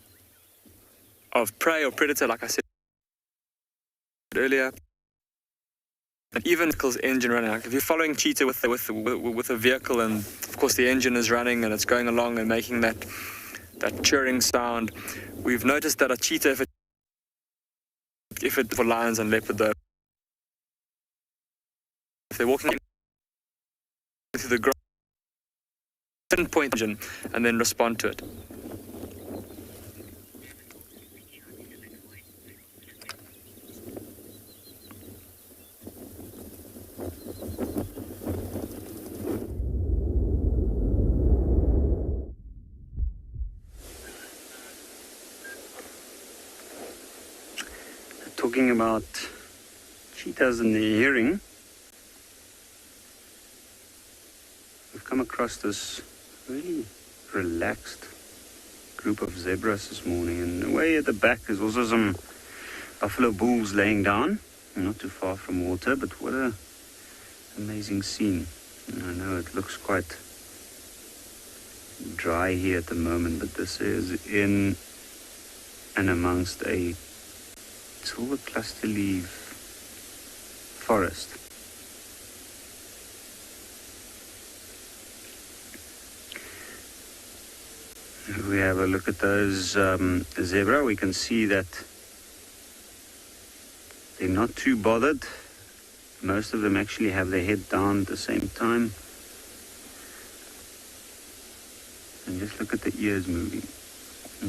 prey or predator, like I said earlier. Even vehicle's engine running. Like if you're following cheetah with a vehicle, and of course the engine is running and it's going along and making that churring sound, we've noticed that a cheetah, if it for lions and leopard though, if they're walking through the grass, pinpoint engine and then respond to it. Talking about cheetahs and their hearing, we've come across this really relaxed group of zebras this morning, and way at the back there's also some buffalo bulls laying down, not too far from water, but what a amazing scene. And I know it looks quite dry here at the moment, but this is in and amongst a silver cluster leaf forest. If we have a look at those zebra, we can see that they're not too bothered. Most of them actually have their head down at the same time. And just look at the ears moving,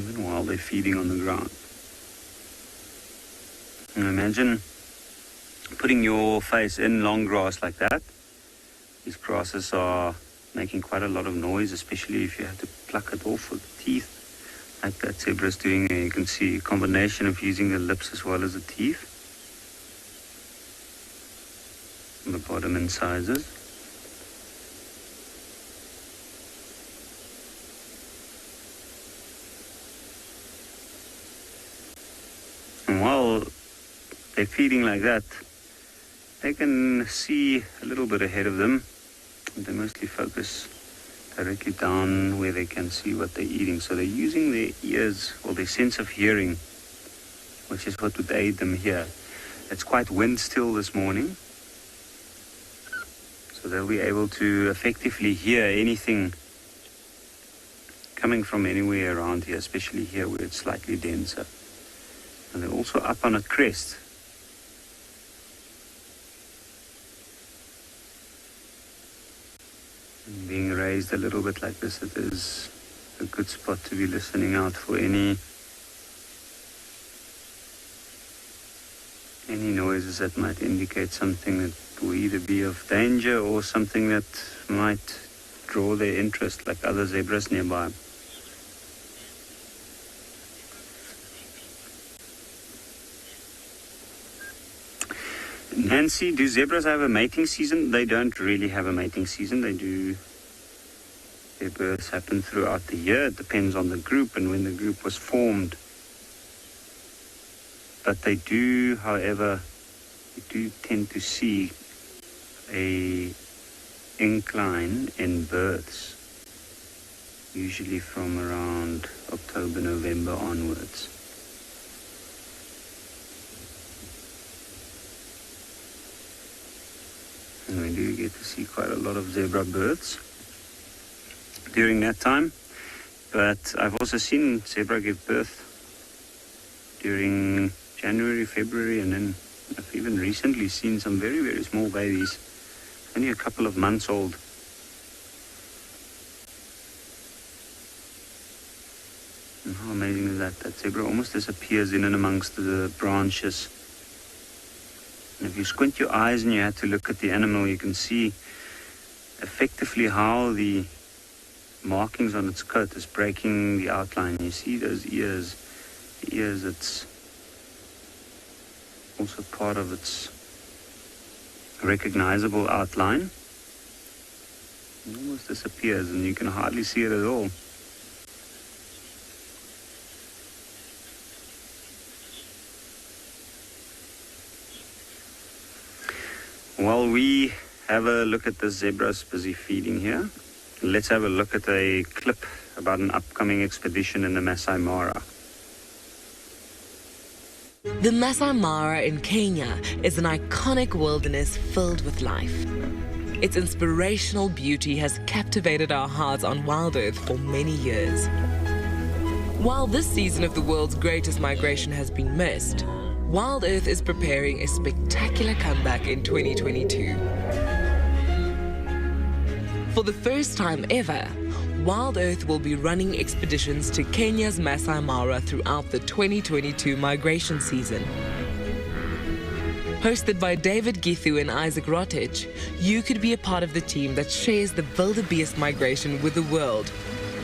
even while they're feeding on the ground. And imagine putting your face in long grass like that. These grasses are making quite a lot of noise, especially if you have to pluck it off with the teeth, like that zebra's doing there. You can see a combination of using the lips as well as the teeth. On the bottom incisors. And while they're feeding like that, they can see a little bit ahead of them. They mostly focus directly down where they can see what they're eating. So they're using their ears or their sense of hearing, which is what would aid them here. It's quite wind still this morning, so they'll be able to effectively hear anything coming from anywhere around here, especially here where it's slightly denser. And they're also up on a crest. And being raised a little bit like this, it is a good spot to be listening out for any any noises that might indicate something that will either be of danger or something that might draw their interest, like other zebras nearby. Nancy, do zebras have a mating season? They don't really have a mating season. Their births happen throughout the year. It depends on the group and when the group was formed. But they do, however, you do tend to see a incline in births, usually from around October, November onwards. And we do get to see quite a lot of zebra births during that time. But I've also seen zebra give birth during January, February, and then I've even recently seen some very, very small babies, only a couple of months old. And how amazing is that? That zebra almost disappears in and amongst the branches. And if you squint your eyes and you have to look at the animal, you can see effectively how the markings on its coat is breaking the outline. You see those ears, the ears, it's also part of its recognizable outline. It almost disappears and you can hardly see it at all. While we have a look at the zebras busy feeding here, let's have a look at a clip about an upcoming expedition in the Masai Mara. The Masai Mara in Kenya is an iconic wilderness filled with life. Its inspirational beauty has captivated our hearts on WildEarth for many years. While this season of the world's greatest migration has been missed, WildEarth is preparing a spectacular comeback in 2022. For the first time ever, WildEarth will be running expeditions to Kenya's Masai Mara throughout the 2022 migration season. Hosted by David Githu and Isaac Rotich, you could be a part of the team that shares the wildebeest migration with the world,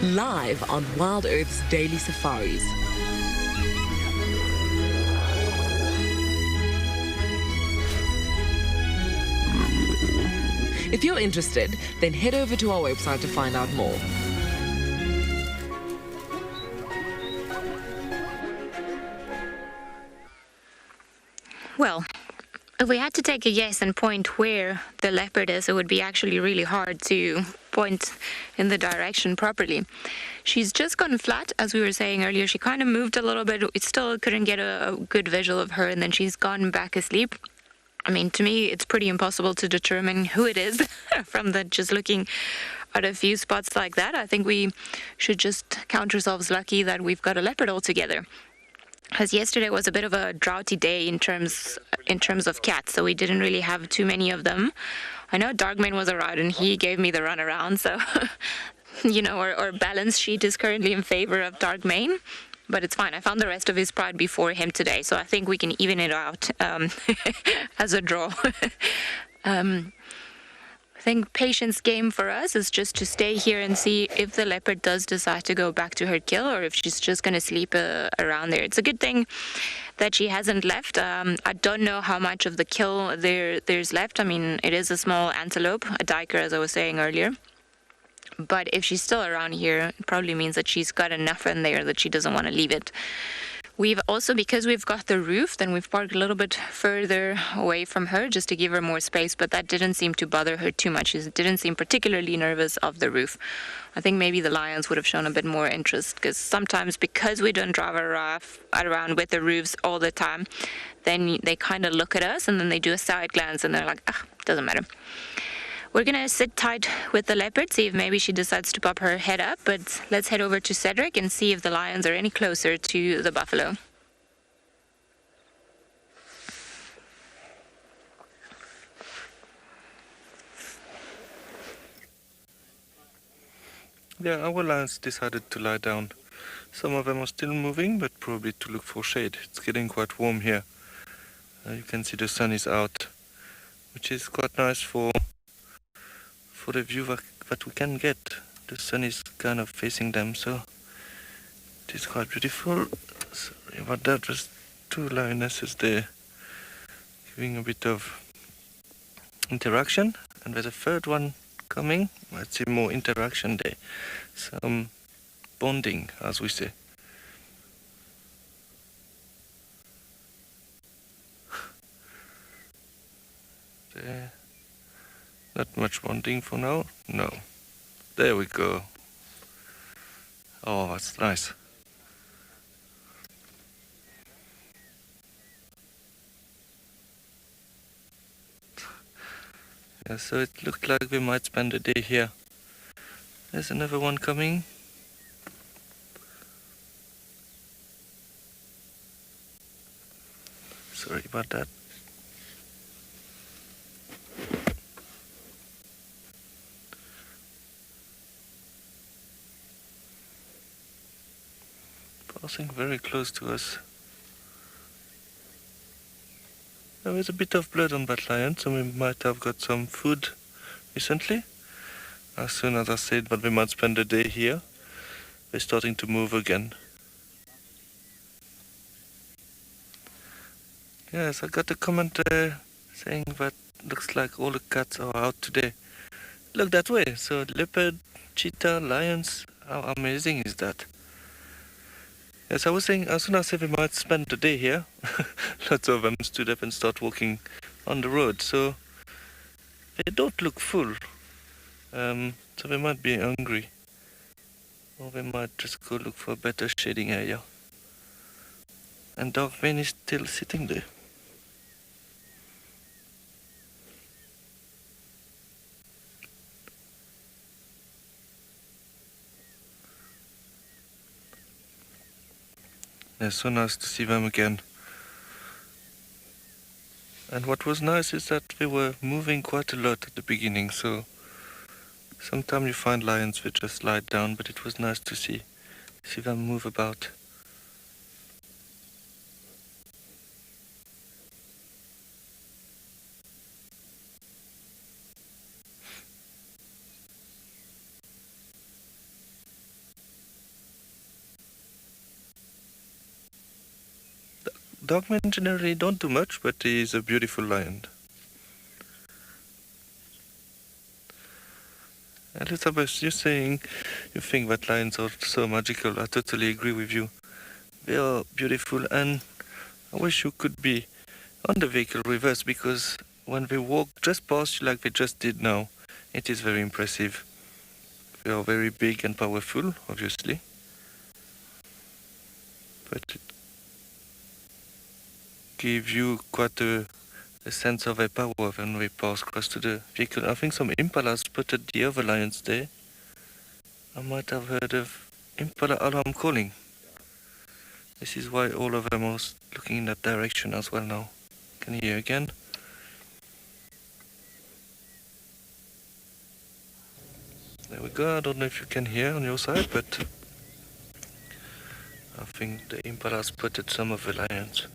live on WildEarth's daily safaris. If you're interested, then head over to our website to find out more. Well, if we had to take a guess and point where the leopard is, it would be actually really hard to point in the direction properly. She's just gone flat, as we were saying earlier. She kind of moved a little bit. We still couldn't get a good visual of her, and then she's gone back asleep. I mean, to me, it's pretty impossible to determine who it is from just looking at a few spots like that. I think we should just count ourselves lucky that we've got a leopard altogether. Because yesterday was a bit of a droughty day in terms of cats, so we didn't really have too many of them. I know Darkman was around and he gave me the runaround, so you know, our balance sheet is currently in favor of Darkman. But it's fine. I found the rest of his pride before him today, so I think we can even it out as a draw. I think patience game for us is just to stay here and see if the leopard does decide to go back to her kill or if she's just going to sleep around there. It's a good thing that she hasn't left. I don't know how much of the kill there's left. I mean, it is a small antelope, a duiker, as I was saying earlier. But if she's still around here, it probably means that she's got enough in there that she doesn't want to leave it. We've also, because we've got the roof, then we've parked a little bit further away from her just to give her more space, but that didn't seem to bother her too much. She didn't seem particularly nervous of the roof. I think maybe the lions would have shown a bit more interest, because sometimes because we don't drive around with the roofs all the time, then they kind of look at us and then they do a side glance and they're like, doesn't matter. We're going to sit tight with the leopard, see if maybe she decides to pop her head up, but let's head over to Cedric and see if the lions are any closer to the buffalo. Yeah, our lions decided to lie down. Some of them are still moving, but probably to look for shade. It's getting quite warm here. You can see the sun is out, which is quite nice for the view that we can get. The sun is kind of facing them, so it is quite beautiful. Sorry about that, there's two lionesses there giving a bit of interaction, and there's a third one coming. Might see more interaction there, some bonding, as we say. There. Not much bonding for now. No. There we go. Oh, that's nice. Yeah, so it looked like we might spend the day here. There's another one coming. Sorry about that. Passing very close to us. There is a bit of blood on that lion, so we might have got some food recently. As soon as I said that we might spend the day here, they're starting to move again. Yes, I got a comment saying that looks like all the cats are out today. Look that way, so leopard, cheetah, lions, how amazing is that? Yes, I was saying, as soon as we might spend the day here, lots of them stood up and start walking on the road, so they don't look full. So they might be hungry, or they might just go look for a better shading area. And Darkmane is still sitting there. It's so nice to see them again. And what was nice is that they were moving quite a lot at the beginning, so sometimes you find lions that just lie down, but it was nice to see them move about. Dogmen generally don't do much, but he is a beautiful lion. Elizabeth, you're saying you think that lions are so magical. I totally agree with you. They are beautiful, and I wish you could be on the vehicle with us, because when they walk just past you like they just did now, it is very impressive. They are very big and powerful, obviously. But it gives you quite a sense of their power when we pass across to the vehicle. I think some impalas spotted the other lions there. I might have heard of impala alarm calling. This is why all of them are looking in that direction as well now. Can you hear again? There we go. I don't know if you can hear on your side, but I think the impala spotted some of the lions.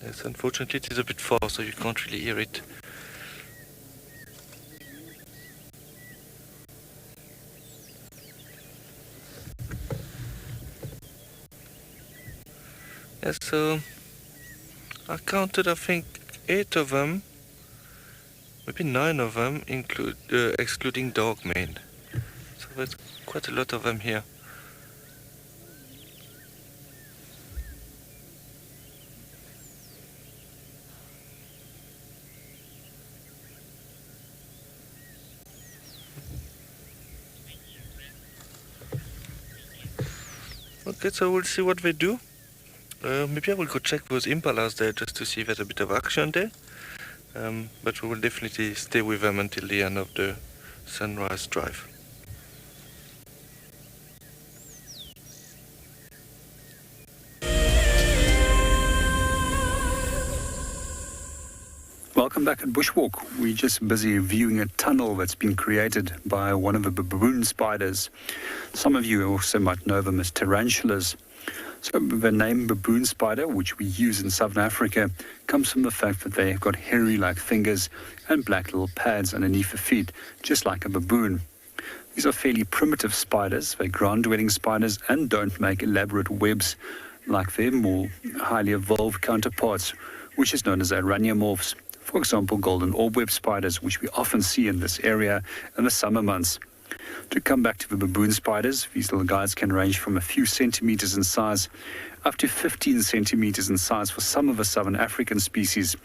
Yes, unfortunately it is a bit far, so you can't really hear it. Yes, so I counted, I think, 8 of them, maybe 9 of them, excluding Darkmane. So there's quite a lot of them here. Okay, so we'll see what they do. Maybe I will go check those impalas there just to see if there's a bit of action there. But we will definitely stay with them until the end of the sunrise drive. Welcome back at Bushwalk. We're just busy viewing a tunnel that's been created by one of the baboon spiders. Some of you also might know them as tarantulas. So the name baboon spider, which we use in Southern Africa, comes from the fact that they've got hairy-like fingers and black little pads underneath the feet, just like a baboon. These are fairly primitive spiders. They're ground-dwelling spiders and don't make elaborate webs like their more highly evolved counterparts, which is known as araneomorphs. For example, golden orb-web spiders, which we often see in this area in the summer months. To come back to the baboon spiders, these little guys can range from a few centimeters in size up to 15 centimeters in size for some of the southern African species.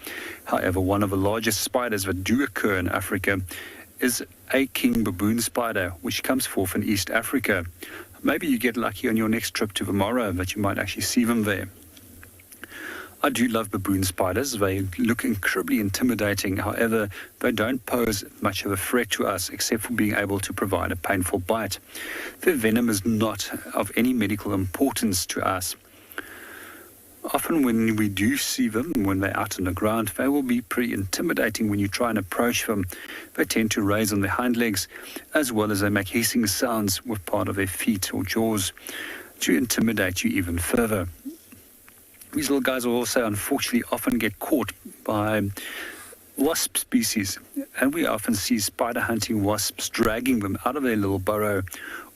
However, one of the largest spiders that do occur in Africa is a king baboon spider, which comes forth in East Africa. Maybe you get lucky on your next trip to the Mara that you might actually see them there. I do love baboon spiders. They look incredibly intimidating. However, they don't pose much of a threat to us except for being able to provide a painful bite. Their venom is not of any medical importance to us. Often when we do see them, when they're out on the ground, they will be pretty intimidating when you try and approach them. They tend to raise on their hind legs, as well as they make hissing sounds with part of their feet or jaws to intimidate you even further. These little guys will also, unfortunately, often get caught by wasp species, and we often see spider hunting wasps dragging them out of their little burrow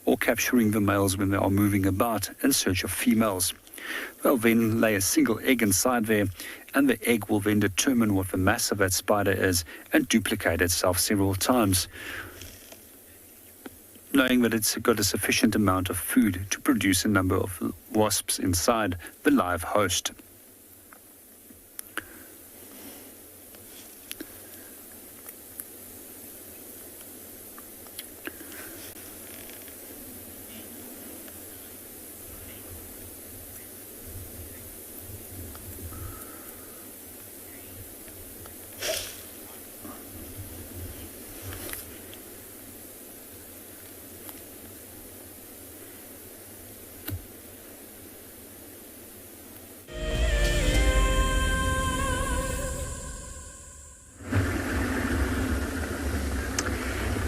or capturing the males when they are moving about in search of females. They'll then lay a single egg inside there, and the egg will then determine what the mass of that spider is and duplicate itself several times, knowing that it's got a sufficient amount of food to produce a number of wasps inside the live host.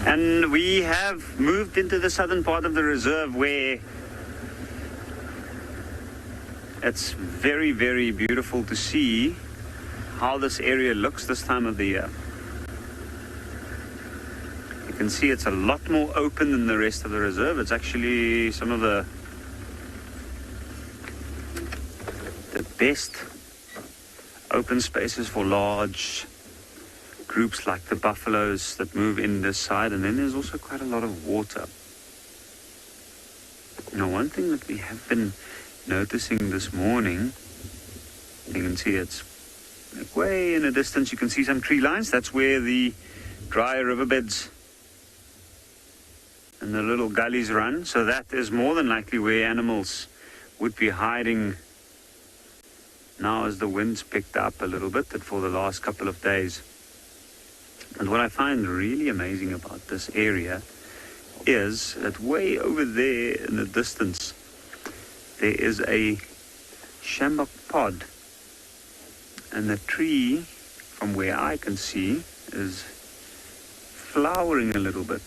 And we have moved into the southern part of the reserve where it's very, very beautiful to see how this area looks this time of the year. You can see it's a lot more open than the rest of the reserve. It's actually some of the best open spaces for large groups like the buffaloes that move in this side, and then there's also quite a lot of water. Now, one thing that we have been noticing this morning, you can see it's like way in the distance, you can see some tree lines. That's where the dry riverbeds and the little gullies run, so that is more than likely where animals would be hiding now as the wind's picked up a little bit for the last couple of days. And what I find really amazing about this area is that way over there in the distance, there is a sjambok pod. And the tree, from where I can see, is flowering a little bit.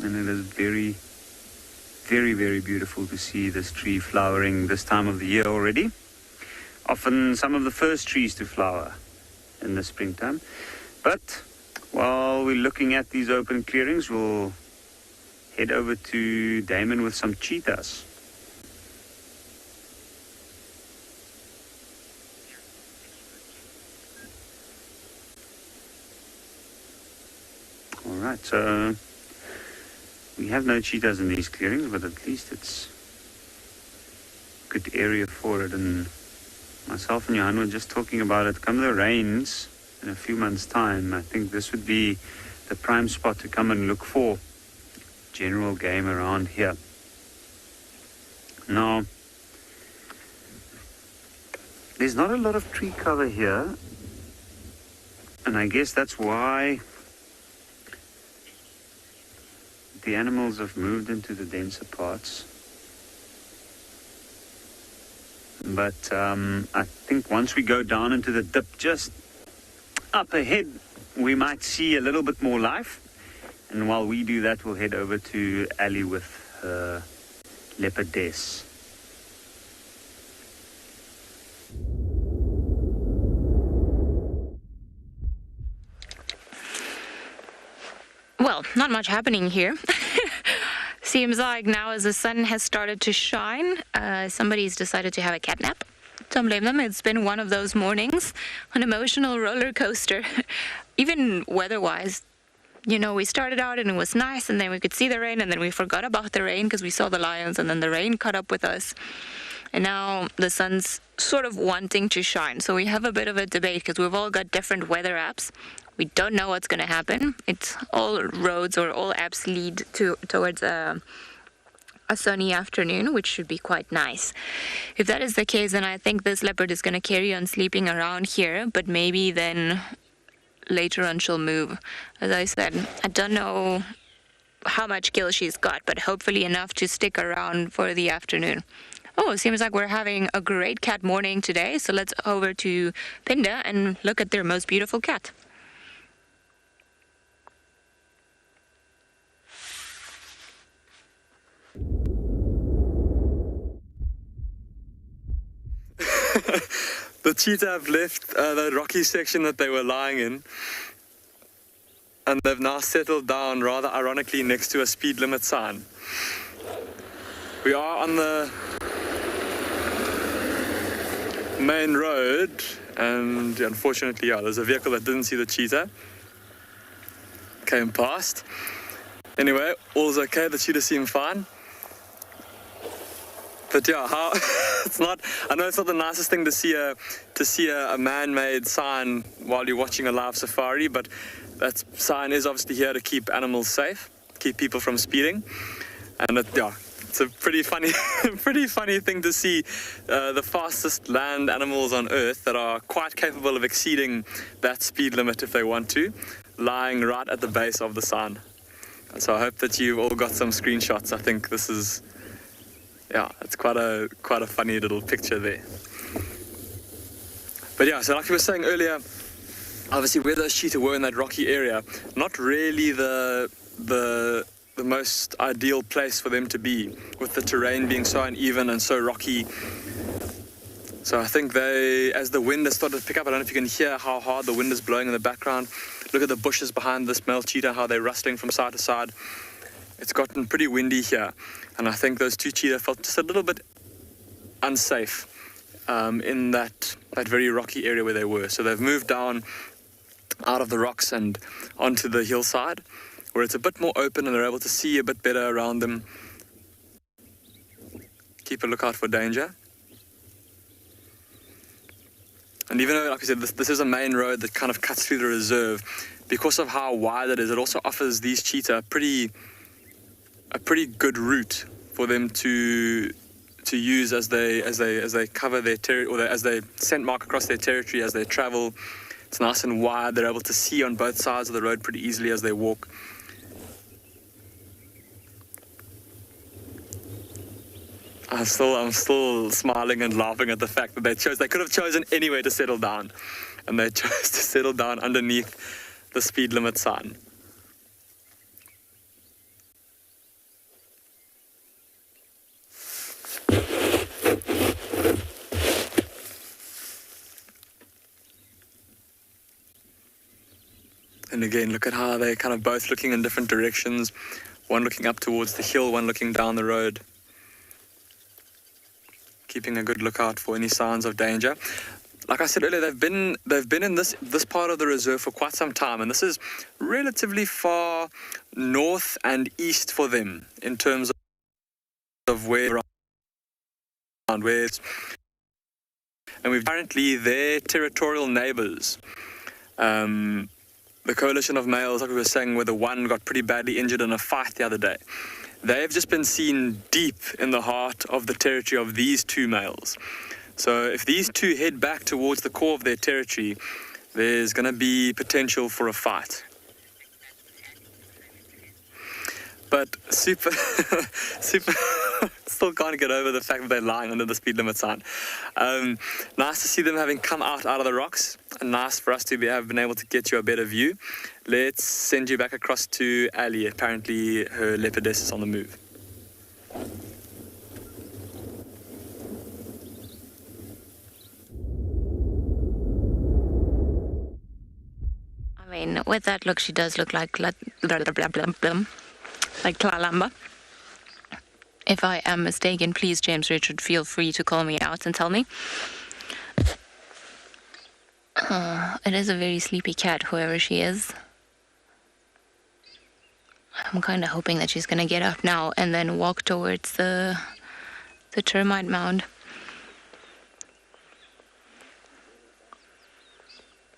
And it is very, very, very beautiful to see this tree flowering this time of the year already. Often some of the first trees to flower in the springtime. But while we're looking at these open clearings, we'll head over to Damon with some cheetahs. All right, so we have no cheetahs in these clearings, but at least it's a good area for it. And myself and Johan were just talking about it. Come the rains in a few months' time, I think this would be the prime spot to come and look for general game around here. Now, there's not a lot of tree cover here, and I guess that's why the animals have moved into the denser parts. But I think once we go down into the dip just up ahead, we might see a little bit more life. And while we do that, we'll head over to Ali with her leopardess. Well, not much happening here. Seems like now as the sun has started to shine, somebody's decided to have a cat nap. Don't blame them. It's been one of those mornings, an emotional roller coaster. Even weather-wise, you know, we started out and it was nice, and then we could see the rain, and then we forgot about the rain because we saw the lions, and then the rain caught up with us. And now the sun's sort of wanting to shine. So we have a bit of a debate because we've all got different weather apps. We don't know what's going to happen. It's all roads or all apps lead towards a sunny afternoon, which should be quite nice. If that is the case, then I think this leopard is going to carry on sleeping around here, but maybe then later on she'll move. As I said, I don't know how much gill she's got, but hopefully enough to stick around for the afternoon. Oh, it seems like we're having a great cat morning today, so let's over to Phinda and look at their most beautiful cat. The cheetah have left the rocky section that they were lying in, and they've now settled down rather ironically next to a speed limit sign. We are on the main road, and unfortunately, there's a vehicle that didn't see the cheetah, came past. Anyway, all's okay, the cheetah seemed fine. But yeah, I know it's not the nicest thing to see a man-made sign while you're watching a live safari, but that sign is obviously here to keep animals safe, keep people from speeding. And it's a pretty funny thing to see the fastest land animals on Earth that are quite capable of exceeding that speed limit if they want to, lying right at the base of the sign. And so I hope that you've all got some screenshots. I think this is, it's quite a funny little picture there. But yeah, so like we were saying earlier, obviously where those cheetah were in that rocky area, not really the most ideal place for them to be, with the terrain being so uneven and so rocky. So I think as the wind has started to pick up, I don't know if you can hear how hard the wind is blowing in the background. Look at the bushes behind this male cheetah, how they're rustling from side to side. It's gotten pretty windy here, and I think those two cheetah felt just a little bit unsafe in that very rocky area where they were. So they've moved down out of the rocks and onto the hillside, where it's a bit more open and they're able to see a bit better around them. Keep a lookout for danger. And even though, like I said, this is a main road that kind of cuts through the reserve, because of how wide it is, it also offers these cheetah a pretty good route for them to use as they cover their territory, or as they scent mark across their territory as they travel. It's nice and wide. They're able to see on both sides of the road pretty easily as they walk. I'm still smiling and laughing at the fact that they could have chosen anywhere to settle down, and they chose to settle down underneath the speed limit sign. And again, look at how they're kind of both looking in different directions. One looking up towards the hill, one looking down the road. Keeping a good lookout for any signs of danger. Like I said earlier, they've been in this part of the reserve for quite some time, and this is relatively far north and east for them in terms of where it's. And we've currently their territorial neighbors. The coalition of males, like we were saying, where the one got pretty badly injured in a fight the other day. They've just been seen deep in the heart of the territory of these two males. So if these two head back towards the core of their territory, there's going to be potential for a fight. But super Still can't get over the fact that they're lying under the speed limit sign. Nice to see them having come out of the rocks. And nice for us to have been able to get you a better view. Let's send you back across to Ali. Apparently her leopardess is on the move. I mean, with that look, she does look like Tlalamba. If I am mistaken, please, James Richard, feel free to call me out and tell me. It is a very sleepy cat, whoever she is. I'm kind of hoping that she's going to get up now and then walk towards the termite mound.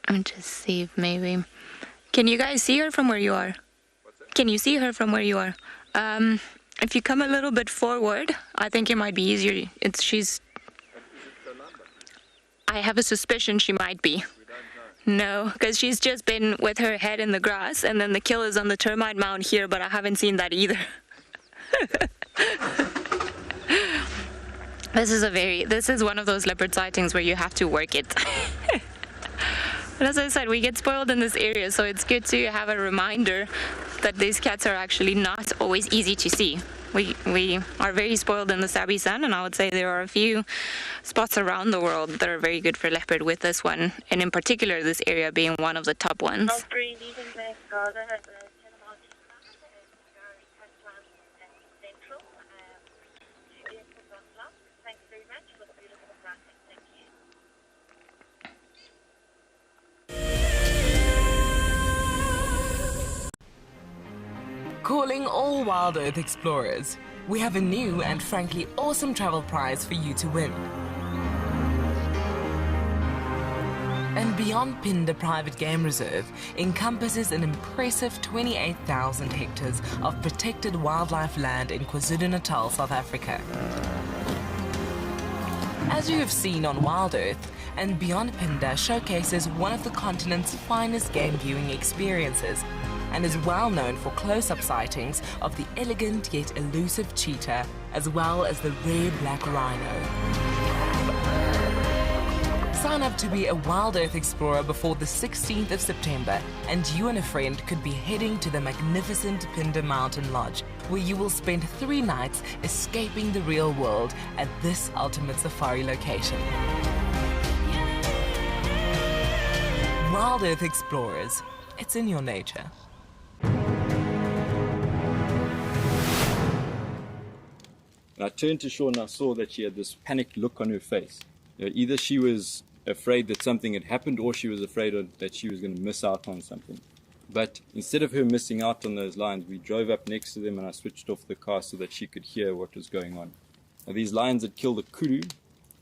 I'm just see if maybe... Can you guys see her from where you are? Can you see her from where you are? If you come a little bit forward, I think it might be easier. I have a suspicion she might be. No, because she's just been with her head in the grass, and then the kill is on the termite mound here, but I haven't seen that either. This is one of those leopard sightings where you have to work it. But as I said, we get spoiled in this area, so it's good to have a reminder that these cats are actually not always easy to see. We are very spoiled in the Sabi San, and I would say there are a few spots around the world that are very good for leopard, with this one, and in particular this area being one of the top ones. Calling all Wild Earth explorers, we have a new and frankly awesome travel prize for you to win. andBeyond Phinda Private Game Reserve encompasses an impressive 28,000 hectares of protected wildlife land in KwaZulu-Natal, South Africa. As you have seen on WildEarth, andBeyond Phinda showcases one of the continent's finest game viewing experiences, and is well known for close-up sightings of the elegant yet elusive cheetah, as well as the rare black rhino. Sign up to be a Wild Earth explorer before the 16th of September, and you and a friend could be heading to the magnificent Phinda Mountain Lodge, where you will spend 3 nights escaping the real world at this ultimate safari location. Wild Earth explorers, it's in your nature. And I turned to Sean and I saw that she had this panicked look on her face. Either she was afraid that something had happened, or she was afraid that she was going to miss out on something. But instead of her missing out on those lions, we drove up next to them and I switched off the car so that she could hear what was going on. Now, these lions had killed a kudu,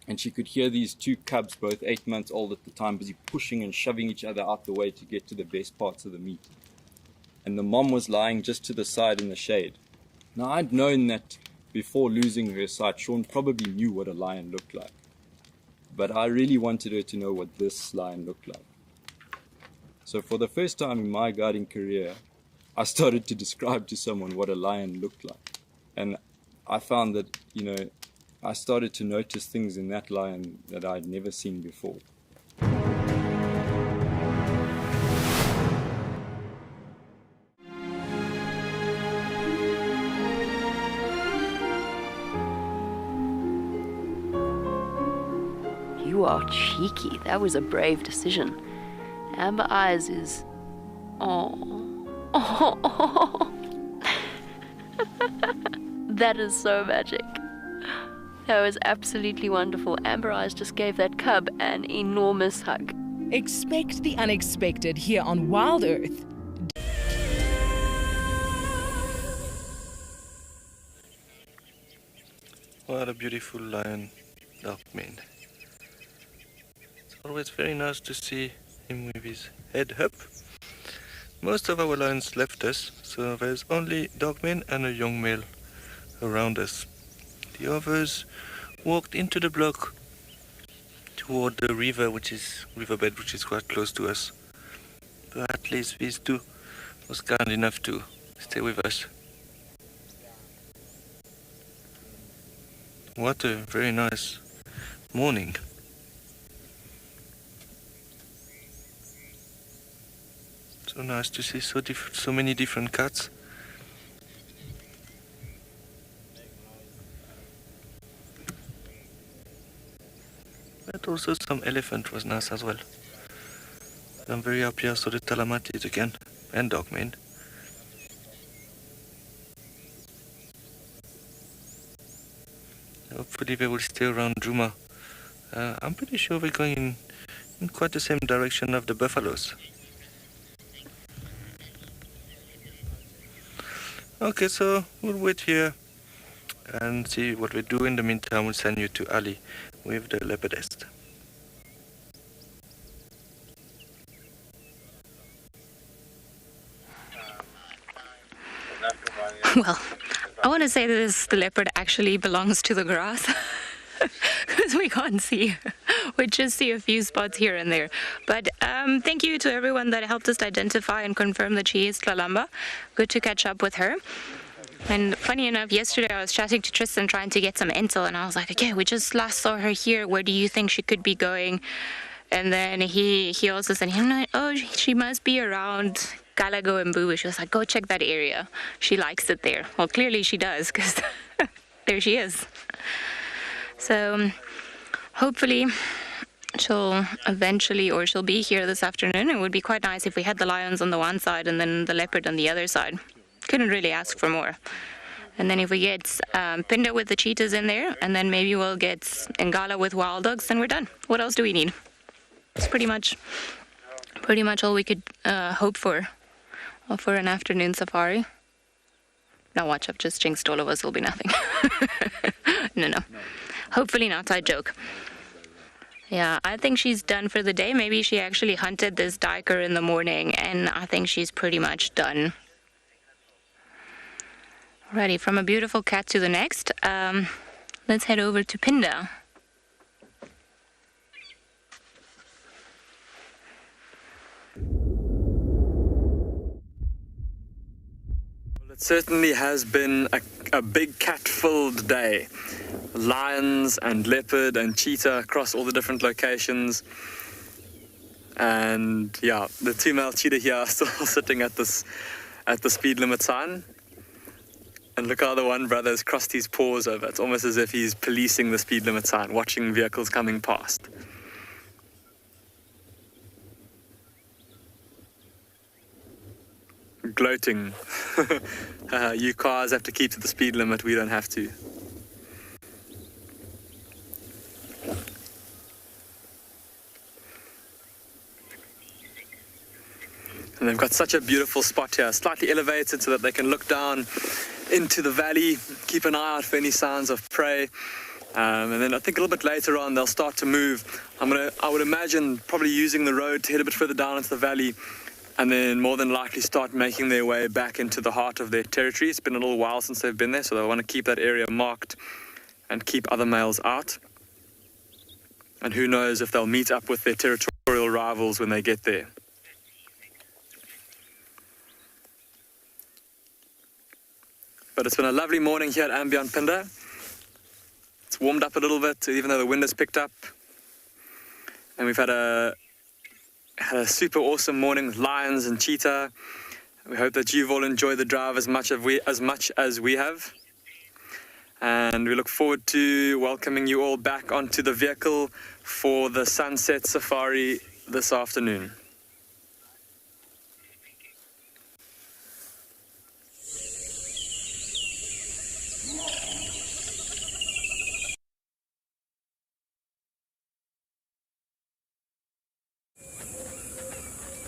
and she could hear these 2 cubs, both 8 months old at the time, busy pushing and shoving each other out the way to get to the best parts of the meat. And the mom was lying just to the side in the shade. Now, I'd known that before losing her sight, Sean probably knew what a lion looked like. But I really wanted her to know what this lion looked like. So for the first time in my guiding career, I started to describe to someone what a lion looked like. And I found that, I started to notice things in that lion that I'd never seen before. You are cheeky. That was a brave decision. Amber Eyes is... That is so magic. That was absolutely wonderful. Amber Eyes just gave that cub an enormous hug. Expect the unexpected here on Wild Earth. What a beautiful lion, dark maned. It's always very nice to see him with his head up. Most of our lions left us, so there's only dark mane and a young male around us. The others walked into the block toward the riverbed, which is quite close to us. But at least these 2 was kind enough to stay with us. What a very nice morning. So nice to see so many different cats. But also some elephant was nice as well. I'm very happy I saw the Talamatis again, and Dogman. Hopefully they will stay around Djuma. I'm pretty sure we're going in quite the same direction of the buffaloes. Okay, so we'll wait here and see what we do. In the meantime, we'll send you to Ali with the leopardess. Well, I want to say that the leopard actually belongs to the grass because we can't see. We just see a few spots here and there. But thank you to everyone that helped us identify and confirm that she is Tlalamba. Good to catch up with her. And funny enough, yesterday I was chatting to Tristan trying to get some intel, and I was like, okay, we just last saw her here. Where do you think she could be going? And then he also said, oh, she must be around Galago and Boo. She was like, go check that area. She likes it there. Well, clearly she does, because there she is. So hopefully she'll be here this afternoon. It would be quite nice if we had the lions on the one side and then the leopard on the other side. Couldn't really ask for more. And then if we get Phinda with the cheetahs in there, and then maybe we'll get Ngala with wild dogs, then we're done. What else do we need? It's pretty much all we could hope for an afternoon safari. Now watch, I've just jinxed all of us, it'll be nothing. No. Hopefully not, I joke. Yeah, I think she's done for the day. Maybe she actually hunted this duiker in the morning, and I think she's pretty much done. Alrighty, from a beautiful cat to the next. Let's head over to Phinda. It certainly has been a big cat-filled day. Lions and leopard and cheetah across all the different locations. And yeah, the two male cheetah here are still sitting at the speed limit sign. And look how the one brother has crossed his paws over. It's almost as if he's policing the speed limit sign, watching vehicles coming past. Gloating. You cars have to keep to the speed limit, we don't have to. And they've got such a beautiful spot here, slightly elevated so that they can look down into the valley, keep an eye out for any signs of prey. And then I think a little bit later on they'll start to move. I would imagine probably using the road to head a bit further down into the valley, and then more than likely start making their way back into the heart of their territory. It's been a little while since they've been there, so they'll want to keep that area marked and keep other males out. And who knows if they'll meet up with their territorial rivals when they get there. But it's been a lovely morning here at andBeyond Phinda. It's warmed up a little bit, even though the wind has picked up. And we've had a super awesome morning with lions and cheetah. We hope that you've all enjoyed the drive as much as we have. And we look forward to welcoming you all back onto the vehicle for the sunset safari this afternoon.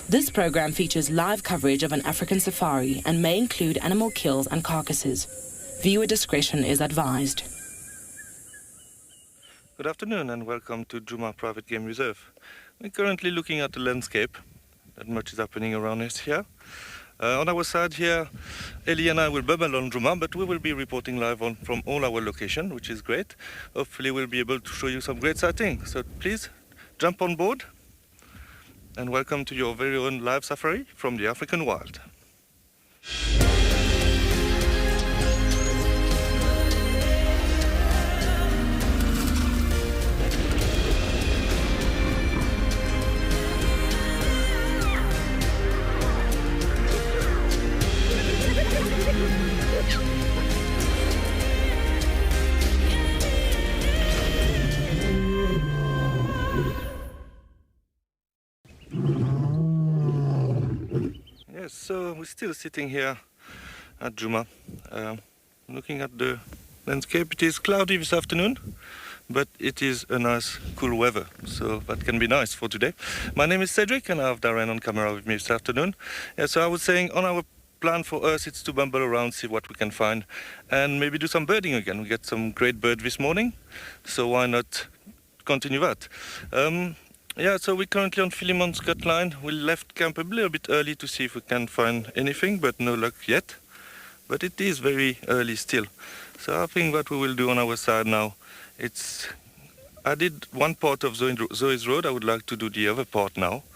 This program features live coverage of an African safari and may include animal kills and carcasses. Viewer discretion is advised. Good afternoon and welcome to Djuma Private Game Reserve. We're currently looking at the landscape. Not much is happening around us here. On our side here, Ellie and I will bubble on Djuma, but we will be reporting live from all our locations, which is great. Hopefully we'll be able to show you some great sightings. So please jump on board and welcome to your very own live safari from the African wild. so we're still sitting here at Djuma, looking at the landscape. It is cloudy this afternoon, but it is a nice cool weather, so that can be nice for today. My name is Cedric and I have Darren on camera with me this afternoon. Yeah, so I was saying on our plan for us it's to bumble around, see what we can find, and maybe do some birding again. We get some great bird this morning, so why not continue that? Yeah, so we're currently on Philemon's cut line. We left camp a little bit early to see if we can find anything, but no luck yet. But it is very early still. So I think what we will do on our side now, I did one part of Zoe's road, I would like to do the other part now.